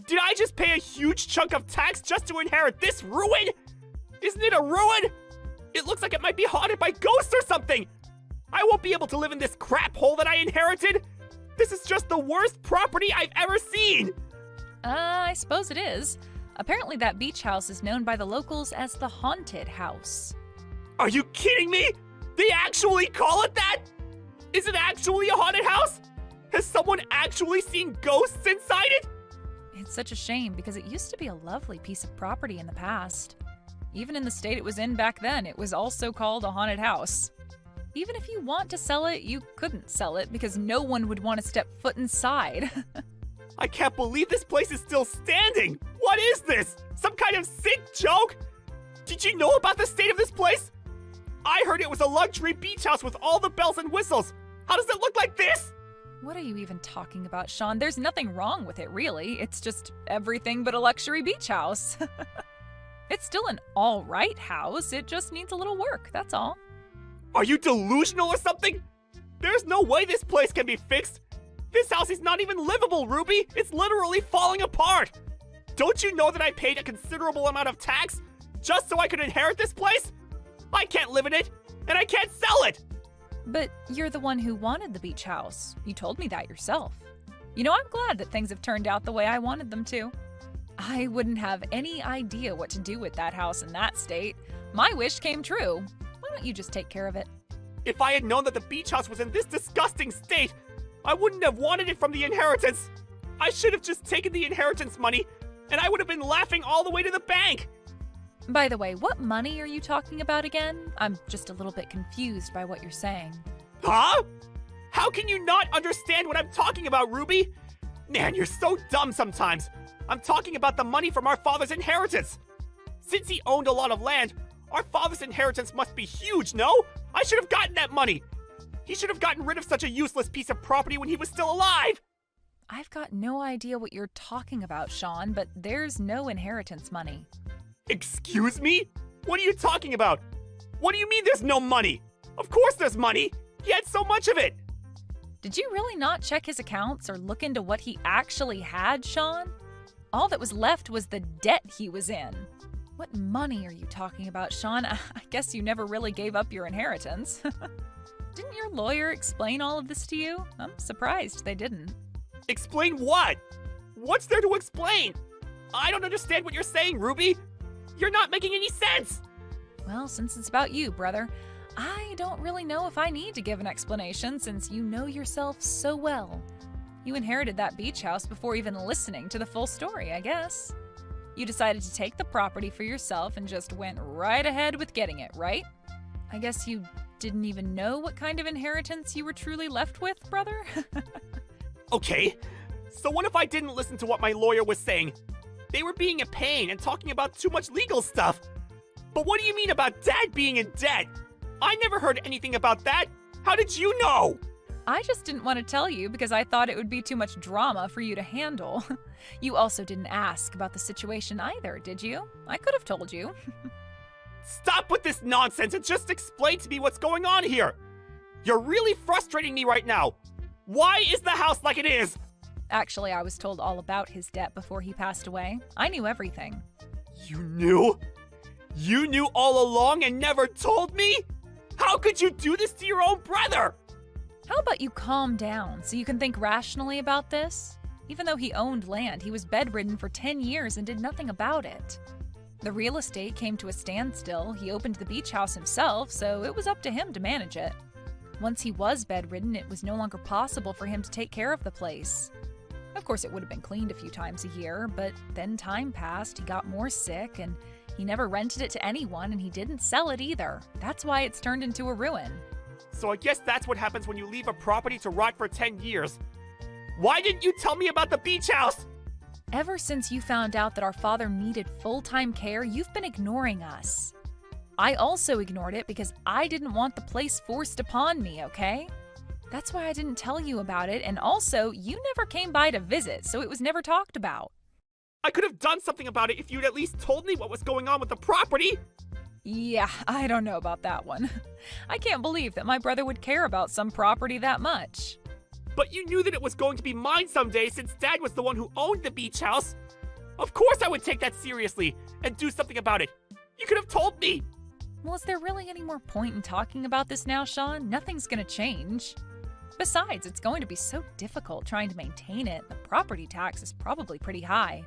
Did I just pay a huge chunk of tax just to inherit this ruin? Isn't it a ruin? It looks like it might be haunted by ghosts or something. I won't be able to live in this crap hole that I inherited. This is just the worst property I've ever seen. I suppose it is. Apparently that beach house is known by the locals as the haunted house. Are you kidding me? They actually call it that? Is it actually a haunted house? Has someone actually seen ghosts inside it? It's such a shame because it used to be a lovely piece of property in the past. Even in the state it was in back then, it was also called a haunted house. Even if you want to sell it, you couldn't sell it because no one would want to step foot inside. I can't believe this place is still standing! What is this? Some kind of sick joke? Did you know about the state of this place? I heard it was a luxury beach house with all the bells and whistles. How does it look like this? What are you even talking about, Sean? There's nothing wrong with it, really. It's just everything but a luxury beach house. It's still an all right house. It just needs a little work, that's all. Are you delusional or something? There's no way this place can be fixed. This house is not even livable, Ruby. It's literally falling apart. Don't you know that I paid a considerable amount of tax just so I could inherit this place? I can't live in it, and I can't sell it. But you're the one who wanted the beach house. You told me that yourself. You know, I'm glad that things have turned out the way I wanted them to. I wouldn't have any idea what to do with that house in that state. My wish came true. Why don't you just take care of it? If I had known that the beach house was in this disgusting state, I wouldn't have wanted it from the inheritance. I should have just taken the inheritance money, and I would have been laughing all the way to the bank. By the way, what money are you talking about again? I'm just a little bit confused by what you're saying. Huh? How can you not understand what I'm talking about, Ruby? Man, you're so dumb sometimes. I'm talking about the money from our father's inheritance. Since he owned a lot of land, our father's inheritance must be huge, no? I should have gotten that money. He should have gotten rid of such a useless piece of property when he was still alive. I've got no idea what you're talking about, Sean, but there's no inheritance money. Excuse me? What are you talking about? What do you mean there's no money? Of course there's money. He had so much of it. Did you really not check his accounts or look into what he actually had, Sean? All that was left was the debt he was in. What money are you talking about, Sean? I guess you never really gave up your inheritance. Didn't your lawyer explain all of this to you? I'm surprised they didn't. Explain what? What's there to explain? I don't understand what you're saying, Ruby. You're not making any sense. Well, since it's about you, brother, I don't really know if I need to give an explanation since you know yourself so well. You inherited that beach house before even listening to the full story, I guess. You decided to take the property for yourself and just went right ahead with getting it, right? I guess you didn't even know what kind of inheritance you were truly left with, brother? Okay, so what if I didn't listen to what my lawyer was saying? They were being a pain and talking about too much legal stuff. But what do you mean about Dad being in debt? I never heard anything about that. How did you know? I just didn't want to tell you because I thought it would be too much drama for you to handle. You also didn't ask about the situation either, did you? I could have told you. Stop with this nonsense and just explain to me what's going on here. You're really frustrating me right now. Why is the house like it is? Actually, I was told all about his debt before he passed away. I knew everything. You knew? You knew all along and never told me? How could you do this to your own brother? How about you calm down so you can think rationally about this? Even though he owned land, he was bedridden for 10 years and did nothing about it. The real estate came to a standstill. He opened the beach house himself, so it was up to him to manage it. Once he was bedridden, it was no longer possible for him to take care of the place. Of course, it would have been cleaned a few times a year, but then time passed, he got more sick, and he never rented it to anyone, and he didn't sell it either. That's why it's turned into a ruin. So I guess that's what happens when you leave a property to rot for 10 years. Why didn't you tell me about the beach house? Ever since you found out that our father needed full-time care, you've been ignoring us. I also ignored it because I didn't want the place forced upon me, okay? That's why I didn't tell you about it, and also, you never came by to visit, so it was never talked about. I could have done something about it if you'd at least told me what was going on with the property. Yeah, I don't know about that one. I can't believe that my brother would care about some property that much. But you knew that it was going to be mine someday since Dad was the one who owned the beach house. Of course I would take that seriously and do something about it. You could have told me. Well, is there really any more point in talking about this now, Sean? Nothing's gonna change. Besides, it's going to be so difficult trying to maintain it. The property tax is probably pretty high.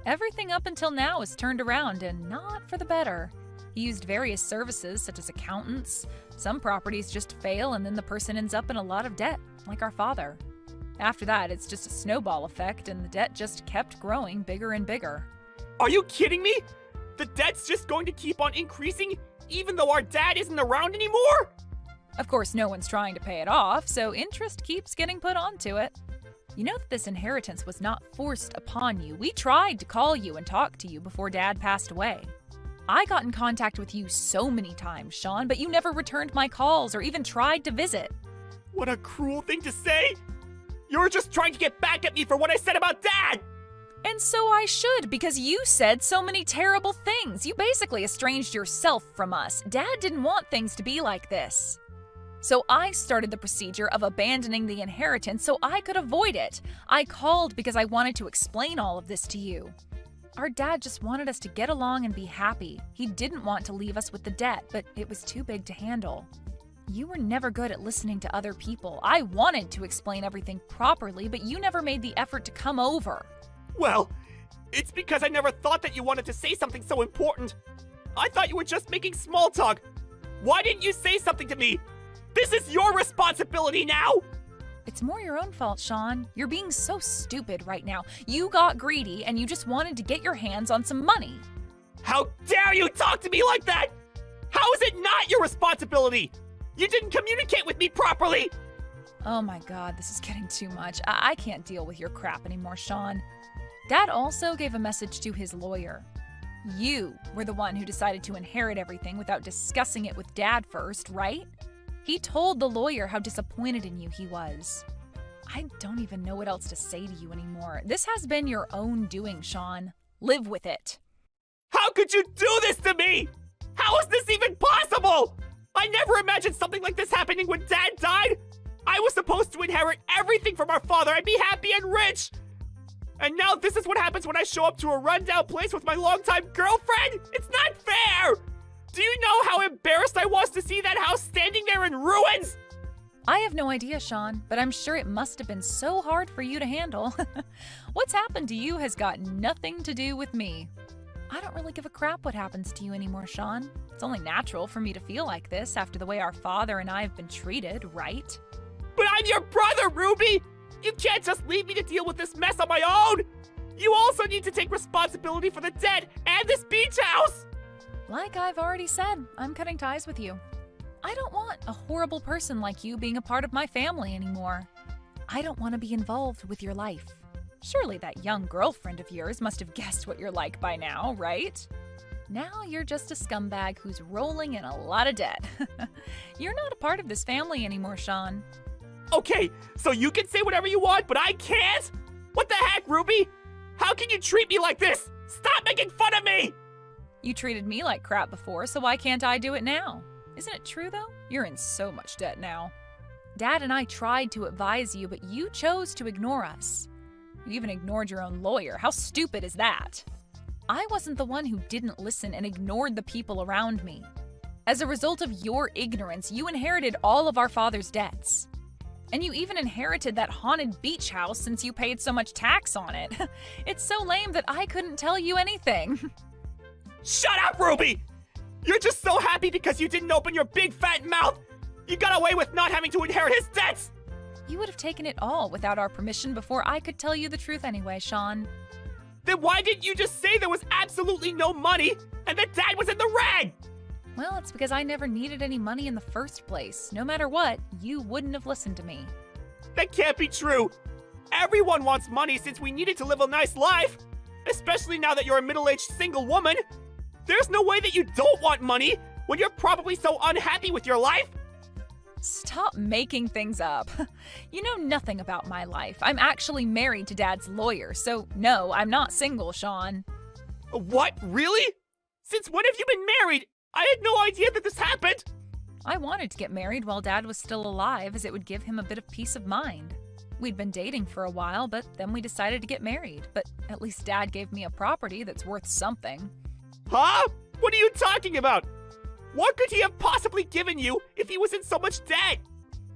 Everything up until now is turned around and not for the better. He used various services such as accountants. Some properties just fail and then the person ends up in a lot of debt, like our father. After that, it's just a snowball effect and the debt just kept growing bigger and bigger. Are you kidding me? The debt's just going to keep on increasing even though our dad isn't around anymore? Of course, no one's trying to pay it off, so interest keeps getting put onto it. You know that this inheritance was not forced upon you. We tried to call you and talk to you before Dad passed away. I got in contact with you so many times, Sean, but you never returned my calls or even tried to visit. What a cruel thing to say! You're just trying to get back at me for what I said about Dad! And so I should, because you said so many terrible things. You basically estranged yourself from us. Dad didn't want things to be like this. So I started the procedure of abandoning the inheritance so I could avoid it. I called because I wanted to explain all of this to you. Our dad just wanted us to get along and be happy. He didn't want to leave us with the debt, but it was too big to handle. You were never good at listening to other people. I wanted to explain everything properly, but you never made the effort to come over. Well, it's because I never thought that you wanted to say something so important. I thought you were just making small talk. Why didn't you say something to me? This is your responsibility now! It's more your own fault, Sean. You're being so stupid right now. You got greedy and you just wanted to get your hands on some money. How dare you talk to me like that? How is it not your responsibility? You didn't communicate with me properly! Oh my god, this is getting too much. I can't deal with your crap anymore, Sean. Dad also gave a message to his lawyer. You were the one who decided to inherit everything without discussing it with Dad first, right? He told the lawyer how disappointed in you he was. I don't even know what else to say to you anymore. This has been your own doing, Sean. Live with it. How could you do this to me? How is this even possible? I never imagined something like this happening when Dad died. I was supposed to inherit everything from our father and be happy and rich. And now this is what happens when I show up to a rundown place with my longtime girlfriend? It's not fair! Do you know how embarrassed I was to see that house standing there in ruins? I have no idea, Sean, but I'm sure it must have been so hard for you to handle. What's happened to you has got nothing to do with me. I don't really give a crap what happens to you anymore, Sean. It's only natural for me to feel like this after the way our father and I have been treated, right? But I'm your brother, Ruby! You can't just leave me to deal with this mess on my own! You also need to take responsibility for the debt and this beach house! Like I've already said, I'm cutting ties with you. I don't want a horrible person like you being a part of my family anymore. I don't want to be involved with your life. Surely that young girlfriend of yours must have guessed what you're like by now, right? Now you're just a scumbag who's rolling in a lot of debt. You're not a part of this family anymore, Sean. Okay, so you can say whatever you want, but I can't? What the heck, Ruby? How can you treat me like this? Stop making fun of me! You treated me like crap before, so why can't I do it now? Isn't it true, though? You're in so much debt now. Dad and I tried to advise you, but you chose to ignore us. You even ignored your own lawyer. How stupid is that? I wasn't the one who didn't listen and ignored the people around me. As a result of your ignorance, you inherited all of our father's debts. And you even inherited that haunted beach house since you paid so much tax on it. It's so lame that I couldn't tell you anything. Shut up, Ruby! You're just so happy because you didn't open your big fat mouth! You got away with not having to inherit his debts! You would have taken it all without our permission before I could tell you the truth anyway, Sean. Then why didn't you just say there was absolutely no money and that Dad was in the red? Well, it's because I never needed any money in the first place. No matter what, you wouldn't have listened to me. That can't be true! Everyone wants money since we needed to live a nice life! Especially now that you're a middle-aged single woman! There's no way that you don't want money when you're probably so unhappy with your life! Stop making things up. You know nothing about my life. I'm actually married to Dad's lawyer, so no, I'm not single, Sean. What? Really? Since when have you been married? I had no idea that this happened! I wanted to get married while Dad was still alive, as it would give him a bit of peace of mind. We'd been dating for a while, but then we decided to get married. But at least Dad gave me a property that's worth something. Huh? What are you talking about? What could he have possibly given you if he was in so much debt?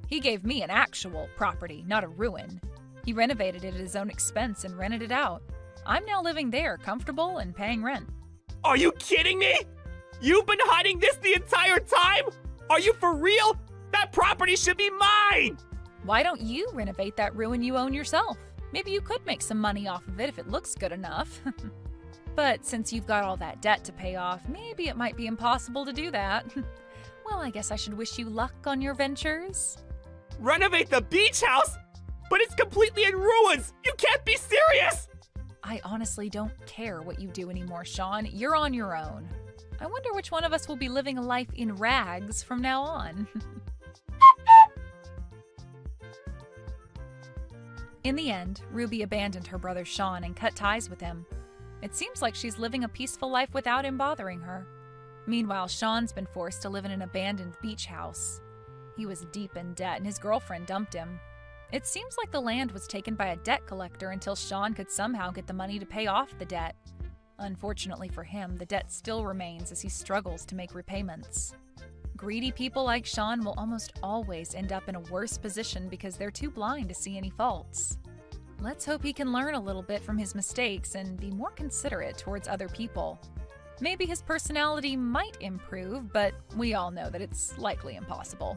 He gave me an actual property, not a ruin. He renovated it at his own expense and rented it out. I'm now living there, comfortable and paying rent. Are you kidding me? You've been hiding this the entire time? Are you for real? That property should be mine! Why don't you renovate that ruin you own yourself? Maybe you could make some money off of it if it looks good enough. But since you've got all that debt to pay off, maybe it might be impossible to do that. Well, I guess I should wish you luck on your ventures. Renovate the beach house? But it's completely in ruins! You can't be serious! I honestly don't care what you do anymore, Sean. You're on your own. I wonder which one of us will be living a life in rags from now on. In the end, Ruby abandoned her brother Sean and cut ties with him. It seems like she's living a peaceful life without him bothering her. Meanwhile, Sean's been forced to live in an abandoned beach house. He was deep in debt and his girlfriend dumped him. It seems like the land was taken by a debt collector until Sean could somehow get the money to pay off the debt. Unfortunately for him, the debt still remains as he struggles to make repayments. Greedy people like Sean will almost always end up in a worse position because they're too blind to see any faults. Let's hope he can learn a little bit from his mistakes and be more considerate towards other people. Maybe his personality might improve, but we all know that it's likely impossible.